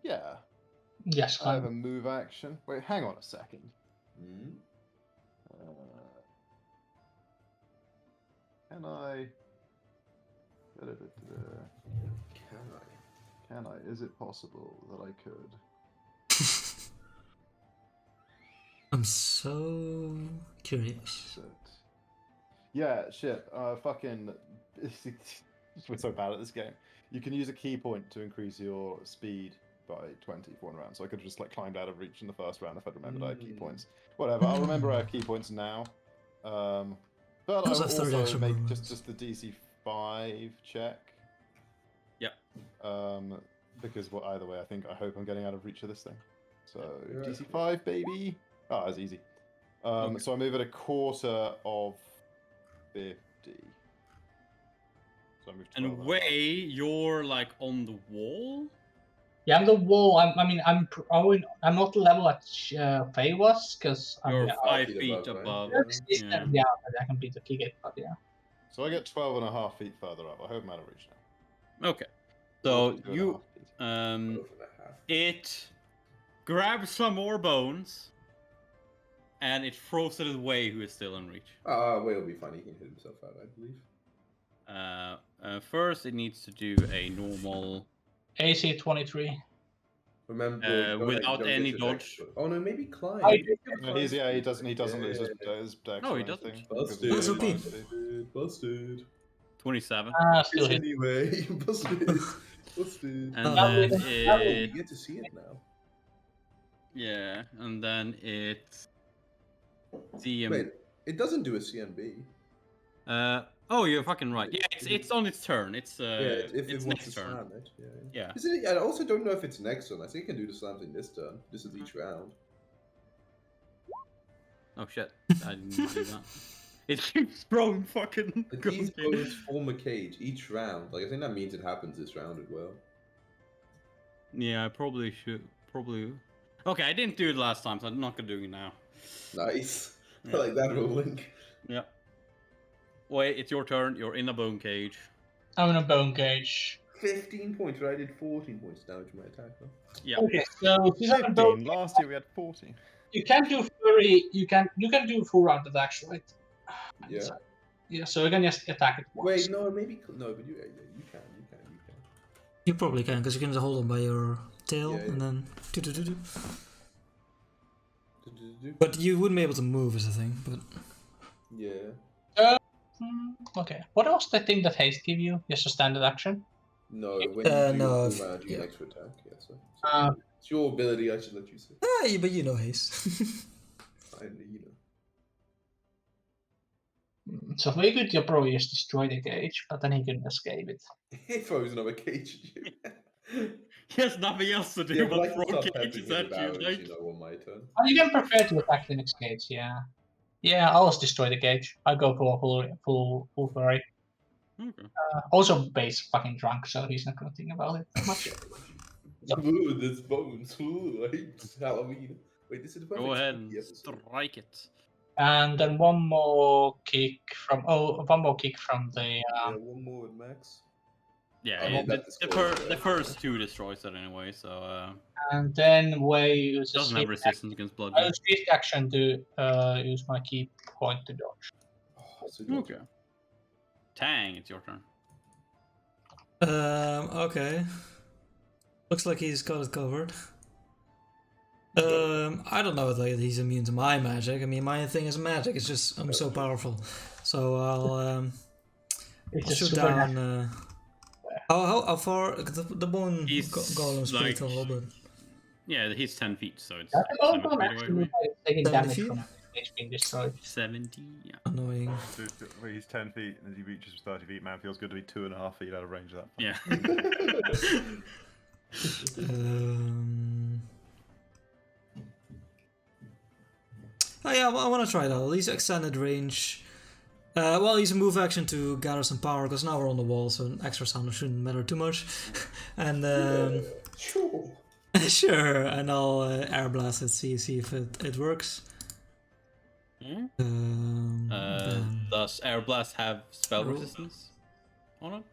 Yeah, Yes, I have kind a move action. Wait, hang on a second. Mm. Can I? Can I? Can I? Is it possible that I could? I'm so curious. Shit. Yeah, shit. Fucking. We're so bad at this game. You can use a key point to increase your speed by 20 for 1 round. So I could have just like climbed out of reach in the first round if I'd remembered I had key points. Whatever. I'll remember I have key points now. But I Those will are 30 also extra make movements. just the DC 5 check. Yep. Because well, either way, I hope I'm getting out of reach of this thing. So You're DC right. 5, baby. Oh, that's easy. Okay. So I move at a quarter of 50. So I move 12 And and a half. way you're like on the wall. Yeah, I'm the wall. I'm not the level that Faye was, because I'm You're yeah, 5 feet feet above, right? above. yeah. Yeah. I can beat the kick it, but yeah. So I get 12 and a half feet further up. I hope I'm out of reach now. Okay. So 2 and a you half feet. 12 and a half. it grabs some more bones, and it throws it away. Who is still in reach? Way will be fine. He can hit himself out, I believe. First, it needs to do a normal. AC 23. Remember, without don't any get your dodge. dex- Oh no, maybe climb. I did. No, he doesn't lose his dex. No, he or doesn't. anything, Busted. because That's okay. Busted. Busted. 27. Still hit. Anyway, busted. Busted. And Now then we- Oh, you it. get to see it now. Yeah, and then it. CM. Wait, it doesn't do a CMB. Oh, you're fucking right. Yeah, it's on its turn. It's If it's it wants next to turn. slam it. Yeah. Yeah. Isn't it? I also don't know if it's next turn. I think it can do the slams in this turn. This is each round. Oh shit! I didn't do that. It keeps throwing fucking. But gold these in. bones form a cage each round. Like I think that means it happens this round as well. Yeah, I probably should. Probably. Okay, I didn't do it last time, so I'm not gonna do it now. Nice. Yeah. I like that ruling. Yeah. Wait, it's your turn. You're in a bone cage. I'm in a bone cage. 15 points, right? I did 14 points damage to my attack. Huh? Yeah. Okay, so she's on a bone 15. Last year we had 40. You can do fury. You can do full round attacks, right? Yeah. Yeah. So you can just attack it once. Wait, no, maybe no, but you can. You probably can, because you can just hold on by your tail Yeah, yeah. and then. Do-do-do-do. Do-do-do-do. But you wouldn't be able to move, is the thing. But Yeah. Okay. What was the thing that haste give you? Just a standard action. No, when you do no, your if- full round, you get yeah. extra attack. Yeah, so Uh, it's your ability. I should let you say. but you know haste. I, you know. So we could probably just destroy the cage, but then he couldn't escape it. He throws another cage at you. He has nothing else to do Yeah, but I but can throw start cages peppering him at with you, arrows, like. you know, on my turn. Oh, you can prepare to attack the next cage, yeah. Yeah, I'll just destroy the cage. I'll go for full flurry. Okay. Also, Base fucking drunk, so he's not gonna think about it that much. Ooh, there's bones. Ooh, I hate Halloween. Wait, this is the perfect Go ahead spooky and episode. strike it. And then one more kick from the. Yeah, one more with Max. Yeah, I mean, that destroys the first two destroys it anyway, so And then Wei uses doesn't have swift resistance against I bludgeoning. use swift action to use my key point to dodge. Oh, so good. Okay. Tang, it's your turn. Okay. Looks like he's got it covered. I don't know if he's immune to my magic. I mean, my thing is magic. It's just I'm so powerful. So I'll It's a shoot supernatural. down. How far the bone He's golem's pretty like- tall, but Yeah, he's 10 feet, so it's That like will 7 go feet away actually from me. taking 70 damage feet? from it's being destroyed. 70, yeah. annoying. So wait, he's 10 feet, and as he reaches 30 feet, man, feels good to be 2.5 feet out of range of that. Yeah. Oh yeah, I want to try that. At least extended range. Well, use a move action to gather some power because now we're on the wall, so an extra sound shouldn't matter too much. And Sure. sure, and I'll air blast it, see if it works. Hmm? Then- Does Air Blast have spell Roll. resistance on it?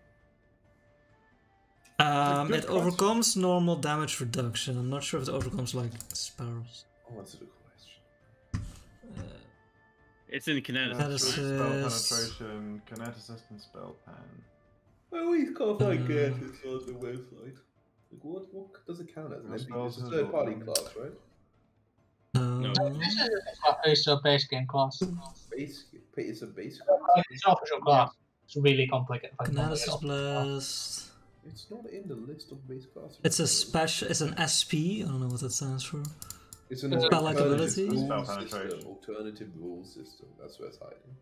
good it question. overcomes normal damage reduction. I'm not sure if it overcomes like spells. I'll answer the question. It's in kinetic. That is, Spell s- penetration, kineticist, and spell pen. Oh, we can't find get Uh, it on the website. Like, what does it count as? An What NPC? spells It's a is third party it? class, right? No. This is a base game class. Base, it's a base Oh, class. it's an official class. It's really complicated. Kineticist blast. It's not in the list of base classes. It's a special. It's an SP. I don't know what that stands for. It's an Spell like alternative ability? rule Spell system. penetration. Alternative rule system. That's where it's hiding.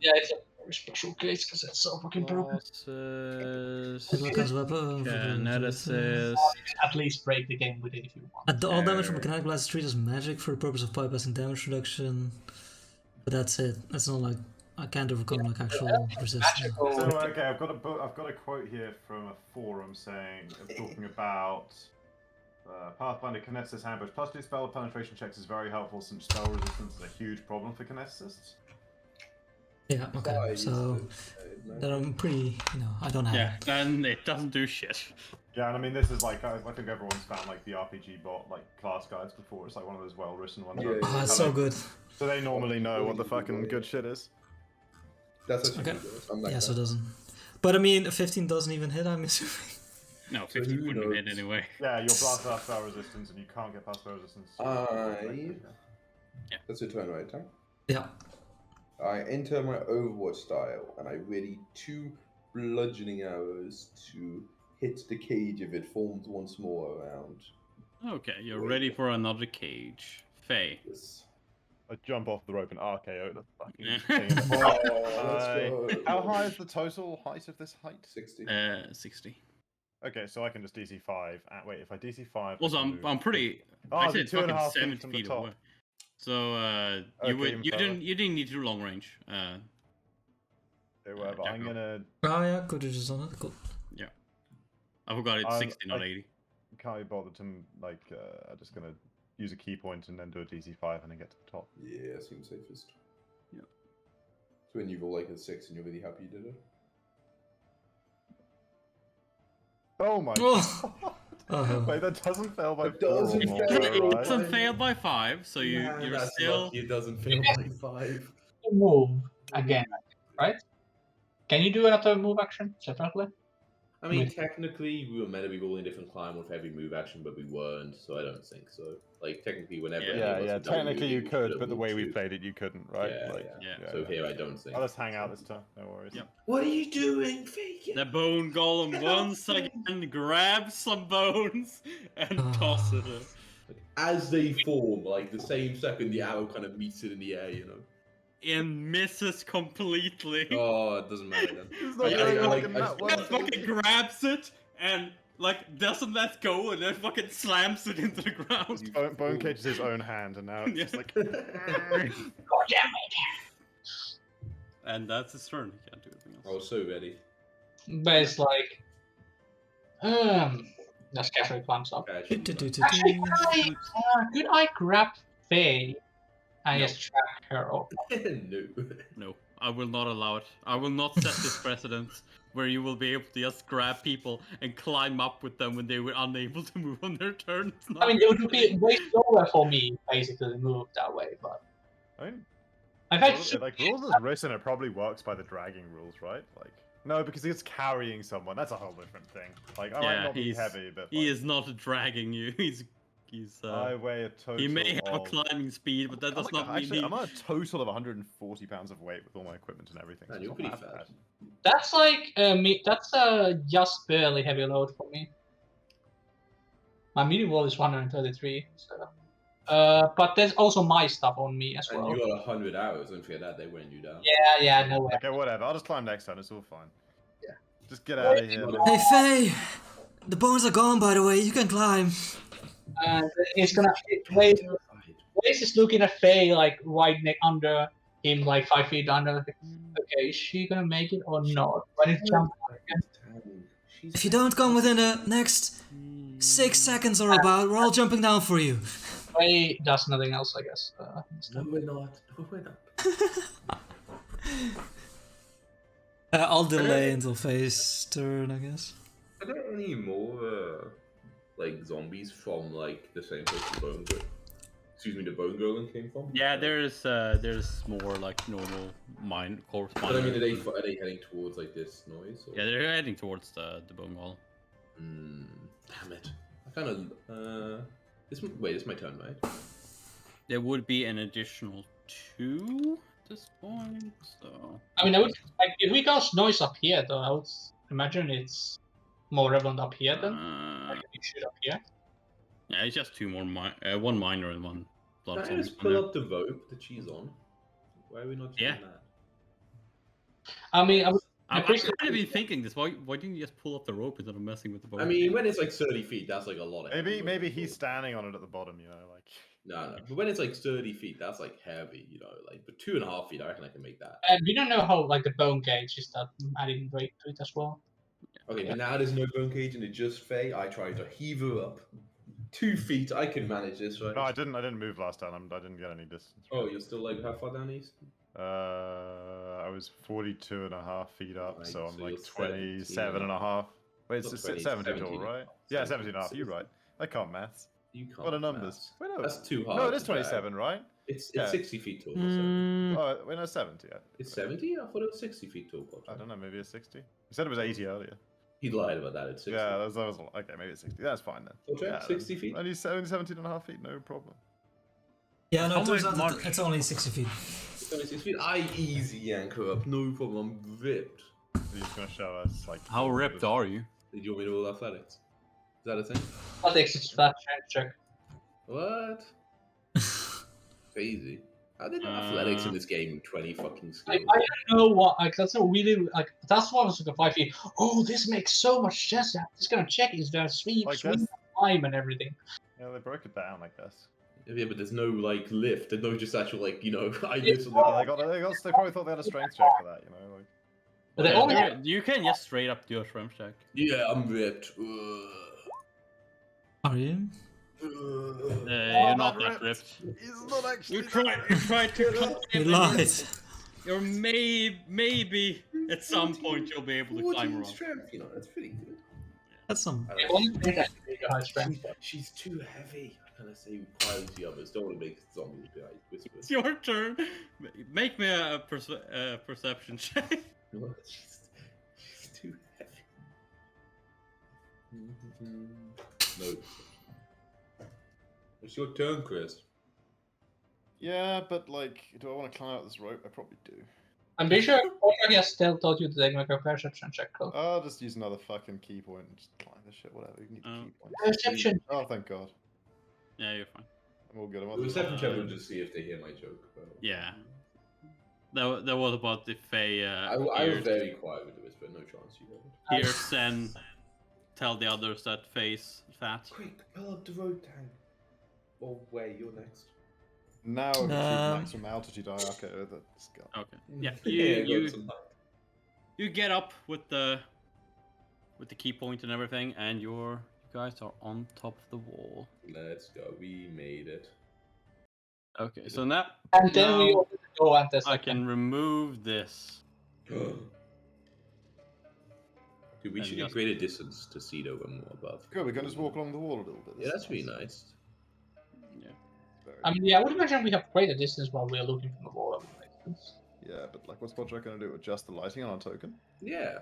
Yeah, it's a very special case because it's so fucking broken. Bosses, It becomes weapon. kineticist. At least break the game with it if you want. All damage from a kinetic blast is treated as magic for the purpose of bypassing damage reduction. But that's it. That's not like I can't overcome like actual resistance. Magical. So okay, I've got a quote here from a forum saying talking about Pathfinder kineticist ambush. +2 spell penetration checks is very helpful since spell resistance is a huge problem for kineticists. Yeah. Okay. So that I'm pretty. I don't have. Yeah, it. and it doesn't do shit. Yeah, and I mean this is like I think everyone's found like the RPG bot like class guides before. It's like one of those well-written ones. Yeah, where- yeah. Oh, it's so good. So they normally know what the fucking good shit is. That's actually Okay. good. I'm like Yeah. So it that. doesn't. But I mean, 15 doesn't even hit. I'm assuming. No, So 50 who wouldn't hit knows? anyway. Yeah, you're blasted out spell resistance, and you can't get past spell resistance. That's your turn, right, Tom? Yeah. I enter my Overwatch style, and I ready 2 bludgeoning arrows to hit the cage if it forms once more around. Okay, you're ready for another cage. Faye. This. I jump off the rope and RKO the fucking Yeah. thing. Oh, let's go. How high is the total height of this height? 60. 60. Okay, so I can just DC 5. Wait, if I DC 5. Also, I can I'm move- pretty. Oh, I the said it's 2.5 fucking feet 70 from the feet top. away. So Okay, you even further. didn't need to do long range. Okay, whatever. Yeah, I'm go. gonna. Oh yeah. Could have just done it. Cool. I forgot it's I'm- 60, not I- 80. Can't be bothered to like. I'm just gonna use a key point and then do a DC 5 and then get to the top. Yeah, seems safest. Yeah. So when you roll like a 6 and you're really happy you did it. Oh my Oh. god! Oh. Wait, that doesn't fail by It doesn't 4 or fail. more, It right? doesn't fail by 5, so you're still. It doesn't fail by 5. Move again, right? Can you do another move action separately? I mean, Wait. technically, we were meant to be rolling different climb with every move action, but we weren't, so I don't think so. Like, technically, whenever. Yeah. any of us Yeah. have done a Technically, move, you we should could, have but the way we moved played it, you couldn't, right? Yeah, Like, yeah. So here, I don't think. I'll just hang out this turn. No worries. Yep. What are you doing, Fake? The bone golem once again grabs some bones and tosses it. As they form, like the same second the arrow kind of meets it in the air, you know. and misses completely. Oh, it doesn't matter then. It's not I- very I- fucking I- nut one. Just fucking grabs it and like doesn't let go and then fucking slams it into the ground. Bone cages his own hand, and now it's just like. God damn it! And that's his turn. He can't do anything I else. was so ready. But it's like, that's casually climbs up. Actually, Actually, could I grab Faye and No. just track her up? no. No, I will not allow it. I will not set this precedent where you will be able to just grab people and climb up with them when they were unable to move on their turn. It's not I mean, it would be way slower for me, basically, to move that way, but I mean, I've had like rules is written, it probably works by the dragging rules, right? Like, no, because it's carrying someone. That's a whole different thing. Like, I might Yeah, not be he's- heavy, but He like, is not dragging you. He's I weigh a total. he may have of... climbing speed, but that does not mean Actually, he... I'm at a total of 140 pounds of weight with all my equipment and everything. Man, so you're it's pretty not that fat. bad. That's like me. That's just barely heavy load for me. My medium wall is 133. So. But there's also my stuff on me as And well. you got 100 hours, don't forget that, they weighed you down. Yeah, no way. Okay, whatever. I'll just climb next turn. It's all fine. Yeah. Just get out of here. man. Hey, Faye! The bones are gone, by the way. You can climb. And it's gonna. Waze is looking at Faye like right under him, like 5 feet under. Okay, is she gonna make it or not? When it jump If you don't come within the next 6 seconds or about, we're all jumping down for you. Faye does nothing else, I guess. No, we're not. No, we're not. I'll delay until Faye's turn, I guess. Are there any more like zombies from like the same place the Bone Girl? Excuse me, the Bone Golem came from? Yeah, there's more like normal mine corpse But I mean, miners. are they heading towards like this noise? Or? Yeah, they're heading towards the bone wall. Damn it! I kind of wait, it's my turn, right? There would be an additional 2 at this point, so... I mean, I would like if we got noise up here, though. I would imagine it's more relevant up here than like we should up here. Yeah, it's just 2 more one miner and 1 blood Can I zombie just miner. pull up the rope that she's on? Why are we not doing Yeah. that? I mean, I would. I've appreciate- kind of been thinking this. Why didn't you just pull up the rope instead of messing with the bone? I mean, when it's like 30 feet, that's like a lot of heavy Maybe rope. he's standing on it at the bottom, you know, like. No. But when it's like 30 feet, that's like heavy, you know. Like, but 2.5 feet, I reckon I can make that. And we don't know how like the bone gauge is that adding weight to it as well. Okay, but now there's no bone cage and it's just Faye. I tried to heave her up. 2 feet, I can manage this, right? No, I didn't move last time. I didn't get any distance. Oh, you're still like how far down east? I was 42.5 feet up, Right, so I'm so like you're 27.5. Wait, Not it's 20, 70 tall, 17. right? Yeah, 17. 17.5. You're right. I can't maths. You can't. What are numbers? maths. Wait, no. That's too hard. No, it is to drag. 27, right? It's Yeah. 60 feet tall. So. Mm, Oh, wait, no, 70. It's 70? I thought it was 60 feet tall. I don't know, maybe it's 60. You said it was 80 earlier. He lied about that. It's 60. Yeah, that was okay, maybe it's 60. That's fine then. Okay, Yeah, 60 feet? Only 17.5 feet, no problem. Yeah, no, How it turns much out that March? it's only 60 feet. 76 feet. I easy yank her up. No problem. I'm ripped. You're just gonna show us, like. how ripped are you? Did you want me to roll athletics? Is that a thing? Athletics is flat check. What? Crazy. How did athletics in this game 20 fucking Like, skills? I don't know what. Like, that's a really like. That's why I was looking at 5 feet. Oh, this makes so much sense. I'm just gonna check is there sweep, Like swing, this? time, and everything. Yeah, they broke it down, I guess. Yeah, but there's no like lift. There's no just actual like I It's literally. They probably thought they had a strength check for that, you know, like. But they Yeah, only you- have, you can just straight up do a shrimp check. Yeah, I'm ripped. Are you? You're not that ripped. He's not actually. You try to climb. You and lied. Or maybe at some point you'll be able to 14 climb around. strength, you know, that's pretty good. That's some. they only made that big a high strength. She's too heavy. I kind of say quiet the others. Don't want to make zombies be like whispers. It's your turn. Make me a perception check. She's too heavy. No. It's your turn, Chris. Yeah, but like, do I want to climb out this rope? I probably do. I'm pretty sure Kodak has still told you to take make a perception check. Though. I'll just use another fucking key point and just climb this shit, whatever. You can get key points. Perception. Oh, thank God. Yeah, you're fine. I'm all good. I'm all The good. second check will just see if they hear my joke. But... Yeah. that was about the Fae. I was Ears. very quiet with the whisper. No chance you heard it. Here, Sen, tell the others that Fae's fat. Quick, pull up the road tank. Or wait, you're next. Now I've achieved Um, maximum altitude. Okay, that's got. Okay. Yeah. Yeah, You get up with the key point and everything, and you guys are on top of the wall. Let's go. We made it. Okay, so now And then we now open the door and there's I like can remove this. Dude, we And should just- get greater distance to see though when we're above. Good, we can just walk along the wall a little bit. Yeah, that's really nice. Yeah. Very I mean, yeah, I would imagine we have greater distance while we're looking from the wall. Yeah, but like, what's Podrick gonna do? Adjust the lighting on our token? Yeah.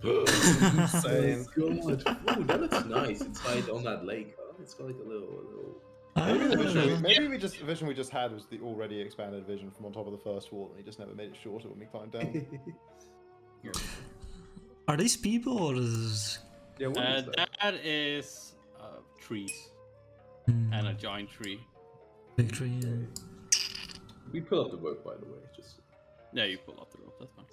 Insane. God. Ooh, that looks nice. It's like on that lake, huh? It's got like a little. Maybe the vision, Ah. the vision we just had was the already expanded vision from on top of the first wall, and he just never made it shorter when we climbed down. Are these people or is Yeah, what is that? That is trees and a giant tree. victory? Yeah. We pull up the rope, by the way. Just Yeah, you pull up the rope. That's fine.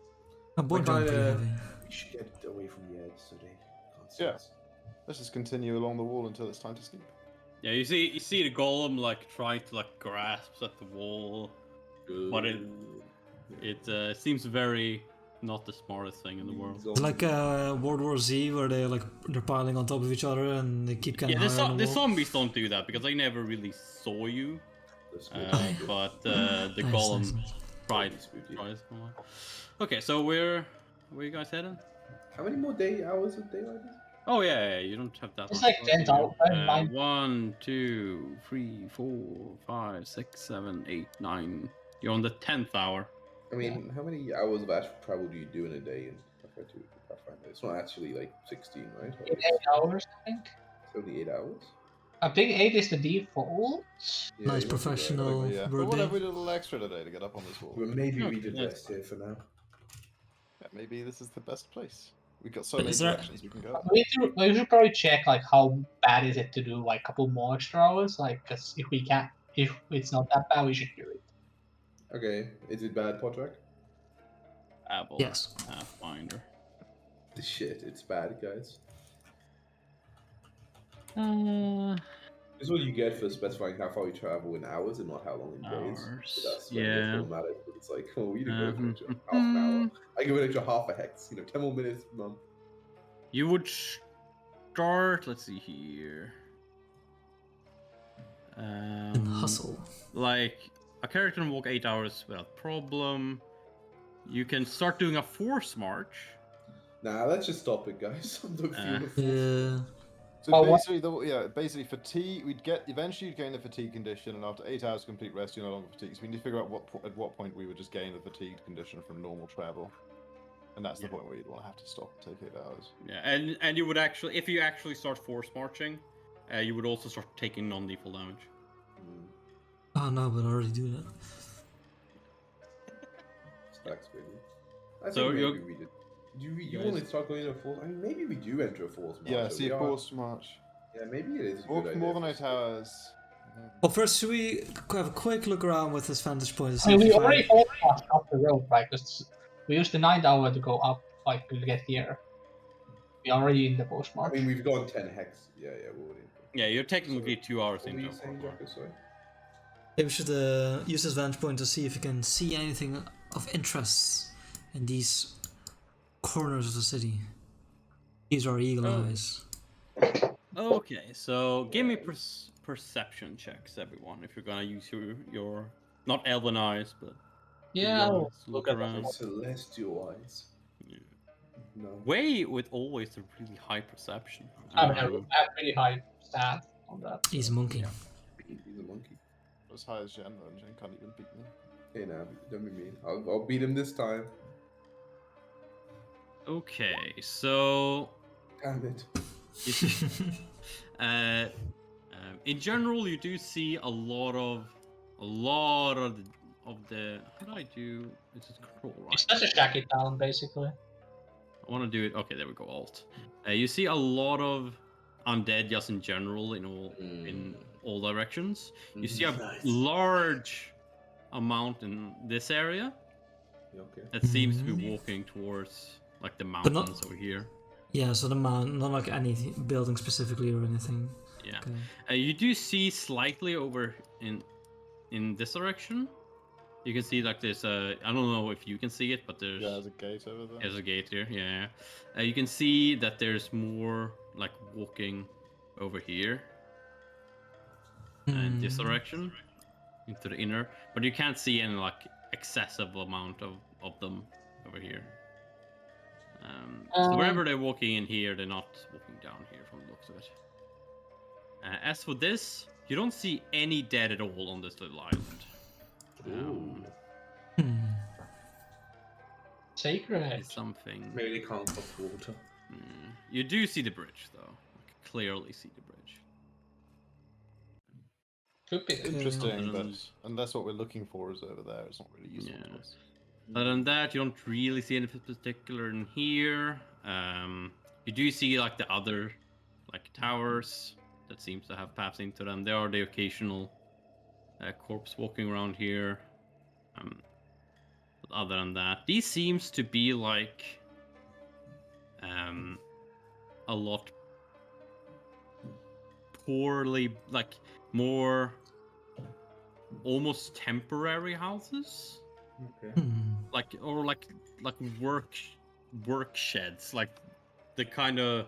I'm board Like, pretty heavy. we should get away from the edge so they can't see Yeah. us. Let's just continue along the wall until it's time to sleep. Yeah, you see the golem like trying to like grasp at the wall, but it seems very not the smartest thing in the world. It's like World War Z, where they're piling on top of each other and they keep getting Yeah, higher on the the wall. zombies don't do that because they never really saw you. But the Nice, golem nice, nice. tries. Okay, so where you guys heading? How many more hours of daylight is it? Oh yeah, you don't have that. It's much like 10 time. hours, 9. 1, 2, 3, 4, 5, 6, 7, 8, 9. You're on the 10th hour. I mean, how many hours of actual travel do you do in a day in Pathfinder? It's not actually like 16, right? Like, 8 hours, I think. it's only 8 hours. I think 8 is the default. Yeah, Nice you must be right. professional Yeah. But work what day. if we did a little extra today to get up on this wall? But maybe we Okay, did yeah. rest here for now. Yeah, maybe this is the best place. We've got so many Is there- directions we can go. We should probably check like how bad is it to do like a couple more extra hours. Like, 'cause if it's not that bad, we should do it. Okay, is it bad, Podrick? Apple. Yes. Pathfinder. Shit, it's bad, guys. This is what you get for specifying how far you travel in hours and not how long in days. Hours, So that's when yeah. it matters. But it's like, oh, we didn't go for an extra half Mhm. an hour. I give an extra half a hex. 10 more minutes, mum. You would start. Let's see here. And hustle. Like a character can walk 8 hours without problem. You can start doing a force march. Nah, let's just stop it, guys. I'm not feeling it. Yeah. So Well, what- basically fatigue. Eventually you'd gain the fatigue condition, and after 8 hours of complete rest, you're no longer fatigued. So we need to figure out at what point we would just gain the fatigued condition from normal travel, and that's the point where you'd want to have to stop and take 8 hours. Yeah, and you would actually, if you actually start force marching, you would also start taking non-lethal damage. Oh no, but I already do that. Stacks, baby. I think So maybe you're- we did. You guys- want to start going into a force? I mean, maybe we do enter a force march. Yeah, so see we a are- force march. Yeah, maybe it is a Walk good more idea. than 8 hours. Well, first, should we have a quick look around with this vantage point? To see I mean, if we find- already force marched up the road, right? Because we used the 9th hour to go up, like to get here. We're already in the force I march. mean, we've gone 10 hex. Yeah, we're already. Yeah, you're technically 2 hours What were into you a saying, force march. Jocko? Sorry? Maybe we should use this vantage point to see if you can see anything of interest in these corners of the city. These are eagle Oh. eyes. Okay, so give me perception checks, everyone. If you're gonna use your not elven eyes, but Yeah, your I'll eyes to look look at around. Celestial eyes. Yeah. No. Way with always a really high perception. I have pretty high stat on that. He's a monkey. He's a monkey. As high as Jen, and Jen can't even beat me. Hey, now, don't be mean. I'll beat him this time. Okay, so Damn it. in general, you do see a lot of the. How do I do? This is control, It's right? just a shack it down, basically. I want to do it. Okay, there we go. Alt. You see a lot of undead just in general in all directions. You see a Nice. large amount in this area. Yeah, okay. That seems to be walking towards like the But not- mountains over here. Yeah, so the mountain, not like any building specifically or anything. Yeah. Okay. You do see slightly over in this direction. You can see like there's a. I don't know if you can see it, but there's. Yeah, there's a gate over there. There's a gate here. Yeah. You can see that there's more like walking over here in this direction into the inner, but you can't see any like excessive amount of them over here. So wherever they're walking in here, they're not walking down here from the looks of it. As for this, you don't see any dead at all on this little island. Sacred. It's something. Maybe they can't cross water. You do see the bridge, though. You can clearly see the bridge. Could be. Interesting, Other but than- unless what we're looking for is over there, it's not really useful Yeah. to us. Other than that, you don't really see anything particular in here. You do see like the other like towers that seems to have paths into them. There are the occasional corpse walking around here. But other than that, these seems to be like a lot poorly, like more almost temporary houses. Okay. Like work sheds, like the kind of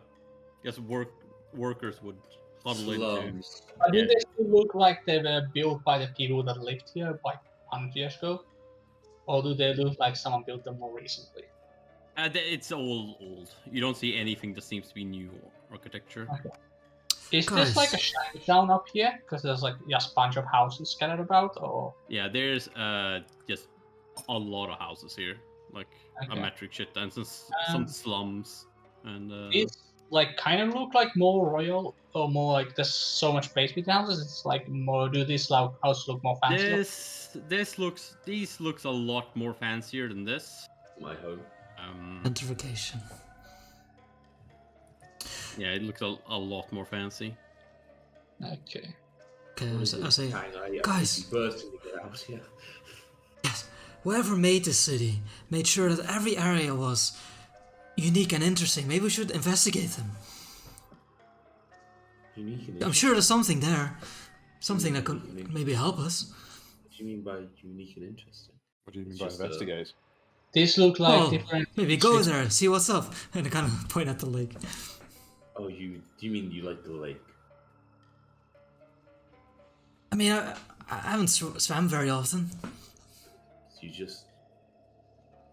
workers would huddle into. Slums. But do Yeah. they still look like they were built by the people that lived here like 100 years ago? Or do they look like someone built them more recently? It's all old. You don't see anything that seems to be new architecture. Is this like a Guys. shanty town up here? Because there's like just a bunch of houses scattered about, or Yeah, there's just a lot of houses here, like a Okay. metric shit, and some Um, slums, and it's like kind of look like more royal or more like there's so much space between houses. It's like more. Do these like houses look more fancy? these looks a lot more fancier than this. My home. Gentrification. Yeah, it looks a lot more fancy. Okay. Okay, I say, Guys. guys. Bursting to get out here. yes, whoever made this city made sure that every area was unique and interesting. Maybe we should investigate them. Unique and I'm sure there's something there. Something that could maybe help us. What do you mean by unique and interesting? What do you mean It's by just, investigate? These look like Well, different. maybe go streets. there, see what's up, and I kind of point at the lake. Oh, do you mean you like the lake? I mean, I haven't swam very often. You just.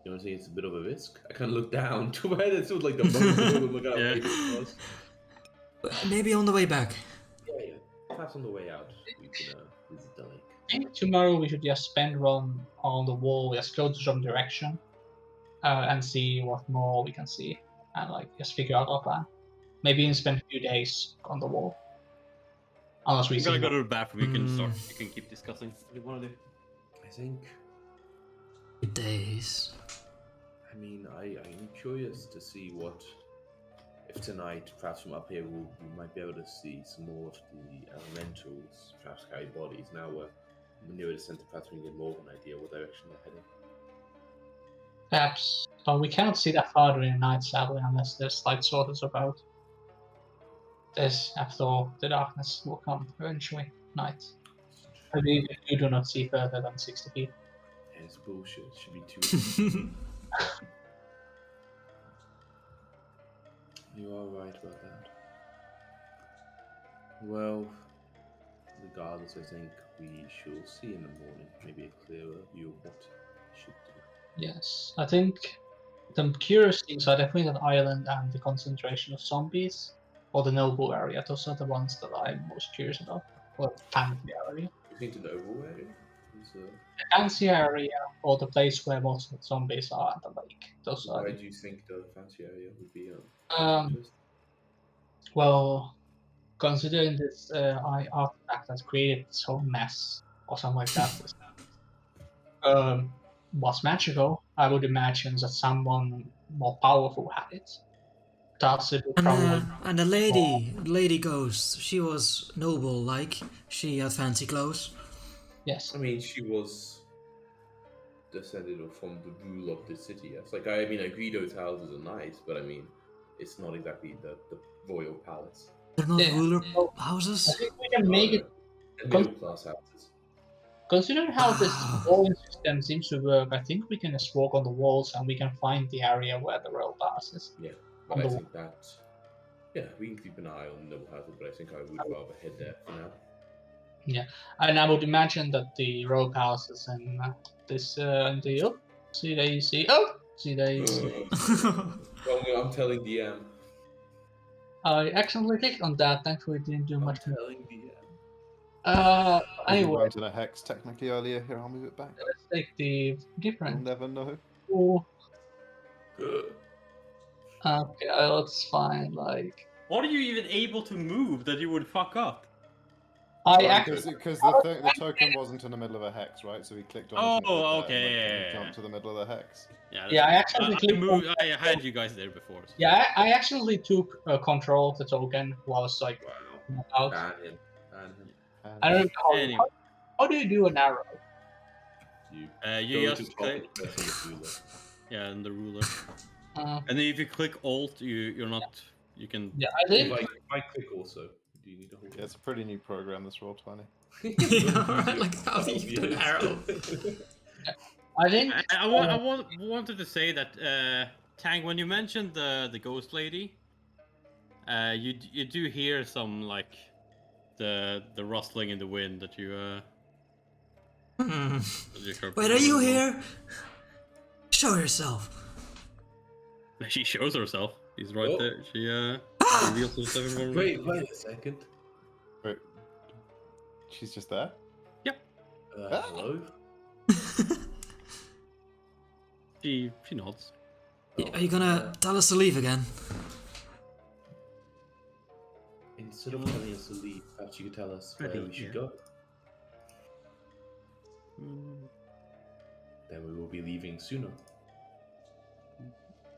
You know what I'm saying? It's a bit of a risk. I kind of look down to where it's sort of like the boat look out. Yeah. Was. But maybe on the way back. Yeah. Perhaps on the way out, we can visit the lake. I think tomorrow we should just spend on the wall, just go to some direction, and see what more we can see, and like just figure out our plan. Maybe even spend a few days on the wall. Unless we You see. gotta go to the bathroom. You can start. Mm. You can keep discussing what you want to do. I think. Days. I mean, I'm curious to see what. If tonight, perhaps from up here, we might be able to see some more of the elementals, perhaps carry bodies. Now we're near the center, perhaps we can get more of an idea what direction they're heading. Perhaps, but we cannot see that far during the night, sadly, unless there's light sources about. This, after all, the darkness will come eventually. Night. I believe you do not see further than 60 feet. Yeah, it's bullshit. It should be 2. You are right about that. Well, regardless, I think we shall see in the morning maybe a clearer view of what we should do. Yes, I think the curious things are definitely that island and the concentration of zombies, or the noble area. Those are the ones that I'm most curious about. Or fancy area. You think the Noble area is The fancy area, or the place where most of the zombies are at the lake. Those are. why do you think the fancy area would be interest? Well, considering this artifact that created this whole mess, or something like that, was magical, I would imagine that someone more powerful had it. Thus, it would probably. And the lady ghost, she was noble, like she had fancy clothes. Yes. I mean, she was descended from the rule of the city. Yes, like I mean, like Guido's houses are nice, but I mean, it's not exactly the royal palace. They're not Yeah. ruler So, I houses? think we can make it. And middle class houses. Considering how this Ah. walling system seems to work, I think we can just walk on the walls and we can find the area where the road passes. Yeah, On but I the think that. Yeah, we can keep an eye on noble houses, but I think I would rather head there for now. Yeah, and I would imagine that the row houses and this and the see they see Well, I'm telling DM. I accidentally clicked on that. Thankfully, it didn't do I'm much more. telling DM. We Anyway, went in a hex technically earlier. Here, I'll move it back. let's take the You'll different. never know. Oh, okay, that's fine. Like What are you even able to move that you would fuck up? I Well, actually because the token wasn't in the middle of a hex, right? So we clicked on it. Oh, and it did that, okay, and yeah, then yeah, jumped to the middle of the hex. Yeah, Yeah, I that's actually I clicked moved. on- I had you guys there before. So. yeah, I actually took control of the token while I was like Wow. out. Ban him. Ban him. And I don't know Anyway. how do you do an arrow? You You go just to top click, and press on the ruler. yeah, and the ruler, Uh, and then if you click Alt, you're not. You can. yeah, I think If I click also, do you need to hold yeah, it's a pretty new program, this Roll20. Yeah, like, how do you do an arrow? I think I wanted to say that Tang, when you mentioned the ghost lady, you do hear some like the rustling in the wind that you Hmm. that you heard Wait, are you before. here? Show yourself. She shows herself. She's right Oh. there. She reveals herself in front of Wait a second. Wait, she's just there? Hello? She nods. Are you gonna tell us to leave again? Instead of telling us to leave, perhaps you could tell us where Ready, we should yeah. go. Mm, Then we will be leaving sooner.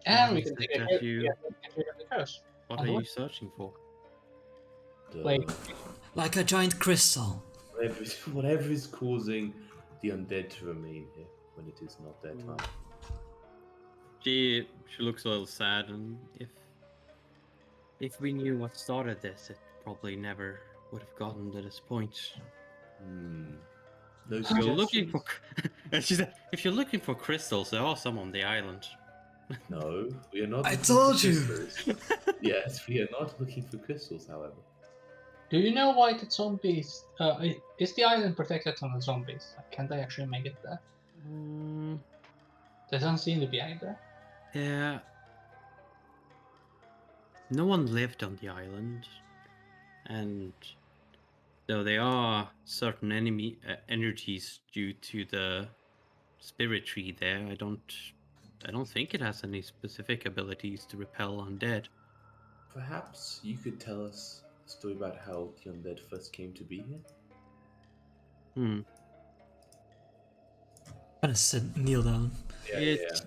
and we Is can it take a that you- get rid of the curse. What On are the you way. searching for? Wait. Like a giant crystal. Whatever is causing the undead to remain here when it is not their time. She looks a little sad, and if we knew what started this, it probably never would have gotten to this point. No If you're looking suggestions? for, and she said, if you're looking for crystals, there are some on the island. No, we are not. I looking told for you. crystals. Yes, we are not looking for crystals. However, Do you know why the zombies? Is the island protected from the zombies? Can they actually make it there? There doesn't seem to be either. Yeah. No one lived on the island, and though there are certain enemy energies due to the spirit tree there, I don't think it has any specific abilities to repel undead. perhaps you could tell us a story about how the undead first came to be here. Gonna kneel down. It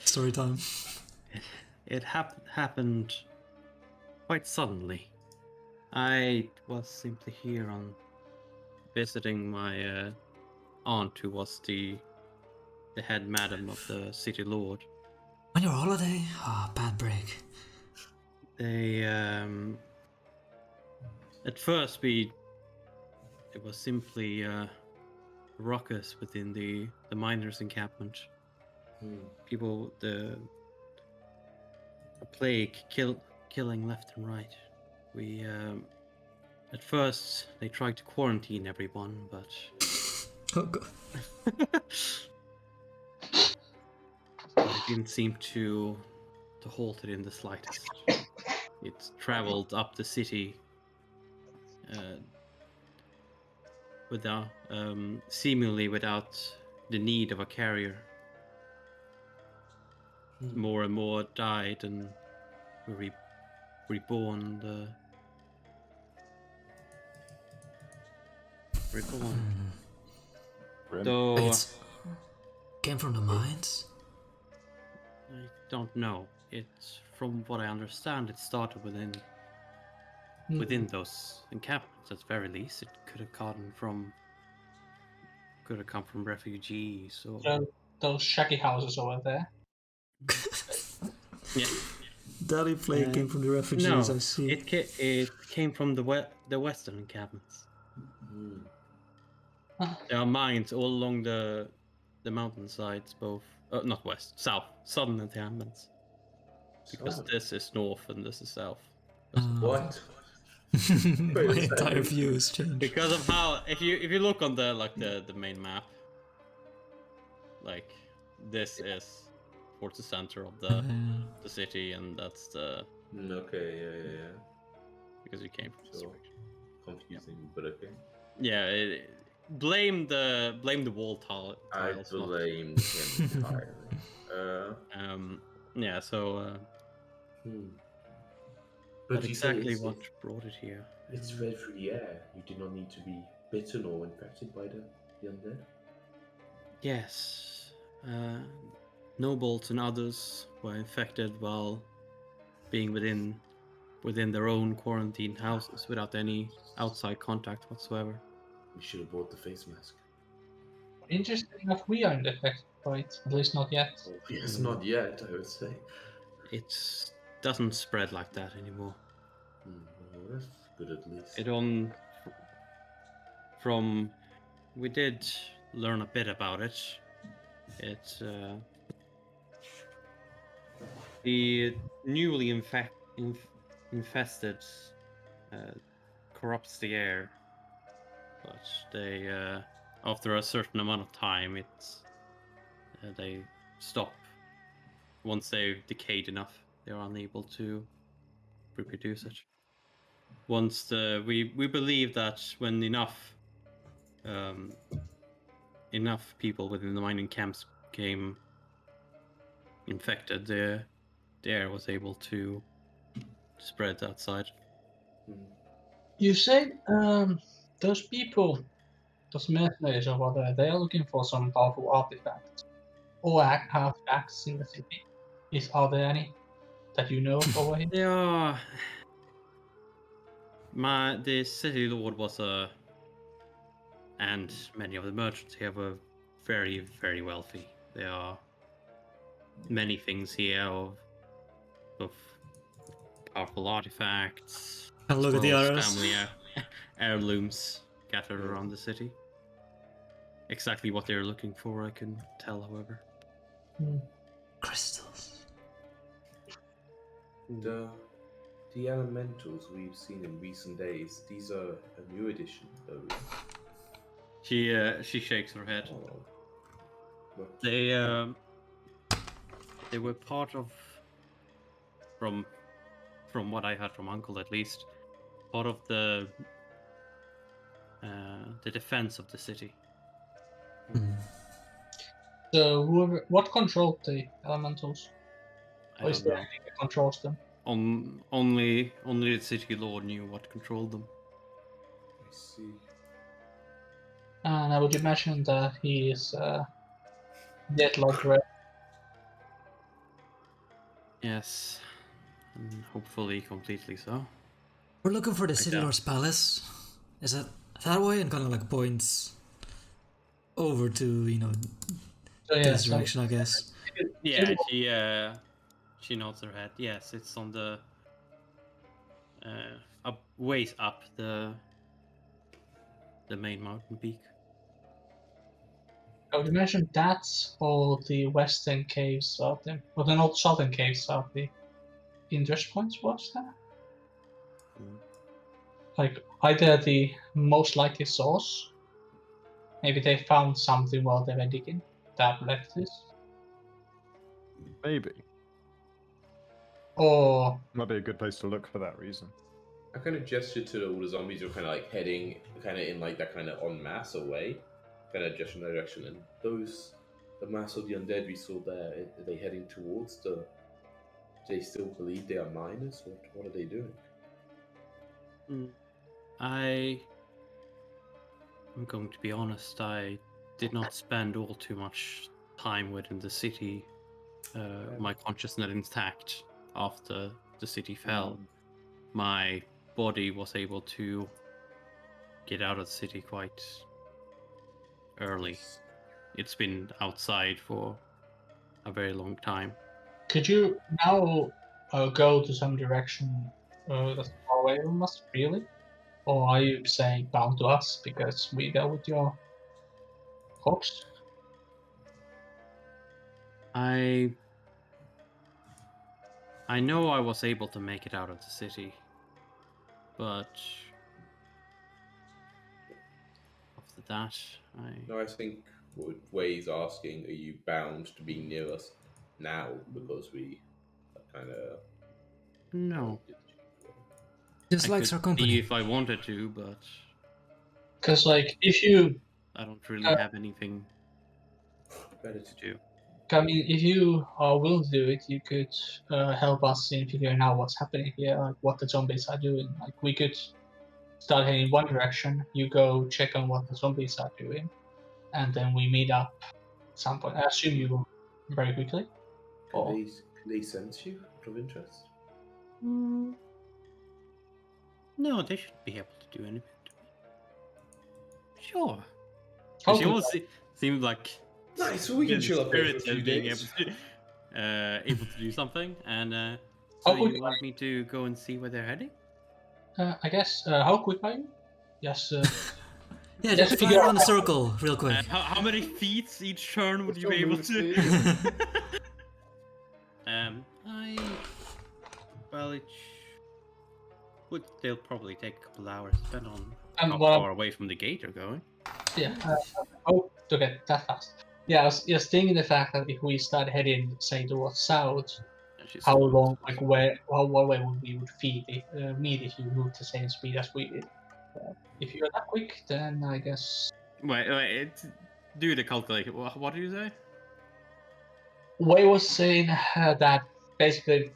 Story time. it happened quite suddenly. I was simply here on visiting my aunt, who was the head madam of the city lord. On your holiday? Ah, bad break. They at first it was simply ruckus within the miners' encampment. People, the plague killing left and right. We at first they tried to quarantine everyone, but Oh god. but it didn't seem to halt it in the slightest. It traveled up the city without seemingly without the need of a carrier. More and more died and were reborn. Grim. Though It's came from the mines? I don't know. It's from what I understand, it started within those encampments. At very least, it could have come from refugees or So those shaggy houses over there. Yeah. Daddy Flake came from the refugees, No, I see. it came from the western encampments. Hmm. There are mines all along the mountainsides, both not west, southern encampments. Because South. this is north and this is south. What? My Wait a entire second. view has changed. Because of how if you look on the main map, like this is towards the center of the city, and that's the Okay, yeah. because you came from this Sure. direction. Confusing, but okay. Yeah, blame the wall tiles. I not- blame him entirely. Yeah, so Hmm. but you say exactly it's, what brought it here. it's read through the air. You do not need to be bitten or infected by the undead. Yes, nobles and others were infected while being within their own quarantined houses without any outside contact whatsoever. We should have bought the face mask. Interesting enough, we aren't affected by it, at least not yet. Oh, yes, not yet, I would say. It doesn't spread like that anymore. Well, that's good at least. It from we did learn a bit about it. It the newly infested corrupts the air, but they after a certain amount of time they stop. Once they've decayed enough, they're unable to reproduce it. Once we believe that when enough people within the mining camps became infected, the air was able to spread outside. You said those people, those mercenaries or whatever, they are looking for some powerful artifacts or artifacts in the city. Are there any that you know of over here? They are. The city lord was and many of the merchants here were very, very wealthy. There are many things here of powerful artifacts. And look at the as arrows. family heirlooms scattered around the city. Exactly what they're looking for, I can tell, however. Crystals. The elementals we've seen in recent days, these are a new addition, though. She shakes her head. Oh. What? They were part of, from what I heard from Uncle at least, part of the defense of the city. So what controlled the elementals? I Or is don't there know. anything that controls them? Only the city lord knew what controlled them. I see. And I would imagine that he is dead like red. Yes, and hopefully completely so. We're looking for the Like City that. Lord's palace. Is it that way? And kind of like points over to, So yeah, this direction, I guess. Yeah, she nods her head. Yes, it's on the up ways up the main mountain peak. I would imagine that's all the western caves of them, or the not southern caves of the interest points was there. Like either the most likely source, maybe they found something while they were digging that led to this, Maybe. or Might be a good place to look for that reason. I kind of gestured to all the zombies who are kind of like heading kind of in like that kind of en masse away, kind of gesture in that direction. And the mass of the undead we saw there, are they heading towards the? Do they still believe they are miners? What are they doing? I'm going to be honest. I did not spend all too much time within the city. My consciousness intact after the city fell. My body was able to get out of the city quite early. it's been outside for a very long time. Could you now go to some direction that's far away from us, really? Or are you saying bound to us because we dealt with your corpse? I know I was able to make it out of the city, but after that, No, I think what Way's asking, are you bound to being near us now because we kind of no. Just I likes could our company. see if I wanted to, but Because, like, if you, I don't really have anything better to do. I mean, if you are willing to do it, you could help us in figuring out what's happening here, like what the zombies are doing. Like, we could start heading in one direction, you go check on what the zombies are doing, and then we meet up at some point. I assume you will very quickly. Or Can they sense you out of interest? No, they should be able to do anything to me. Sure. how She good- almost seemed like Nice, well, we can chill up here for a few spirited being days. able to do something. And so How quick you want me to go and see where they're heading? I guess. How quick are you? Yes. Yeah, Yes, just if fly you- around the circle real quick. How many feet each turn would What's you be your able move to? speed? Well, they'll probably take a couple hours, depending on how well, far away from the gate you're going. Yeah. To get that fast. Yeah, I was just thinking the fact that if we start heading, say, towards south, And she's how like, long, like what way would we meet if you move the same speed as we did? If you're that quick, then I guess. Wait, do the calculation. What do you say? Wei was saying that basically,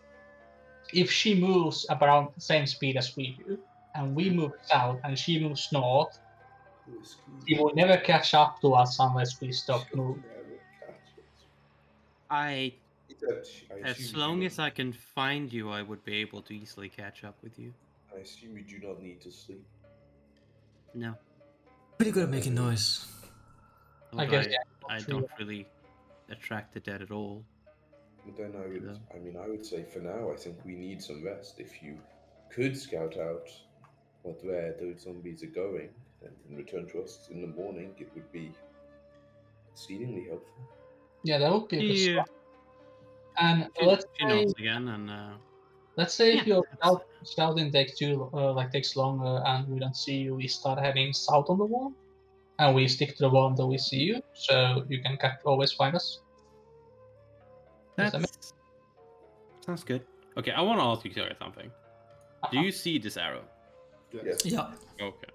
if she moves around the same speed as we do, and we move south and she moves north, she will never catch up to us unless we stop moving. As long as I can find you, I would be able to easily catch up with you. I assume you do not need to sleep. No. Pretty good at making noise. I guess, yeah, I true. don't really attract the dead at all. But then Yeah. I would say for now, I think we need some rest. If you could scout out where those zombies are going and return to us in the morning, it would be exceedingly helpful. Yeah, that would be a good Yeah. start. And She nods again, and let's say if Yeah, your that's- scouting takes longer and we don't see you, we start heading south on the wall, and we stick to the wall until we see you, so you can always find us. Does that That's sounds good. Okay, I want to ask you guys something. Do Uh-huh. you see this arrow? Yes. Yeah. Okay.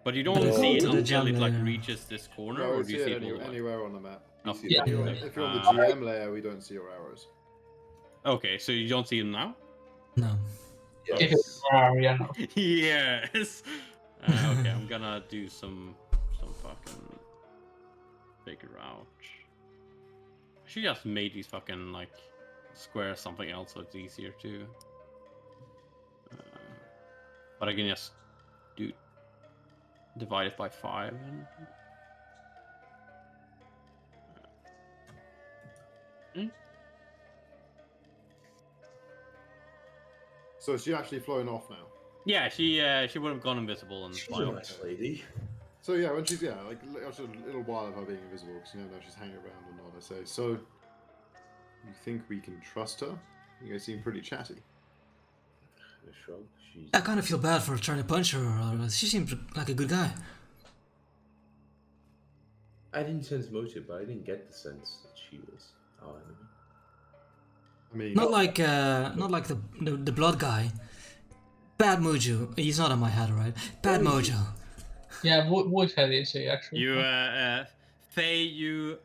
But you But don't it's see it to the until it jam like layer. reaches this corner, No, or we do you see see it it all? Like... anywhere on the map. Oh, see yeah. it anyway. If you're on the GM layer, we don't see your arrows. Okay, so you don't see them now? No. If Yes. it's our area, no. Yes. Okay, I'm gonna do some fucking figure out. She just made these fucking like squares something else so it's easier to. But I can just do divide it by 5. And... So is she actually flown off now? Yeah, she would have gone invisible and She's fly a off. nice lady. So yeah, when she's like after a little while of her being invisible, because now she's hanging around and all. I say, so you think we can trust her? You guys seem pretty chatty. A shrug. She's I kind of feel bad for trying to punch her. She seems like a good guy. I didn't sense motive, but I didn't get the sense that she was our enemy. I mean, Not like the blood guy. Bad Mojo. He's not on my head, right? Bad Mojo. Yeah, Woodhead is he actually. You Faye,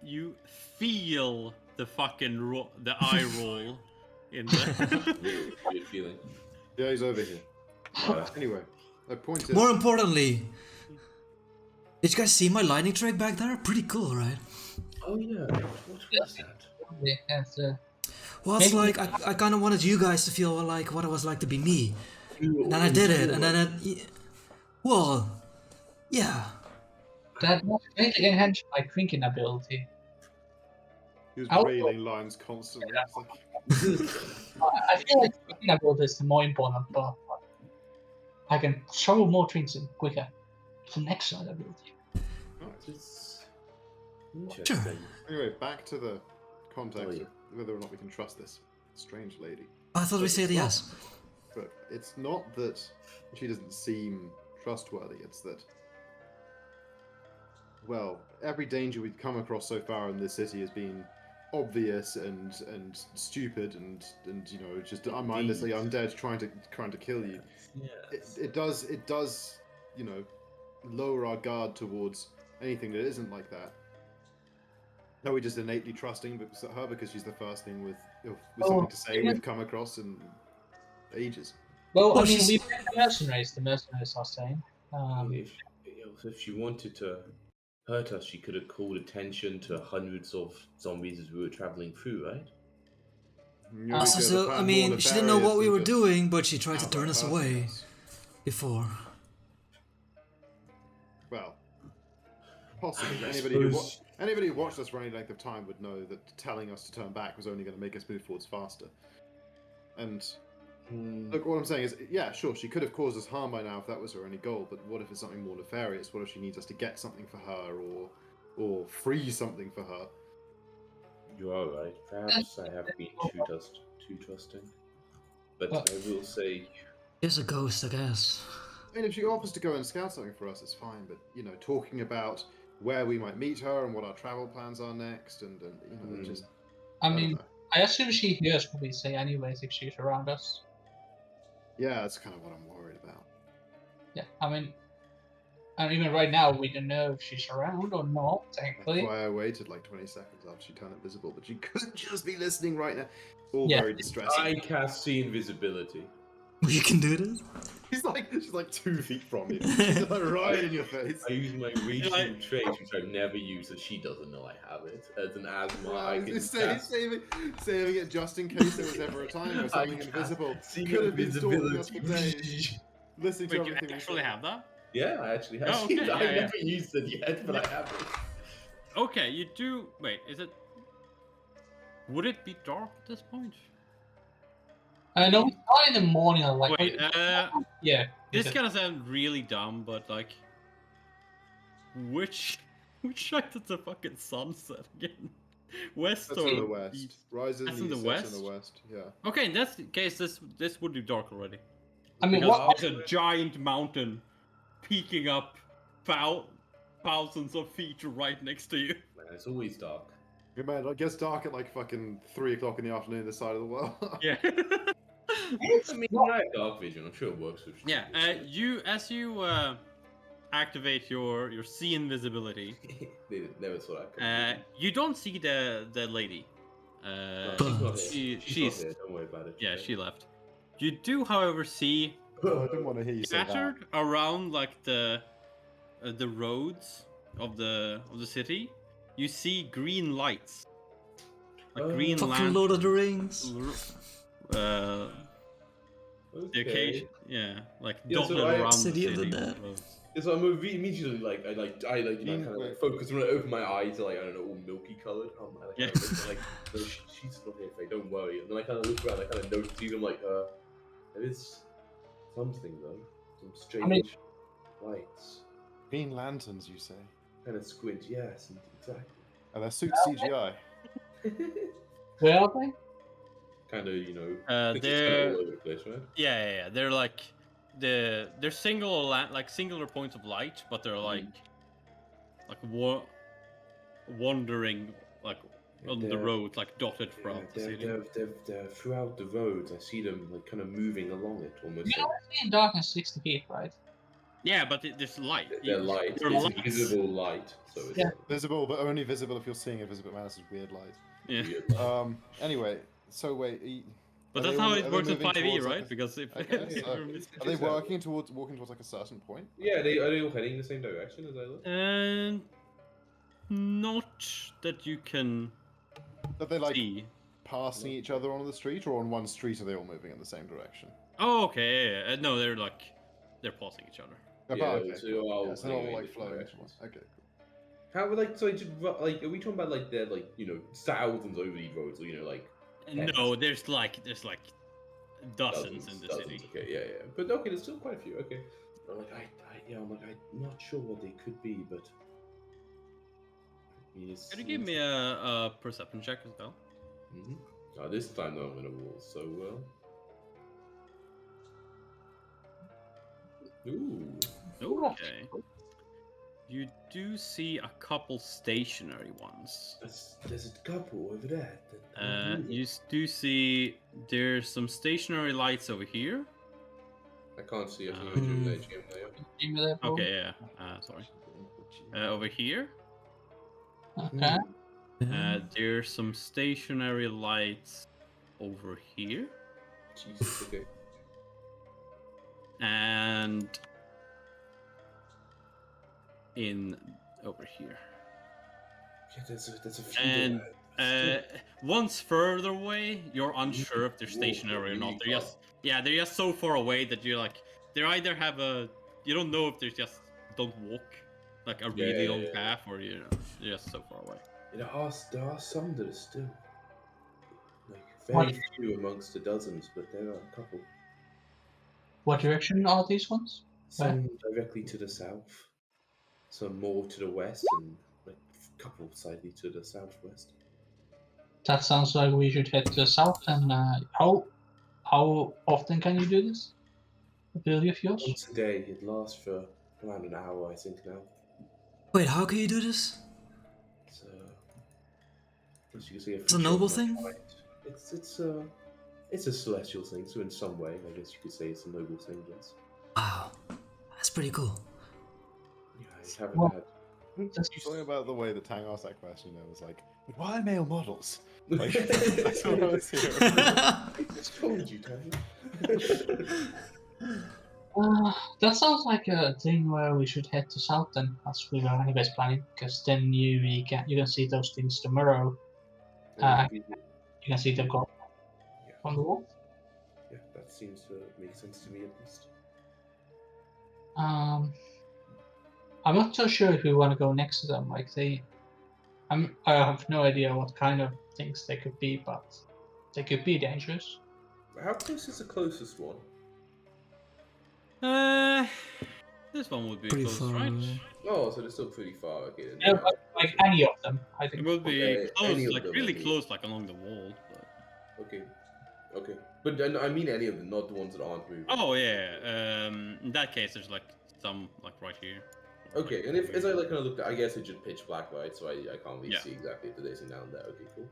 you feel the fucking the eye roll in the. Weird feeling. yeah, he's over here. Anyway, the point is, More importantly, did you guys see my lightning trick back there? Pretty cool, right? Oh yeah. What was that? Yes, Well, it's Maybe- like I kind of wanted you guys to feel like what it was like to be me. And then I did it, and then well, yeah. That was greatly enhanced my drinking ability. He was How- railing lines constantly. It's like, I feel like drinking ability is the more important part. I can shovel more drinks in quicker. It's an excellent ability. nice. It's interesting. Anyway, back to the context Oh, yeah. of whether or not we can trust this strange lady. I thought we But said it's not- yes. But it's not that she doesn't seem trustworthy, it's that, well, every danger we've come across so far in this city has been obvious and stupid and you know, just mindlessly undead trying to kill you. Yes. It does, you know, lower our guard towards anything that isn't like that. Are we just innately trusting her because she's the first thing with something to say we've come across in ages? Well, Oh, I mean, she's- we met the mercenaries are saying. If she wanted to hurt us, she could have called attention to hundreds of zombies as we were traveling through, right? You know, we could have So, I planned more mean, she didn't know what nefarious we than were just doing, but she tried to outright turn us hurting away us. before. Well, possibly. I Anybody who watched us for any length of time would know that telling us to turn back was only going to make us move forwards faster. And look, what I'm saying is, yeah, sure, she could have caused us harm by now if that was her only goal. But what if it's something more nefarious? What if she needs us to get something for her, or free something for her? You are right. Perhaps I have been too trusting. But Well- I will say, She's a ghost, I guess. I mean, if she offers to go and scout something for us, it's fine. But you know, talking about where we might meet her and what our travel plans are next, and you know, Mm. just I don't mean, know. I assume she hears what we say anyways if she's around us. Yeah, that's kind of what I'm worried about. Yeah, I mean, and even right now, we don't know if she's around or not, That's technically. why I waited like 20 seconds after she turned invisible, but she could just be listening right now. All Yeah. very distressing. I cast see invisibility. You can do this? She's like 2 feet from you. She's like right in your face. I use my reaching trait, which I've never used, so she doesn't know I have it. As an asthma, I can cast... Saving it just in case there was ever a time where something invisible could have been stalking us for days. Listening to Wait, you everything we actually say. have that? Yeah, I actually have. Oh, okay, I yeah, never used it yet, but I have it. Okay, you do. Wait, is it? Would it be dark at this point? I know it's not in the morning, like. Wait, Yeah. this kind of sounds really dumb, but like, which side does the fucking sun set again? West That's or in the west. east? Rises That's in in the the west. In the west? west, yeah. Okay, in that case, this would be dark already. I mean, Because what? it's a giant mountain peeking up thousands of feet right next to you. Man, it's always dark. Yeah, man, it gets dark at like fucking 3 o'clock in the afternoon this side of the world. Yeah. I mean, I have dark vision. I'm sure it works with Yeah. As you activate your see invisibility, They never saw that coming. you don't see the lady. No, she's not here. she's not here. Don't worry about it. yeah, she left. You do, however, see I didn't want to hear you say that. scattered around like the roads of the city. You see green lights, like green Fucking lanterns. Lord of the Rings. The Okay. occasion, yeah, like Yeah, so dotted I- around City the of the city. Dead. Yeah, so I'm immediately like, I you know, kind of Wait. focus when I open my eyes, like, I don't know, all milky coloured. I like, Yeah. kind of look, like, no, she's not here, Faye, don't worry. And then I kind of look around, I kind of notice these, I'm like, there is something though, some strange mean- lights. Green lanterns, you say? Kind of squint, yes, exactly. And their suits CGI. Where are they? Kind of, you know, Uh, it's just kind they're of all over the place, right? yeah. They're like they're singular points of light, but they're like wandering like on the They're- road, like dotted Yeah, throughout the city. they're throughout the roads. I see them like kind of moving along it, almost. You Like, know, in darkness 60 feet, right? Yeah, but there's light. they're light. They're It's lights. invisible light, so it's Yeah. Visible, but only visible if you're seeing invisible Manus' weird light. Yeah, weird. Anyway, so wait. but are that's they how all- it are they works in moving 5e, towards, like, right? a- Because if Okay, if so- you're missing- Are they walking towards like a certain point? Yeah, are they all heading in the same direction as I look? and not that you can Are they like see. passing each other on the street, or on one street are they all moving in the same direction? Oh, okay. No, they're passing each other. Apart, Yeah, okay, so cool. you're all Yeah, so they're all going in like different flowing. directions. Okay, cool. How like so? Like, are we talking about like they're like thousands over these roads? Or, like No, there's like dozens in the dozens. city. Okay, yeah. But okay, there's still quite a few. Okay, I'm like I'm not sure what they could be, but. Could you give me a perception check as well? Mm-hmm. This time though, I'm gonna roll so well. Ooh. Okay. You do see a couple stationary ones. There's a couple over there. You do see there's some stationary lights over here. I can't see a human there. Okay, yeah. Sorry. Over here. Okay. There's some stationary lights over here. Jesus, okay. And in over here. Yeah, there's a few. And once further away, you're unsure if they're stationary or not. They're just so far away that you're like, they either have you don't know if they just don't walk like a really long path, or they're just so far away. There are some that are still like very few amongst the dozens, but there are a couple. What direction are these ones? Some directly to the south, some more to the west, and like a couple slightly to the southwest. That sounds like we should head to the south. And how often can you do this? Ability of yours? Once a day. It lasts for around an hour, I think now. Wait, how can you do this? So, as you can see, It's a noble thing? It's a celestial thing, so in some way, I guess you could say it's a noble thing, yes. Wow, that's pretty cool. Yeah, I haven't had... Something about the way that Tang asked that question, I was like, but why male models? Like, that's what I was hearing. I just told you, Tang. That sounds like a thing where we should head to south then, as we were anyways planning, because then you can see those things tomorrow. You can see them go on the wall. Yeah, that seems to make sense to me at least. I'm not so sure if we want to go next to them. Like I have no idea what kind of things they could be, but they could be dangerous. How close is the closest one? This one would be Pretty close, far right? away. Oh, so they're still pretty far. Okay. Yeah, but like any of them, I think. It would be Okay, close, any of like them, really I mean. close, like along the wall. But... Okay. But then I mean any of them, not the ones that aren't moving. Oh yeah. In that case, there's like some like right here. Okay, and if as I like kind of looked, I guess it's just pitch black, right? So I can't really Yeah. see exactly if there's anything down there. Okay, cool.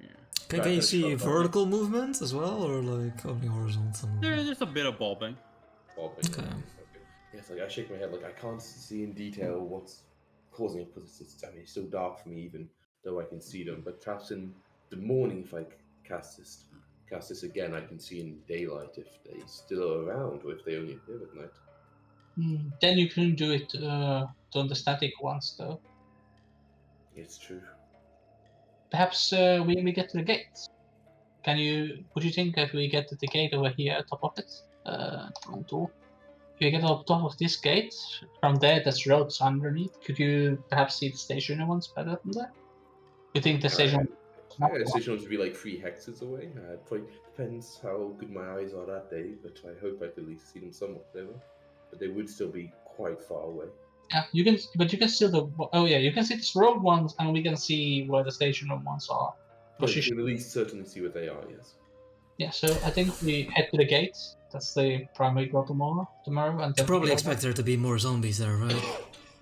Yeah. Can you see vertical movement as well, or like only horizontal? There's a bit of bobbing. Okay. Yes, like I shake my head, like I can't see in detail what's causing it because it's so dark for me, even though I can see them. But perhaps in the morning, if I cast this again, I can see in daylight if they still are around or if they only appear at night. Then you couldn't do it on the static ones, though. It's true. Perhaps when we get to the gate, would you think if we get to the gate over here at top of it, if you get on top of this gate, from there there's roads underneath, could you perhaps see the stationary ones better from there? You think the station... The station would be like 3 hexes away. It probably depends how good my eyes are that day, but I hope I could at least see them somewhat clearer. But they would still be quite far away. Yeah, you can see you can see the road ones, and we can see where the stationary ones are. But you can at least certainly see what they are, yes. Yeah, so I think we head to the gate. That's the primary goal tomorrow, and You probably expect there to be more zombies there, right?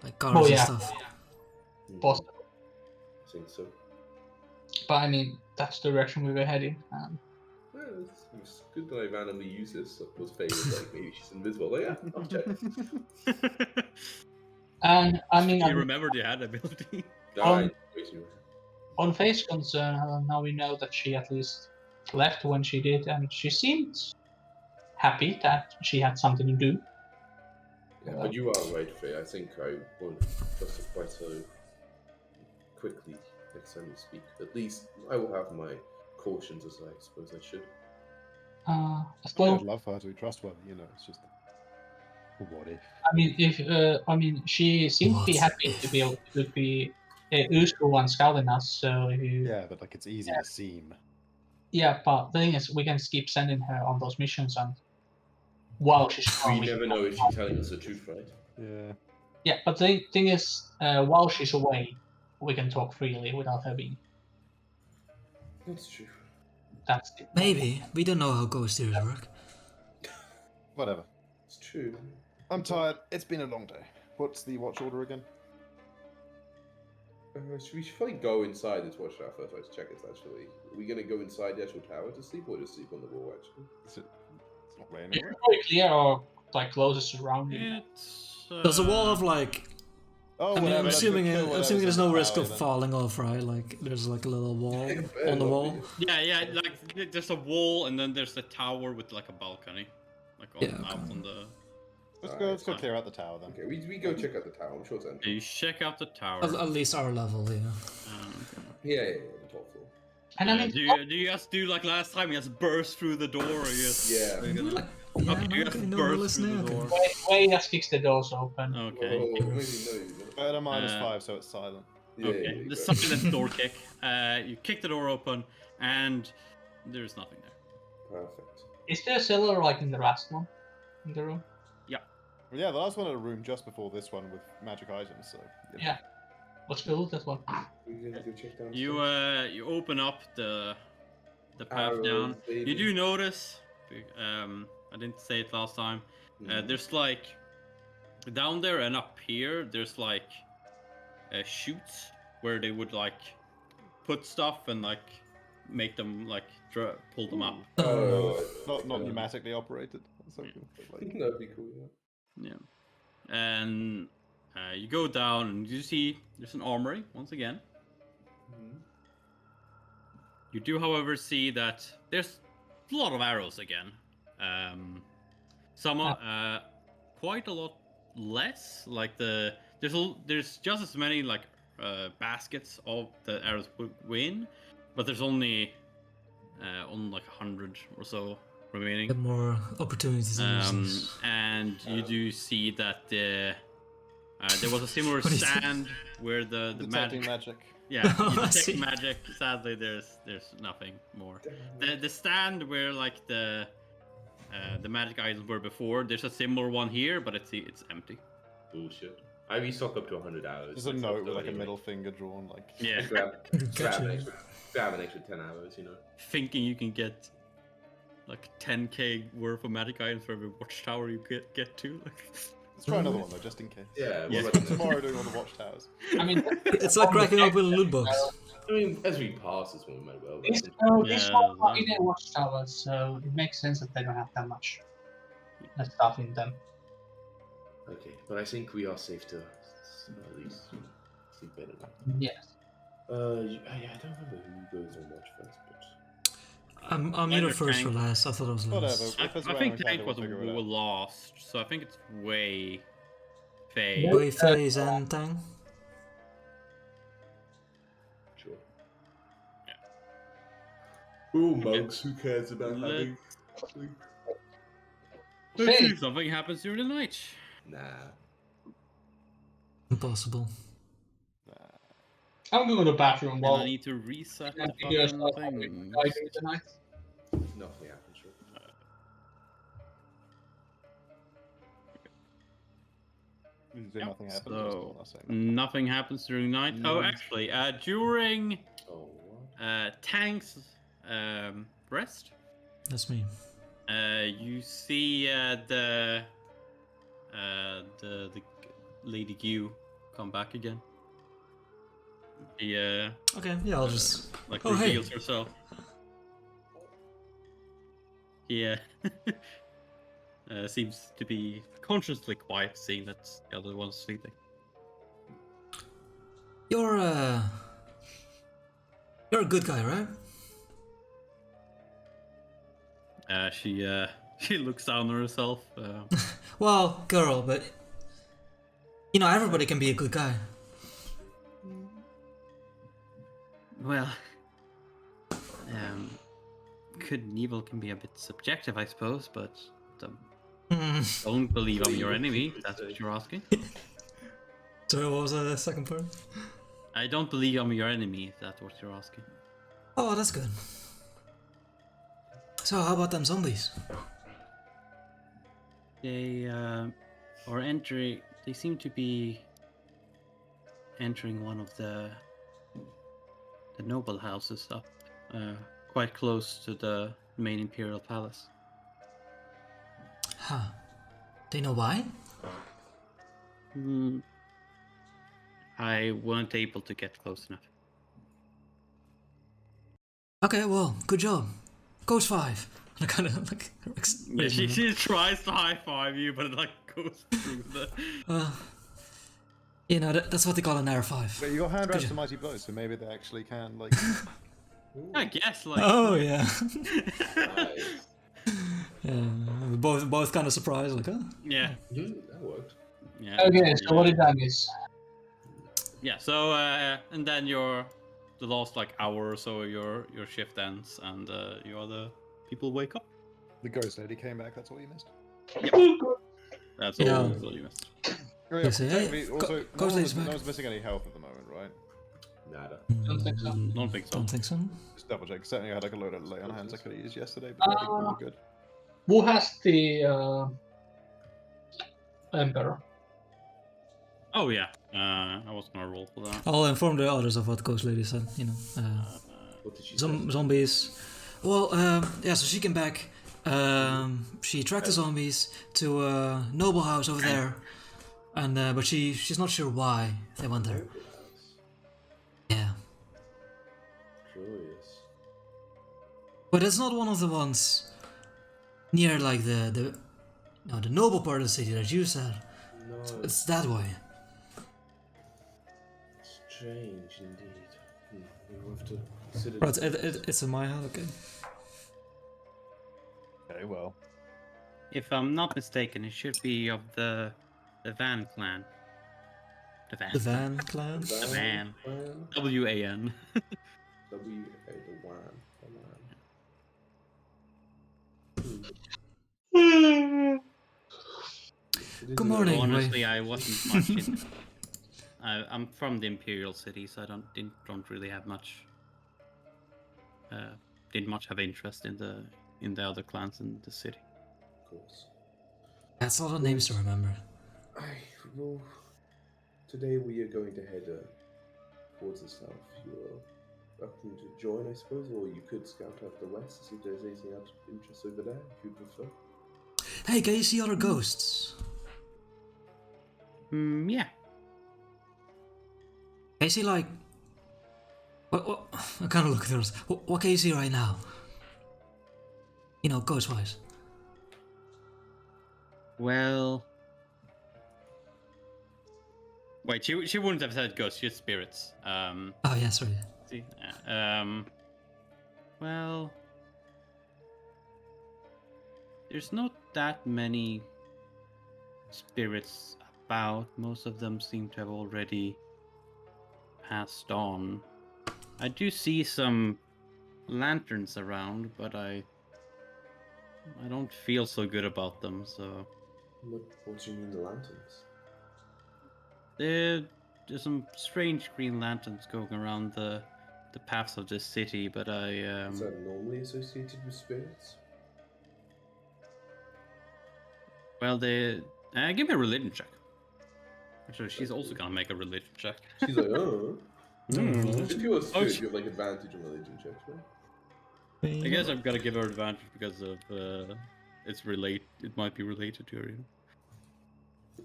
Like cars and stuff. Possible. I think so. But I mean, that's the direction we were heading. Well, it's good that I randomly use this. That was favored, like maybe she's invisible. Like, yeah, I'll check. And I mean, You remembered you had ability. On face concern, now we know that she at least left when she did, and she seemed happy that she had something to do. Yeah, but you are right, Faye. I think I won't trust it quite so quickly next time we speak. At least I will have my cautions, as I suppose I should. Well, I'd love her to be trustworthy, it's just... What if? I mean, she seems to be What happy to be able to be useful and scouting us. So if you, Yeah, but like it's easy to seem. yeah, but the thing is, we can keep sending her on those missions, and while she's We gone, we never can know if she's telling us the truth, right? Yeah. yeah. But the thing is, while she's away, we can talk freely without her being. That's true. That's the point. Maybe. We don't know how ghost ears work. Whatever. It's true. I'm tired. It's been a long day. What's the watch order again? We should probably go inside this watchtower first. Let's check it. Actually, are we gonna go inside the actual tower to sleep, or just sleep on the wall? Actually, It's not way Is anywhere. it very clear or like closest surrounding? It's Does the wall have like? Oh, I mean, whatever. I'm let's go assuming kill whatever's there's on no the risk tower, of then. falling off, right? Like there's like a little wall Yeah, on the not wall. be- yeah, like there's a wall and then there's the tower with like a balcony, like on, Yeah, out okay. on the. Let's go clear out the tower then. Okay, we go check out the tower. I'm sure it's empty. You check out the tower. At least our level, yeah. Yeah, the top floor. And I mean, do you just do like last time? You just burst through the door, or you just Yeah. We're like, Okay, yeah, you okay, just no, burst listen, through the okay. door. Way just kicks the doors open. Okay. Oh, maybe no. At a minus Uh, 5, so it's silent. Yeah, Okay. yeah, The yeah. silent door kick. You kick the door open, and there's nothing there. Perfect. Is there a cellar like in the last one in the room? Well, yeah, the last one had a room just before this one with magic items, so. Yeah. Let's build that one. We gonna go check down. You open up the path Arrows, down. baby. You do notice. I didn't say it last time. There's like down there and up here. There's like chutes where they would like put stuff and like make them like pull them up. Not pneumatically operated. That's so cool. But, like, That'd be cool. Yeah. Yeah. And you go down and you see there's an armory once again. You do, however, see that there's a lot of arrows again. Some quite a lot less. Like there's just as many like baskets of the arrows win, but there's only on like 100 or so remaining. Get more opportunities. to use this. And you do see that there was a similar What is it? stand where the detecting magic. magic. Yeah, Oh, you I detect see. magic. Sadly, there's nothing more. The stand where like the magic items were before. There's a similar one here, but it's empty. Bullshit. I restock up to 100 hours. There's a myself, note with though, like a anyway. middle finger drawn, like. Yeah, Grab Gotcha. an extra 10 hours, you know. thinking you can get like 10k worth of magic items for every watchtower you get to. Let's try another one though, just in case. Yeah, Yeah. what about Tomorrow doing all the watchtowers. I mean, It's like cracking open a loot box. I mean, as we pass this one, we might well. These Yeah, are in that- a watchtower, so it makes sense that they don't have that much stuff in them. Okay, but I think we are safe to at least sleep better now. Yes. Yeah, I don't remember who goes on watch first, but I'm Either either first or tank. last. I thought it was last. Whatever. If it's I a think random Tank encounter, was we'll figure it out. lost, so I think it's way Faye. Wei Fei's and Tang. sure. Oh, mugs, who cares about Let's- having sleep? Let's see Faye. if something happens during the night. Nah. Impossible. I'm going to the bathroom And while I need to reset the figure fucking out thing. tonight. Nothing happens, sure. Did you say Yep, nothing happened? so- Last segment. Nothing happens during night. Oh, actually, during Oh, what? Tank's rest, That's me. you see the Lady Q come back again. She Okay, yeah, I'll just. like Oh, hey. reveals herself. Yeah. Seems to be consciously quiet, seeing that the other one's sleeping. You're a good guy, right? She looks down on herself. Well, girl, but you know everybody can be a good guy. Well, good and evil can be a bit subjective, I suppose, but Don't believe I'm your enemy, if that's what you're asking. Sorry, what was the second part? I don't believe I'm your enemy, if that's what you're asking. Oh, that's good. So, how about them zombies? They are entering. They seem to be entering one of the noble houses up, quite close to the main imperial palace. Huh. Do you know why? I weren't able to get close enough. Okay, well, good job. Ghost 5. And I kind of like. Yeah, she tries to high five you, but it like goes through the. You know, that's what they call an R5. But you got hand wraps Good and mighty blows, so maybe they actually can like. I guess like. Oh, yeah. Nice. Yeah, we're both kind of surprised, like, huh? Yeah. That worked. Yeah. Okay, so what it done is Yeah. So and then the last like hour or so your shift ends and your other people wake up. The ghost lady came back. That's all you missed. That's Yeah. all you missed. Oh, You say, hey, technically, also, ghost lady's no back. one's missing any health at the moment, right? Nada. Don't think so. Don't think so. Don't think so. Just double check. Certainly, I had like a load of lay on hands I could have used yesterday, but I think we were good. Who has the Emperor? Oh yeah. I was gonna roll for that. I'll inform the others of what Ghost Lady said, you know. What did she say? Zombies. Well, yeah, so she came back. She tracked the zombies to a noble house over there. And but she's not sure why they went there. Yeah. Curious. But it's not one of the ones near like the noble part of the city that you said. No. It's that way. Strange indeed. We will have to consider. Right, it's in my head, okay. Okay, well. If I'm not mistaken, it should be of the Van clan. The Van. The Van clan? The Van. Plan? W-A-N. W-A, the WAN. Good morning. Honestly, I wasn't much in. I'm from the Imperial City, so I don't really have much. Didn't much have interest in the other clans in the city. Of course. That's a lot of names to remember. Well, today we are going to head towards the south. You are welcome to join, I suppose, or you could scout out the west to see if there's anything else of interest over there, if you prefer. Hey, can you see other ghosts? Yeah. Can you see like... What, I kind of look at those. What can you see right now? You know, ghost-wise. Well. Wait, she wouldn't have said ghosts, just spirits. Oh, yeah, sorry. See, well, there's not that many spirits about. Most of them seem to have already passed on. I do see some lanterns around, but I don't feel so good about them. So What do you mean, the lanterns? there's some strange green lanterns going around the paths of this city, but Is that normally associated with spirits? well, they give me a religion check. Actually, she's also gonna make a religion check. She's like, oh. If you're a spirit, she- you have like advantage on religion checks, right? I guess I'm gonna give her advantage because of it might be related to her, you know.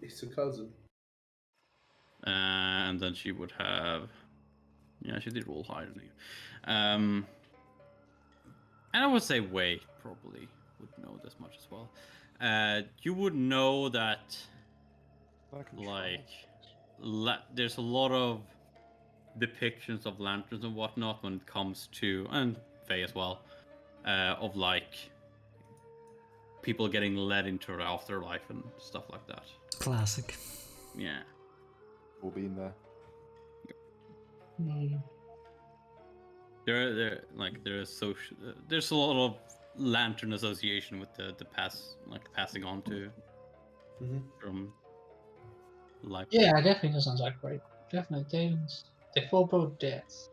It's a cousin. And then she would have, yeah, she did roll higher than you. And I would say Wei probably would know this much as well. You would know that, like, there's a lot of depictions of lanterns and whatnot when it comes to, and Faye as well, of like people getting led into the afterlife and stuff like that. Classic. Yeah. All been there. Hmm. There's a lot of lantern association with the passing on to from life. Yeah, definitely that sounds like great. Definitely, they forebode death.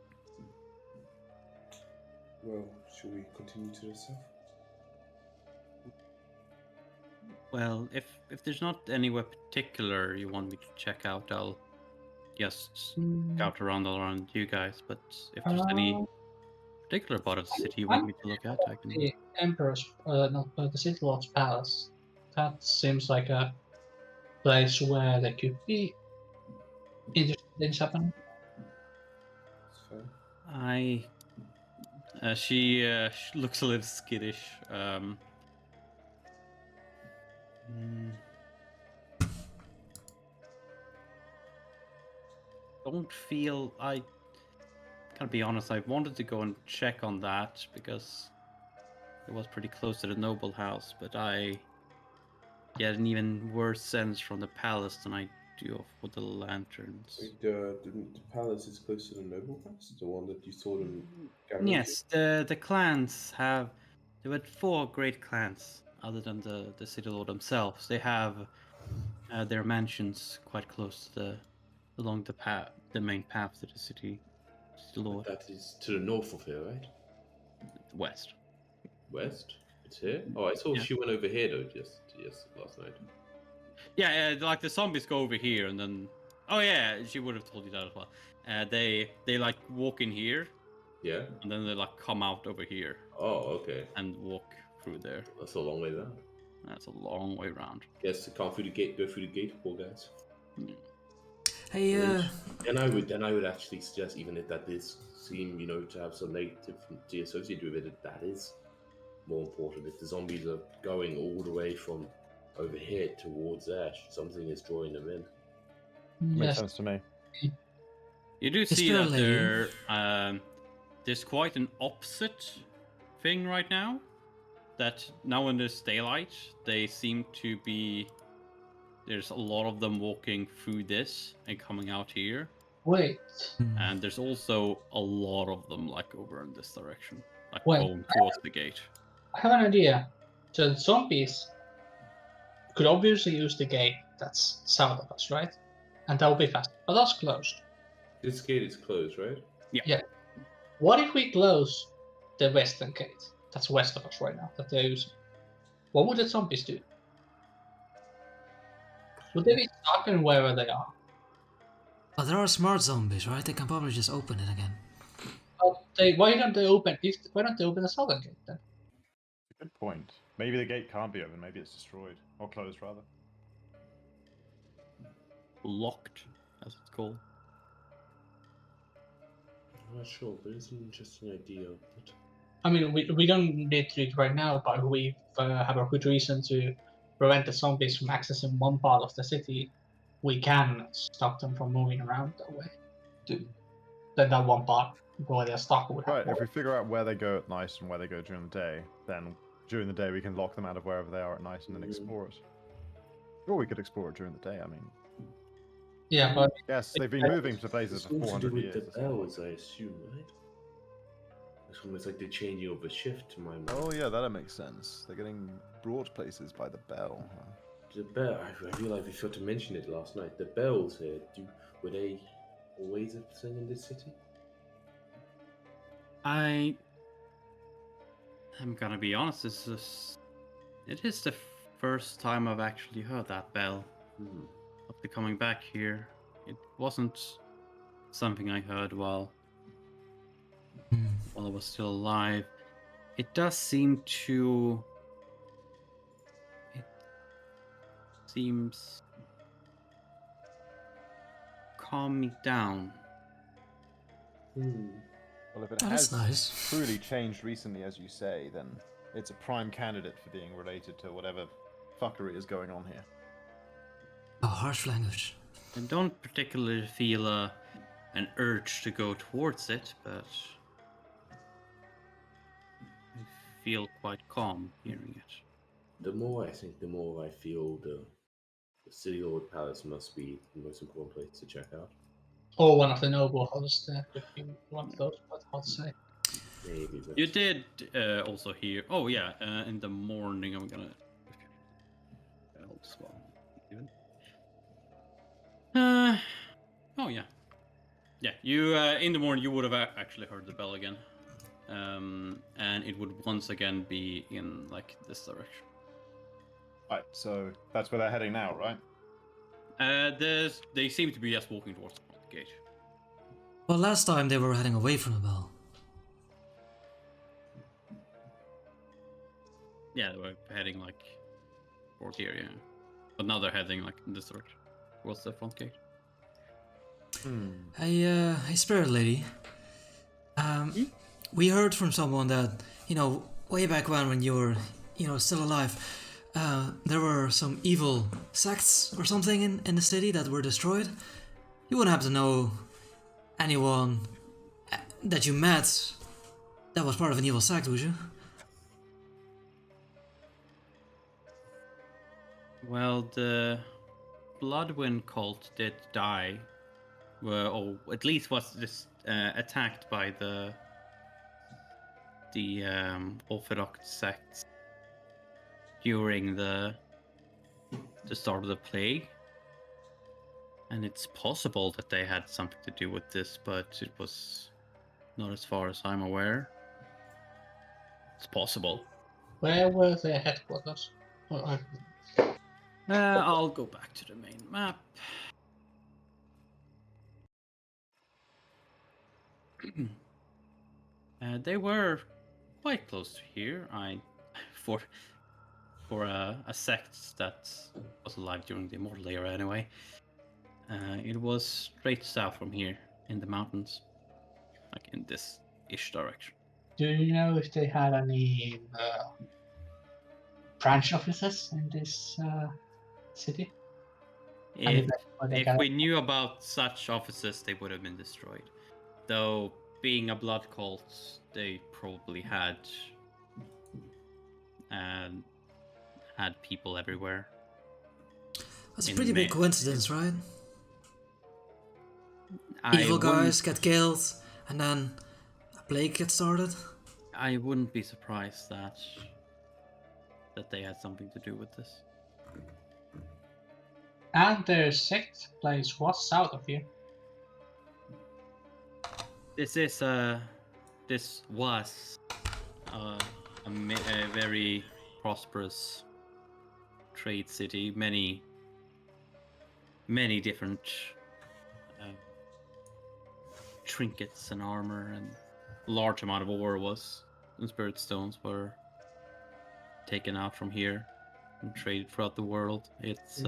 Well, shall we continue to the south? Well, if there's not anywhere particular you want me to check out, I'll just scout around you guys. But if there's any particular part of the city you want me to look at, I can. The Emperor's, not the City Lord's palace. That seems like a place where there could be interesting things happening. That's fair. She looks a little skittish. Don't feel I gotta be honest, I wanted to go and check on that because it was pretty close to the noble house, but I get an even worse sense from the palace than I do with the lanterns. Wait, the palace is close to the noble house, the one that you saw them. Yes, the clans have. There were 4 great clans, other than the city lord themselves. They have their mansions quite close to along the main path to the city lord. That is to the north of here, right? West. West? It's here? Oh, I saw she went over here though, just last night. Yeah, like the zombies go over here, and then yeah, she would have told you that as well. They like walk in here, Yeah. and then they like come out over here. Oh, okay. And walk through there. That's a long way down. That's a long way around. Yes, to come through the gate, go through the gate, poor guys. Hey, Then I would actually suggest, even if that does seem, to have some negativity associated with it, that is more important. If the zombies are going all the way from over here towards there, something is drawing them in. Makes sense to me. You do see that there's quite an opposite thing right now. That now when there's daylight, they seem to be. There's a lot of them walking through this and coming out here. Wait. And there's also a lot of them like over in this direction, like Wait. going towards the gate. I have an idea. So the zombies could obviously use the gate that's south of us, right? And that will be fast. But that's closed. This gate is closed, right? Yeah. What if we close the western gate? That's west of us right now, that they're using. What would the zombies do? Would they be stuck in wherever they are? Oh, there are smart zombies, right? They can probably just open it again. Why don't they open the southern gate then? Good point. Maybe the gate can't be open. Maybe it's destroyed or closed, rather. Locked, as it's called. I'm not sure, but it's an interesting idea. But... I mean, we don't need to do it right now, but we have a good reason to prevent the zombies from accessing one part of the city. We can stop them from moving around that way. Then that one part where they're stuck would Right, if we figure out where they go at night and where they go during the day, then during the day we can lock them out of wherever they are at night and then explore it. Or we could explore it during the day, I mean. Yeah, but... Yes, they've been moving to places for It's all to 400 do with years. the bells, I assume, right? It's almost like they're changing over shift to my mind. Oh yeah, that makes sense. They're getting brought places by the bell. Huh? The bell, I realized we forgot to mention it last night. The bells here, were they always a thing in this city? I'm gonna be honest, it is the first time I've actually heard that bell. After coming back here, it wasn't something I heard while I was still alive. It does seem to. It seems calm me down. Well, if it That's has nice. truly changed recently, as you say, then it's a prime candidate for being related to whatever fuckery is going on here. Oh, harsh language. I don't particularly feel an urge to go towards it, but I feel quite calm hearing it. The more I think, the more I feel the City Lord Palace must be the most important place to check out. Or one of the noble houses there could be one of those, but hard to say. Maybe. But... You did also hear. Oh yeah, in the morning I'm gonna. Oh yeah, yeah. You in the morning you would have actually heard the bell again, and it would once again be in like this direction. Right, so that's where they're heading now, right? They seem to be just walking towards the front gate. Well, last time they were heading away from the bell. Yeah, they were heading like towards here, yeah. But now they're heading like in this direction, towards the front gate. Hey, Spirit Lady. We heard from someone that, way back when you were, still alive, there were some evil sects or something in the city that were destroyed. You wouldn't have to know anyone that you met that was part of an evil sect, would you? Well, the Bloodwind cult did die, or at least was just attacked by the Orthodox sects during the start of the plague, and it's possible that they had something to do with this, but it was not as far as I'm aware. It's possible. Where were their headquarters? I'll go back to the main map. They were quite close to here. For a sect that was alive during the Immortal era anyway. It was straight south from here in the mountains, like in this ish direction. Do you know if they had any branch offices in this city? If we knew about such offices, they would have been destroyed. Though, being a blood cult, they probably had people everywhere. That's a pretty big coincidence, right? Evil guys get killed, and then a plague gets started. I wouldn't be surprised that they had something to do with this. And their sect place was south of here. This was a very prosperous trade city. Many different trinkets and armor, and a large amount of ore and spirit stones were taken out from here and traded throughout the world. It's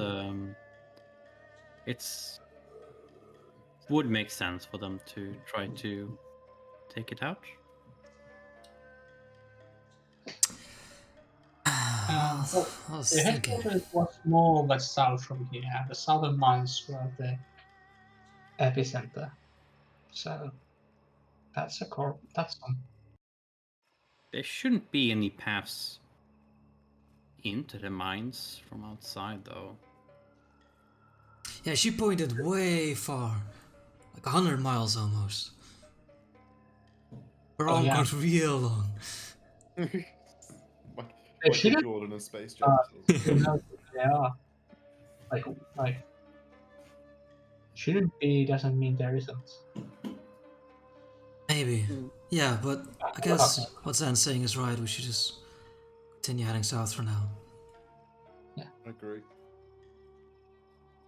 would make sense for them to try to take it out. The headquarters was more west south from here. The southern mines were the epicenter. So that's There shouldn't be any paths into the mines from outside, though. Yeah, she pointed way far, like 100 miles almost. Her arm got real long. Like Jordan in Space Jam. Yeah. Like shouldn't be doesn't mean there isn't. Maybe. Yeah, but I guess what Zan's saying is right. We should just continue heading south for now. Yeah. I agree.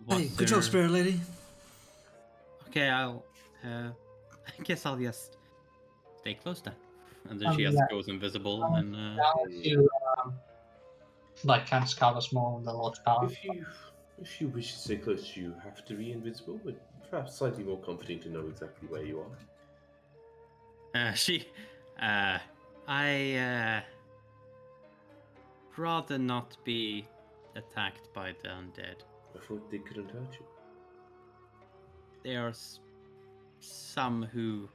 Hey, good job, Spirit Lady. Okay, I guess I'll just stay close then. And then she just goes invisible and you can scout us more on the Lord's power. If you wish to stay close, you have to be invisible, but perhaps slightly more comforting to know exactly where you are. I rather not be attacked by the undead. I thought they couldn't hurt you. There are some who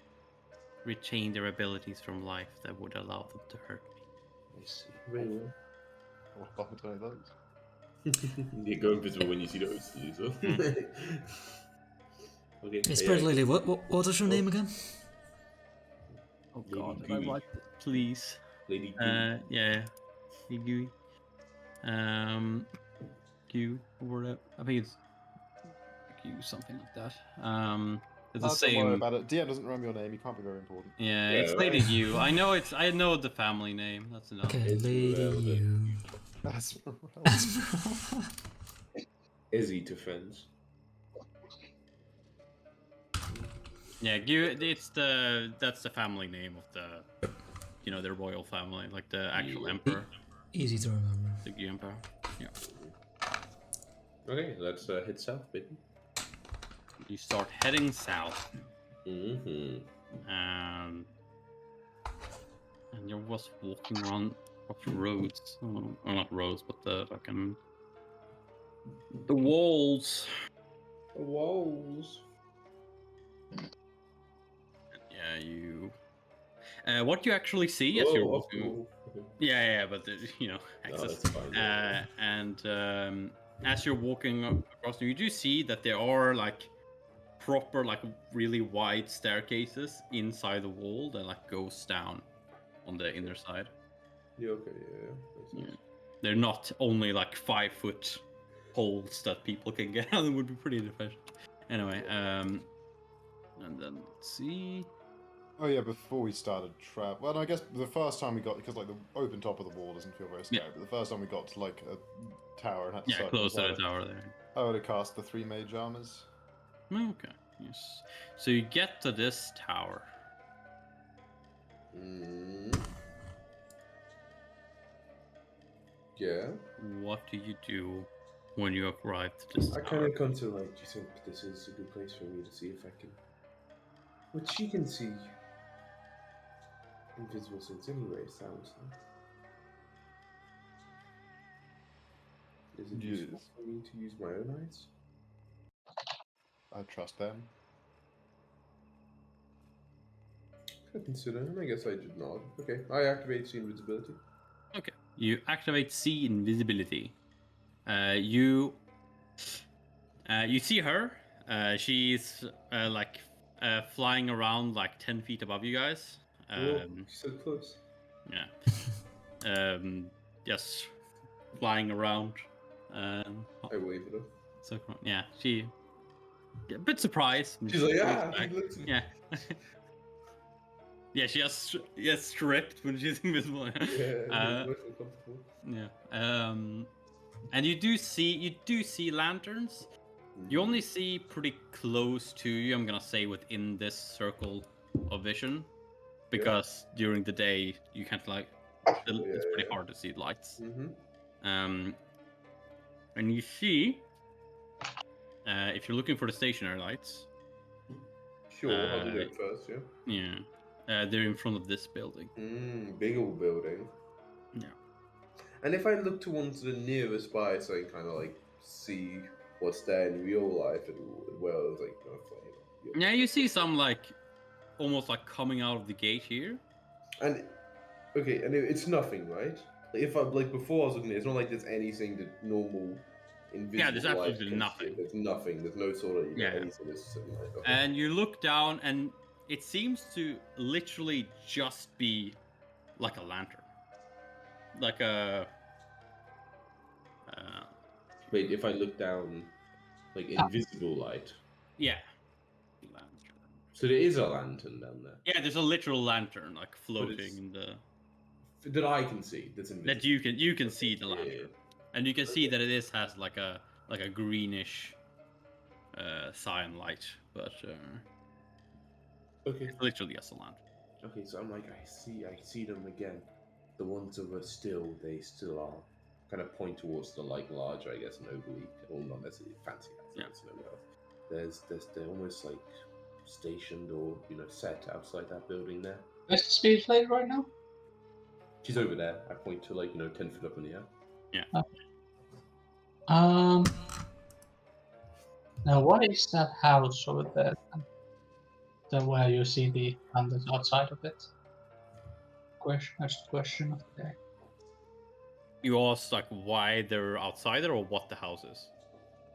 retain their abilities from life that would allow them to hurt me. I see. Very well. What are those? You go invisible when you see those. So. Okay. Hey, Spirit Lady, what was your name again? Oh Lady god, did I Gooey. write it? Please. Lady Gooey. Yeah. Hey, Gooey. Q or whatever. I think it's Q, something like that. It's the Don't worry same. about it. DM doesn't remember your name. You can't be very important. Yeah, Yeah, it's right. Lady U. I know the family name. That's enough. Okay, It's Lady relevant. you. That's Izzy to friends. Yeah, that's the family name of the royal family, like the actual Yeah. emperor, Easy to remember. the Gu emperor. Yeah. Okay, let's head south, baby. You start heading south, Mm-hmm. and you're just walking around up the roads, or not roads, but the fucking the walls. The walls. Yeah, you. What you actually see as you're walking. Yeah, but No, access. that's fine. And as you're walking across, you do see that there are like proper, like really wide staircases inside the wall that like goes down on the inner side. Yeah, okay, yeah. Makes sense. Yeah. They're not only like 5-foot holes that people can get out. It would be pretty efficient. Anyway, and then let's see. Oh yeah, before we started travel. Well, no, I guess the first time we got, because like the open top of the wall doesn't feel very scary, Yeah. but the first time we got to like a tower and had to Yeah, circle close to the inside it, tower there. I would have cast the 3 mage armors. Okay. Yes. So you get to this tower. Yeah. What do you do when you arrive to this I tower? kind of come to like, do you think this is a good place for me to see if I can... But she can see invisible things anyway, sounds like. Is it useful Yes. for me to use my own eyes? I trust them. Could consider, and I guess I did not. Okay, I activate see invisibility. Okay. You activate C invisibility. You see her. She's flying around like 10 feet above you guys. Whoa, so close. Yeah. Just flying around. I wave at her. So yeah, she a bit surprised. She's like, goes ah, back. he looks at me. Yeah. Yeah, she has stripped when she's invisible. Yeah, much more comfortable. Yeah. And you do see lanterns. You only see pretty close to you. I'm gonna say within this circle of vision, because during the day you can't it's pretty hard to see lights. Mm-hmm. And you see, if you're looking for the stationary lights. Sure, I'll do that first, yeah. Yeah. They're in front of this building. Big old building. Yeah. And if I look to one to the nearest by, so I can kind of like see what's there in real life, and well, it's like, Yeah, you see some like almost like coming out of the gate here. And okay, and it's nothing, right? Like, if I like before I was looking at it, it's not like there's anything that normal invisible. Yeah, there's light absolutely can nothing. see. There's nothing. There's no sort of Yeah. anything. There's something like that. And you look down, and it seems to literally just be like a lantern, like a. Wait, if I look down, like invisible light. Yeah. Lantern. So there is a lantern down there. Yeah, there's a literal lantern like floating in the. That I can see. That's invisible. That you can see the lantern, and you can see that it has like a greenish cyan light, but Okay. it's literally just a lantern. Okay, so I'm like, I see them again. The ones that were still, they still are. Kind of point towards the like larger, I guess, nobly, or not necessarily fancy outfits. They're almost like stationed or set outside that building there. Where's the speed plate right now? She's over there. I point to 10 foot up in the air. Yeah. Now what is that house over there? The where you see the lanterns outside of it? That's the question of the day. You asked like why they're outside there or what the house is.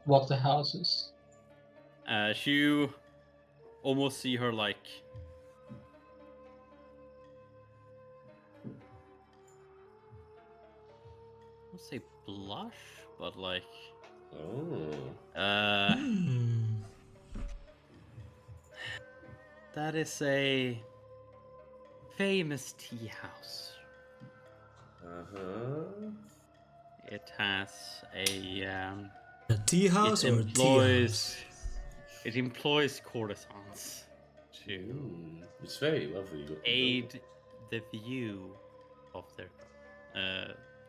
What the house is? You almost see her I'll say blush, but like, Oh. that is a famous tea house. Uh-huh. It has a A tea house or a tea house? it employs courtesans to It's very lovely looking. aid the view of their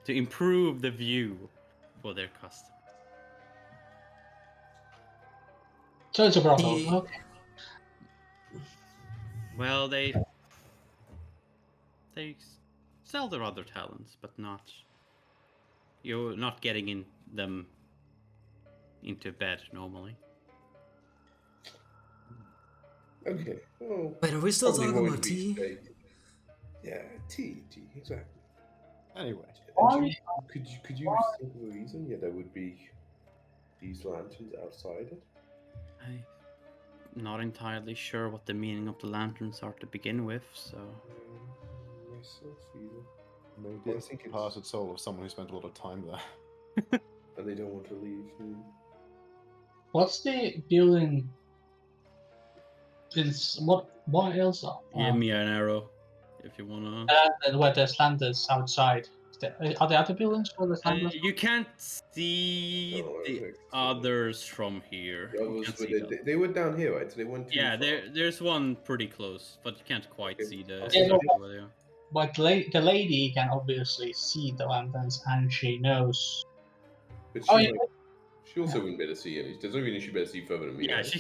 to improve the view for their customers. So it's a brothel. The- Okay. Well, they sell their other talents, but not you're not getting in them into bed normally. Okay. Well, Wait, are we still probably talking what about would we tea? say- Yeah, tea, exactly. Anyway, And could you think of a reason? Yeah, there would be these lanterns outside it. I'm not entirely sure what the meaning of the lanterns are to begin with, so Myself either. Maybe Well, I it's think the it's- departed soul of someone who spent a lot of time there. And they don't want to leave. What's the building? Is what else? give me an arrow if you wanna. And where there's lanterns outside. Are there other buildings where there's lanterns? You can't see No, I the don't think so. others from here. The You others can't were see them. they were down here, right? So they went too Yeah, far. there's one pretty close, but you can't quite Okay. see the Yeah, exactly no. where they are. But the lady can obviously see the lanterns, and she knows. But Oh, she, yeah. she also wouldn't be able to see any. There's no reason she better see further than me. Yeah, right? she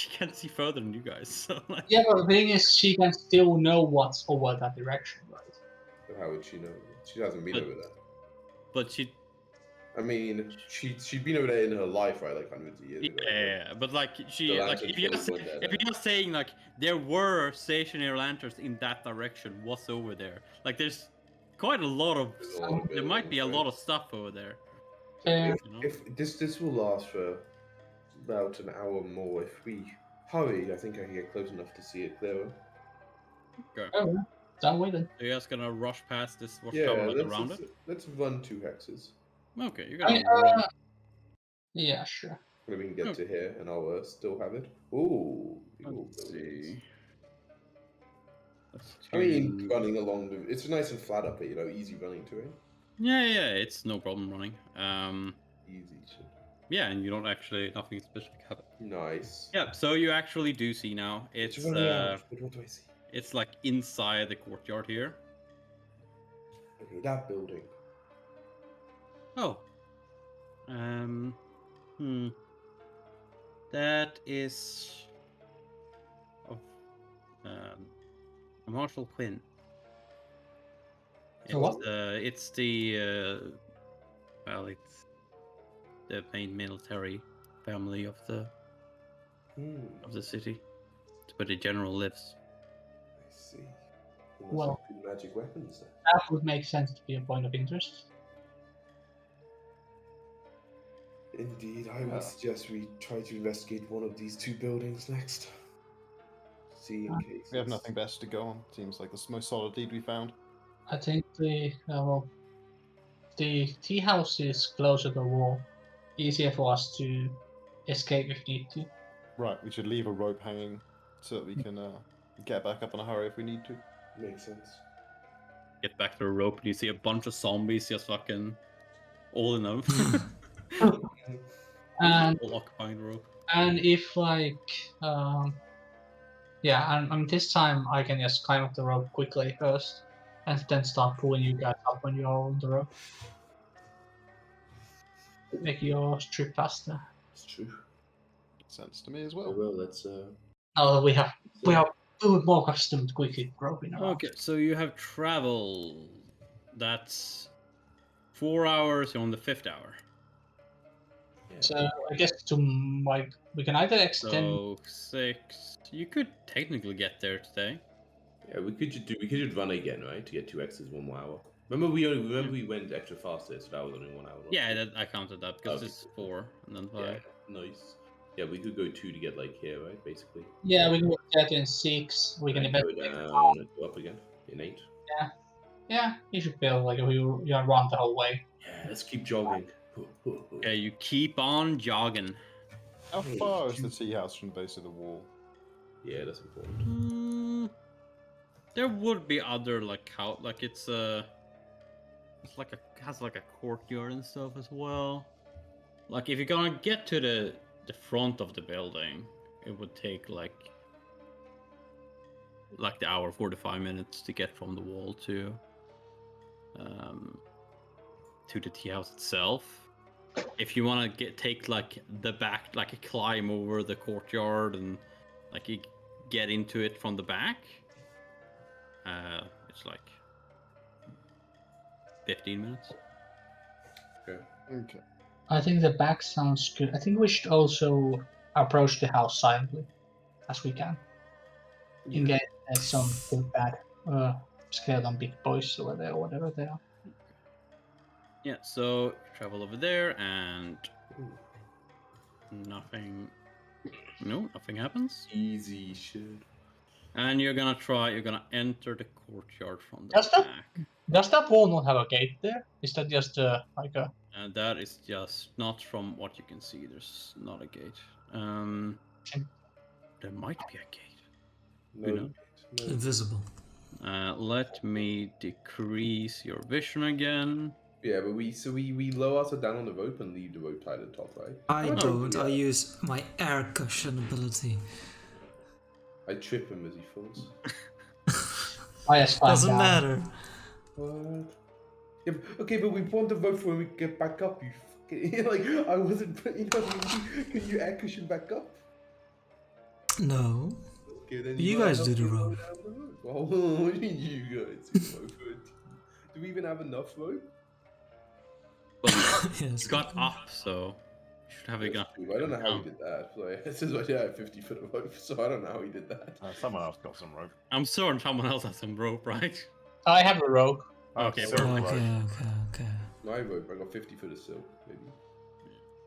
can't see further than you guys. So like, Yeah, but the thing is, she can still know what's over that direction, right? But how would she know? She hasn't been But- over there. but she I mean, she'd been over there in her life, right? Like hundreds of years ago. yeah, but like she The like lanterns if you're, probably weren't there if then. you're saying like there were stationary lanterns in that direction, what's over there? Like there's quite a lot of There's a lot of there might be a buildings, lot right? of stuff over there. Yeah. You know? If this will last for about an hour more, if we hurry, I think I can get close enough to see it clearer. Okay. Oh, yeah. Done with it. So you guys gonna rush past this Yeah, watchtower like around it? let's run 2 hexes. Okay, you're I gonna mean, run. yeah, sure. Maybe we can get Okay. to here and I'll still have it. Ooh, Let's see. Let's I mean, do- running along the. It's nice and flat up here, easy running terrain. yeah, it's no problem running. Easy. Yeah, and you don't actually nothing specific happen. Nice. Yeah, so you actually do see now. It's running out, but what do I see? it's like inside the courtyard here. Okay, that building. Oh. That is of Marshal Quinn. It's, what? it's the well, it's the main military family of the city. It's where the general lives. I see. Well, Well- good magic weapons then. That would make sense to be a point of interest. Indeed, I would suggest we try to investigate one of these 2 buildings next. See in case. We have nothing better to go on. Seems like the most solid lead we found. I think the tea house is closer to the wall. Easier for us to escape if need to. Right, we should leave a rope hanging so that we can get back up in a hurry if we need to. Makes sense. Get back to the rope, and you see a bunch of zombies just fucking all in them, And all occupying the rope. and if and this time I can just climb up the rope quickly first, and then start pulling you guys up when you're on the rope. Make your trip faster. It's true. Makes sense to me as Oh, well. well, let's. Now that we are a little more accustomed to quickly groping around. Okay, so you have travel. That's 4 hours. You're on the 5th hour. So I guess we can either extend. So 6. You could technically get there today. Yeah, we could just run again, right? To get 2 X's 1 more hour. Remember we went extra faster, so that was only 1 hour. not Yeah, 2. I counted that because Okay. it's 4 and then 5. Yeah, nice. Yeah, we could go 2 to get like here, right? Basically. Yeah, we can get in 6. We can And go eventually. down and go up again in 8. Yeah, you should feel like you run the whole way. Yeah, let's keep jogging. Okay, you keep on jogging. How far is the tea house from the base of the wall? Yeah, that's important. There would be other like how like it's like has like a courtyard and stuff as well. Like if you're gonna get to the front of the building, it would take like the hour 45 minutes to get from the wall to the tea house itself. If you want to take like the back, like a climb over the courtyard and like you get into it from the back, it's like 15 minutes. Okay. Okay. I think the back sounds good. I think we should also approach the house silently, as we can. In case there's some big bad skeleton big boys over there, or whatever they are. Yeah, so travel over there and nothing happens. Easy shit. And you're gonna enter the courtyard from the Does back. Does that wall not have a gate there? Is that just like a... And that is just not from what you can see. There's not a gate. There might be a gate. No, knows? no. Invisible. Let me decrease your vision again. Yeah, but we lower ourselves down on the rope and leave the rope tied at the top, right? I don't. I use my air cushion ability. I trip him as he falls. I just climb Doesn't down. matter. What? Yeah, okay, but we want the rope for when we get back up. You fucking like I wasn't. You know, can you air cushion back up? No. Okay, then You guys do the rope. Oh, you guys do the rope. Do we even have enough rope? Well, Yes. it's got up, so you should have enough. I don't know how he did that. Like, it says right here I have 50 foot of rope, so I don't know how he did that. Someone else got some rope. I'm certain someone else has some rope, right? I have a rope. Okay, silk rope. Okay. My rope, I got 50 foot of silk, maybe.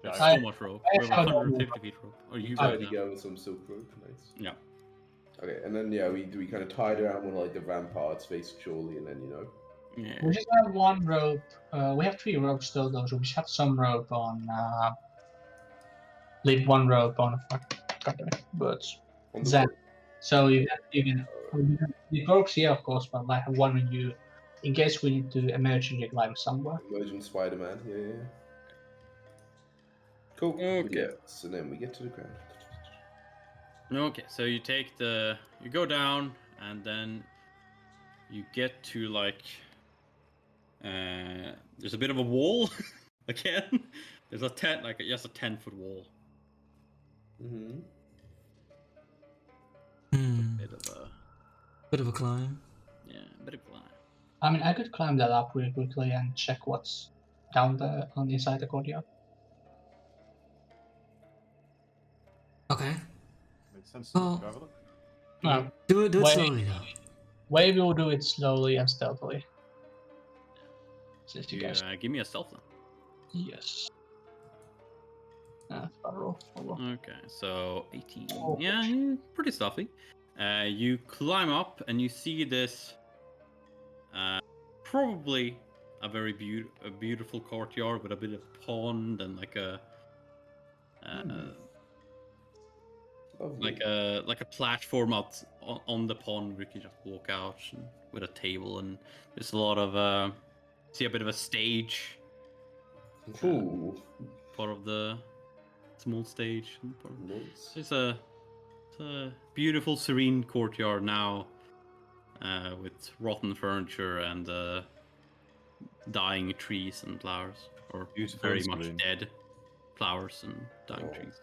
There's I- so much rope. I We have have 150 feet rope. Or you Tie got together with some silk rope, nice. Yeah. Okay, and then yeah, we kind of tied around one of like the ramparts, face surely, and then Yeah. We just have one rope. We have 3 ropes still, though, so we should have some rope on. Leave one rope on. Birds. on the Zen. rope. So you can the ropes here, of course, but like one when you, in case we need to emergency climb somewhere. Emergent Spider-Man, yeah. Cool. Okay. Yeah, so then we get to the ground. Okay, so you go down, and then you get to like, there's a bit of a wall again. There's a 10-foot wall. Mm-hmm. Bit of a climb. Yeah, a bit of a climb. I mean, I could climb that up really quickly and check what's down there on the inside the courtyard. Okay. Makes sense. Oh. Go have a look. No, Do it Wait. slowly though. Way we'll do it slowly and stealthily. Since you guys. Give me a stealth then. Yes. Roll. Okay, so 18. Oh. Yeah, pretty stealthy. You climb up and you see this, probably a very beautiful courtyard with a bit of pond and like a, Lovely. like a platform out on the pond where you can just walk out and, with a table, and there's a lot of see a bit of a stage. Ooh. Part of the small stage. Nice. It's a beautiful, serene courtyard now, with rotten furniture and dying trees and flowers, or Beautiful very and much serene. dead flowers and dying Oh. trees.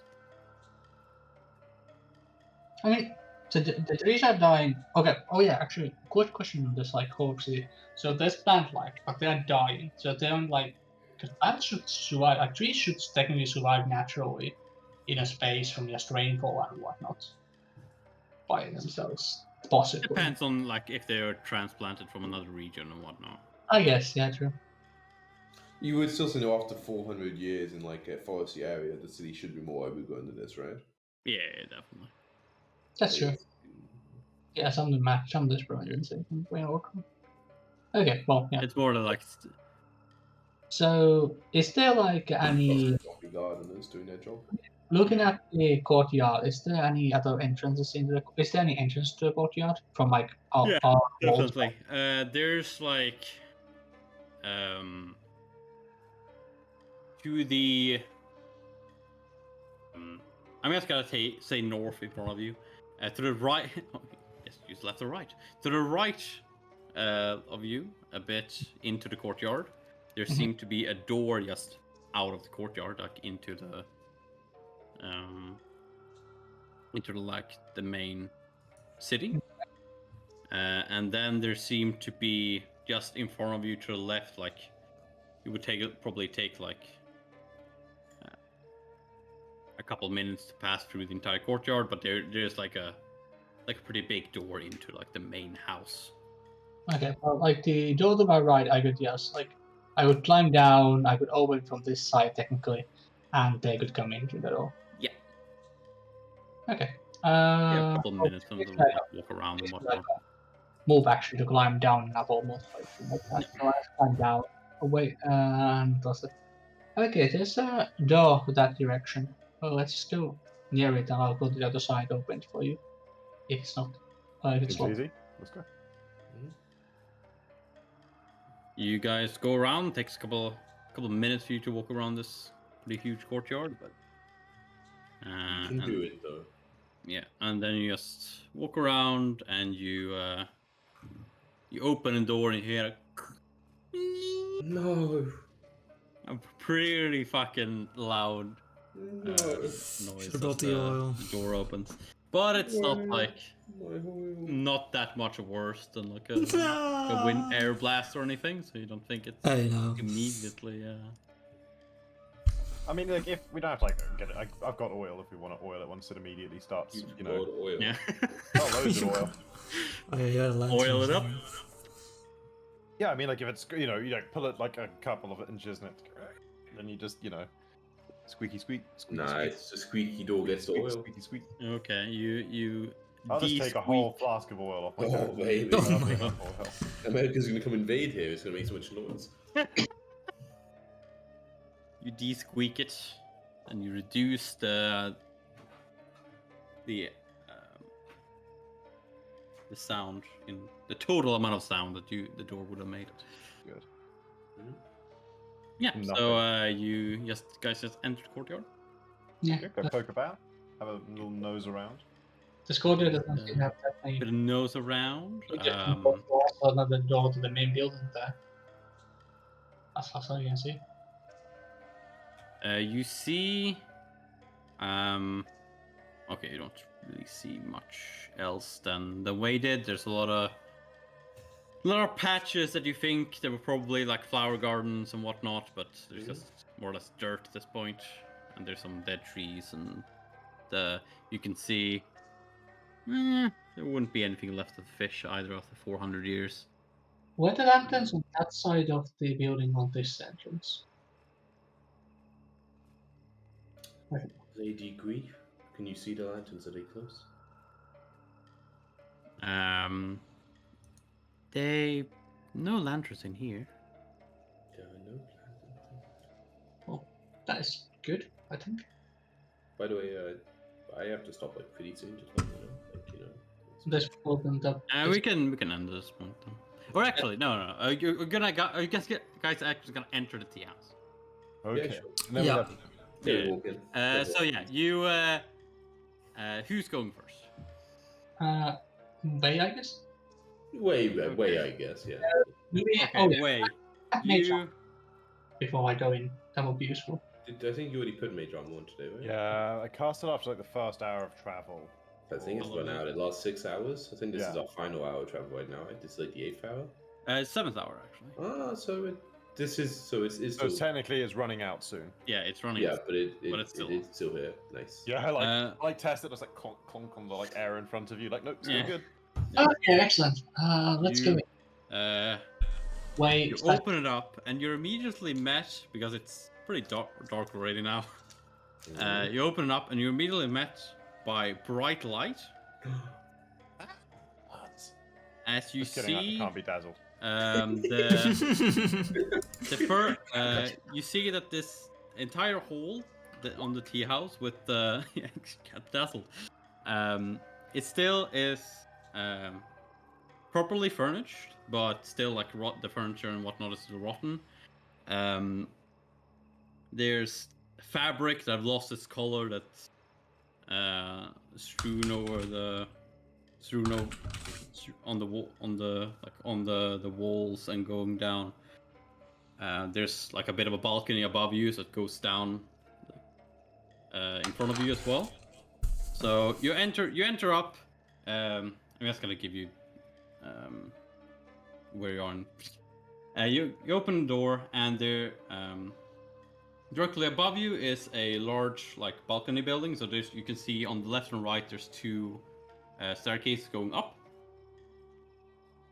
I mean, so the trees are dying. Okay. Oh yeah. Actually, quick question on this like corpsey. So there's plant life, but they're dying. So they're like, because plants should survive. Like trees should technically survive naturally in a space from just rainfall and whatnot by themselves. Possibly. Depends on like if they are transplanted from another region and whatnot. I guess. Yeah. True. You would still say, no, after 400 years in like a foresty area, the city should be more overgrown than this, right? Yeah, definitely. That's true. Yeah. Some of the match. Some of this brilliant. Way welcome. Okay, well, yeah. It's more like So, is there like any Zombie gardeners doing their job. looking at the courtyard? Is there any other entrances in the? Is there any entrance to the courtyard from like yeah, our walls? definitely. There's like to the I'm just gonna say north in front of you. To the right, yes, use left or right. To the right of you, a bit into the courtyard, there seemed to be a door just out of the courtyard, like into the like the main city. And then there seemed to be just in front of you to the left, like it would probably take like a couple minutes to pass through the entire courtyard, but there's like a pretty big door into like the main house. Okay, well, like the door to my right, I could just like I would climb down. I could open from this side technically, and they could come in through the door. Yeah. Okay. Yeah, a couple of I'll minutes and take then that like walk around and like whatnot. move actually to climb down, and I've almost like so I climb down. Oh, wait, and does it? Okay, there's a door to that direction. Well, let's just go near it, and I'll go to the other side, open it for you. If it's not, if it's Seems locked. easy. Let's go. You guys go around. Takes a couple of minutes for you to walk around this pretty huge courtyard, but You can do it though. yeah, and then you just walk around and you open a door and you hear No. a pretty fucking loud No. noise Should've as brought the oil. the door opens. But it's not like My oil. not that much worse than like a wind air blast or anything, so you don't think it's I know. immediately. I mean, like, if we don't have to like get it, I've got oil. If we want to oil it once it immediately starts, You've you know, got oil. Yeah. not loads of oil. Oh, yeah, you had a lantern. Oil it up. Yeah, I mean, like if it's you like pull it like a couple of inches and then you just squeaky squeak. Squeaky, Nah, squeak, it's a squeaky door gets the squeak, oil. squeaky squeak. Okay, you. I'll just take a whole de-squeak- flask of oil off my Oh, character. baby. Oh my Oil. America's gonna come invade here. It's gonna make so much noise. You de-squeak it, and you reduce the sound in the total amount of sound that the door would have made. Good. Yeah. Nothing. So you guys just enter the courtyard. Yeah. Go poke about. Have a little nose around. The Scorpio doesn't seem to have that many. Bit of nose around. Also another door to the main building there. As far as you can see. You see. Okay, you don't really see much else than the way did. There's a lot of patches that you think there were probably like flower gardens and whatnot, but there's just more or less dirt at this point, and there's some dead trees, and you can see there wouldn't be anything left of the fish either after 400 years. Were the lanterns on that side of the building on this entrance? Lady Grief, can you see the lanterns? Are they close? No lanterns in here. There are no lanterns. Well, that is good, I think. By the way, I have to stop like pretty soon. Just let me know, like you know. This opened up. We can end at this point then. Or actually, no. You're gonna guys actually gonna enter the tea house. Okay. Yeah, sure. And then we Yeah. have- Yeah, walk in. So yeah, you who's going first? Bay, I guess. Way, I guess. Yeah. Maybe. Okay, Oh, yeah. wait. Mage You armor before I go in. That would be useful. I think you already put Mage Armor on today, right? Yeah, I cast it after like the first hour of travel. I think it's run out. It lasts 6 hours. I think this is Yeah. our final hour of travel right now. Right? This is like the 8th hour. 7th hour actually. Ah, so it's So still. technically, it's running out soon. Yeah, it's running. Yeah, but it's it's still- still here. Nice. Yeah, I Uh, like test it. It's like clonk clonk on the like air in front of you. Like, nope, still Yeah. good. Okay, excellent. Let's go You- in. You Wait. open it up and you're immediately met because it's pretty dark already now. You open it up and you're immediately met by bright light. As you Just kidding, I see, can't be dazzled. You see that this entire hall on the tea house with the cat dazzled, it still is properly furnished, but still like the furniture and whatnot is still rotten. There's fabric that lost its color that's strewn over on the wall, on the walls and going down. There's like a bit of a balcony above you that goes down in front of you as well. So you enter up. I'm just gonna give you where you are. You open the door, and there directly above you is a large like balcony building. So you can see on the left and right there's two staircases going up.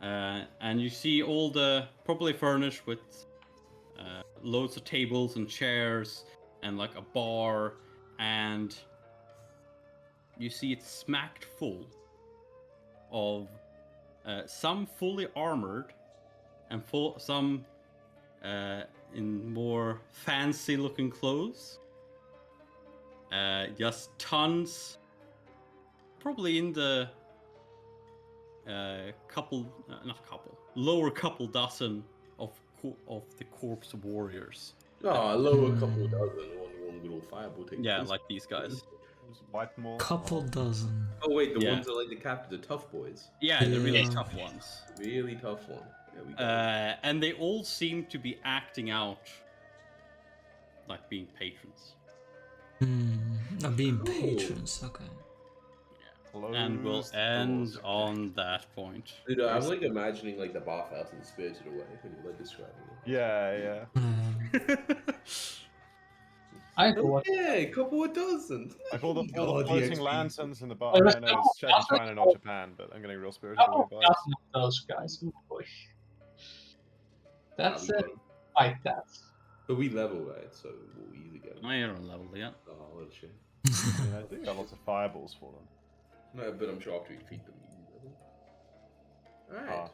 And you see all the properly furnished with loads of tables and chairs and like a bar, and you see it's smacked full of some fully armored and some in more fancy looking clothes. Just tons, probably in the lower couple dozen of the corpse warriors. Lower couple dozen on one little fireball thing. Yeah, like these guys. Wipe them all. Couple dozen. Oh wait, the Yeah. ones that like the captain, the tough boys. Yeah, the really Yeah. tough ones. Really tough one. There we go. And they all seem to be acting out like being patrons. Not being patrons, okay. And we'll Closed end doors, okay. on that point. Dude, I'm like imagining like the bathhouse and Spirited Away when you're like describing it. Yeah. I Oh, thought yeah, a couple of dozen. Like all the God, floating XP. lanterns in the bar. Oh, I let's know go. it's China, not Japan, but I'm getting real spiritual oh, vibes. that's not those guys. Oh boy. That's it. Like that. But we level, right? So we'll easy go. I don't level yet. Oh, what a shame. I think got lots of fireballs for them. No, but I'm sure after we defeat them, we easy level. Alright. Ah,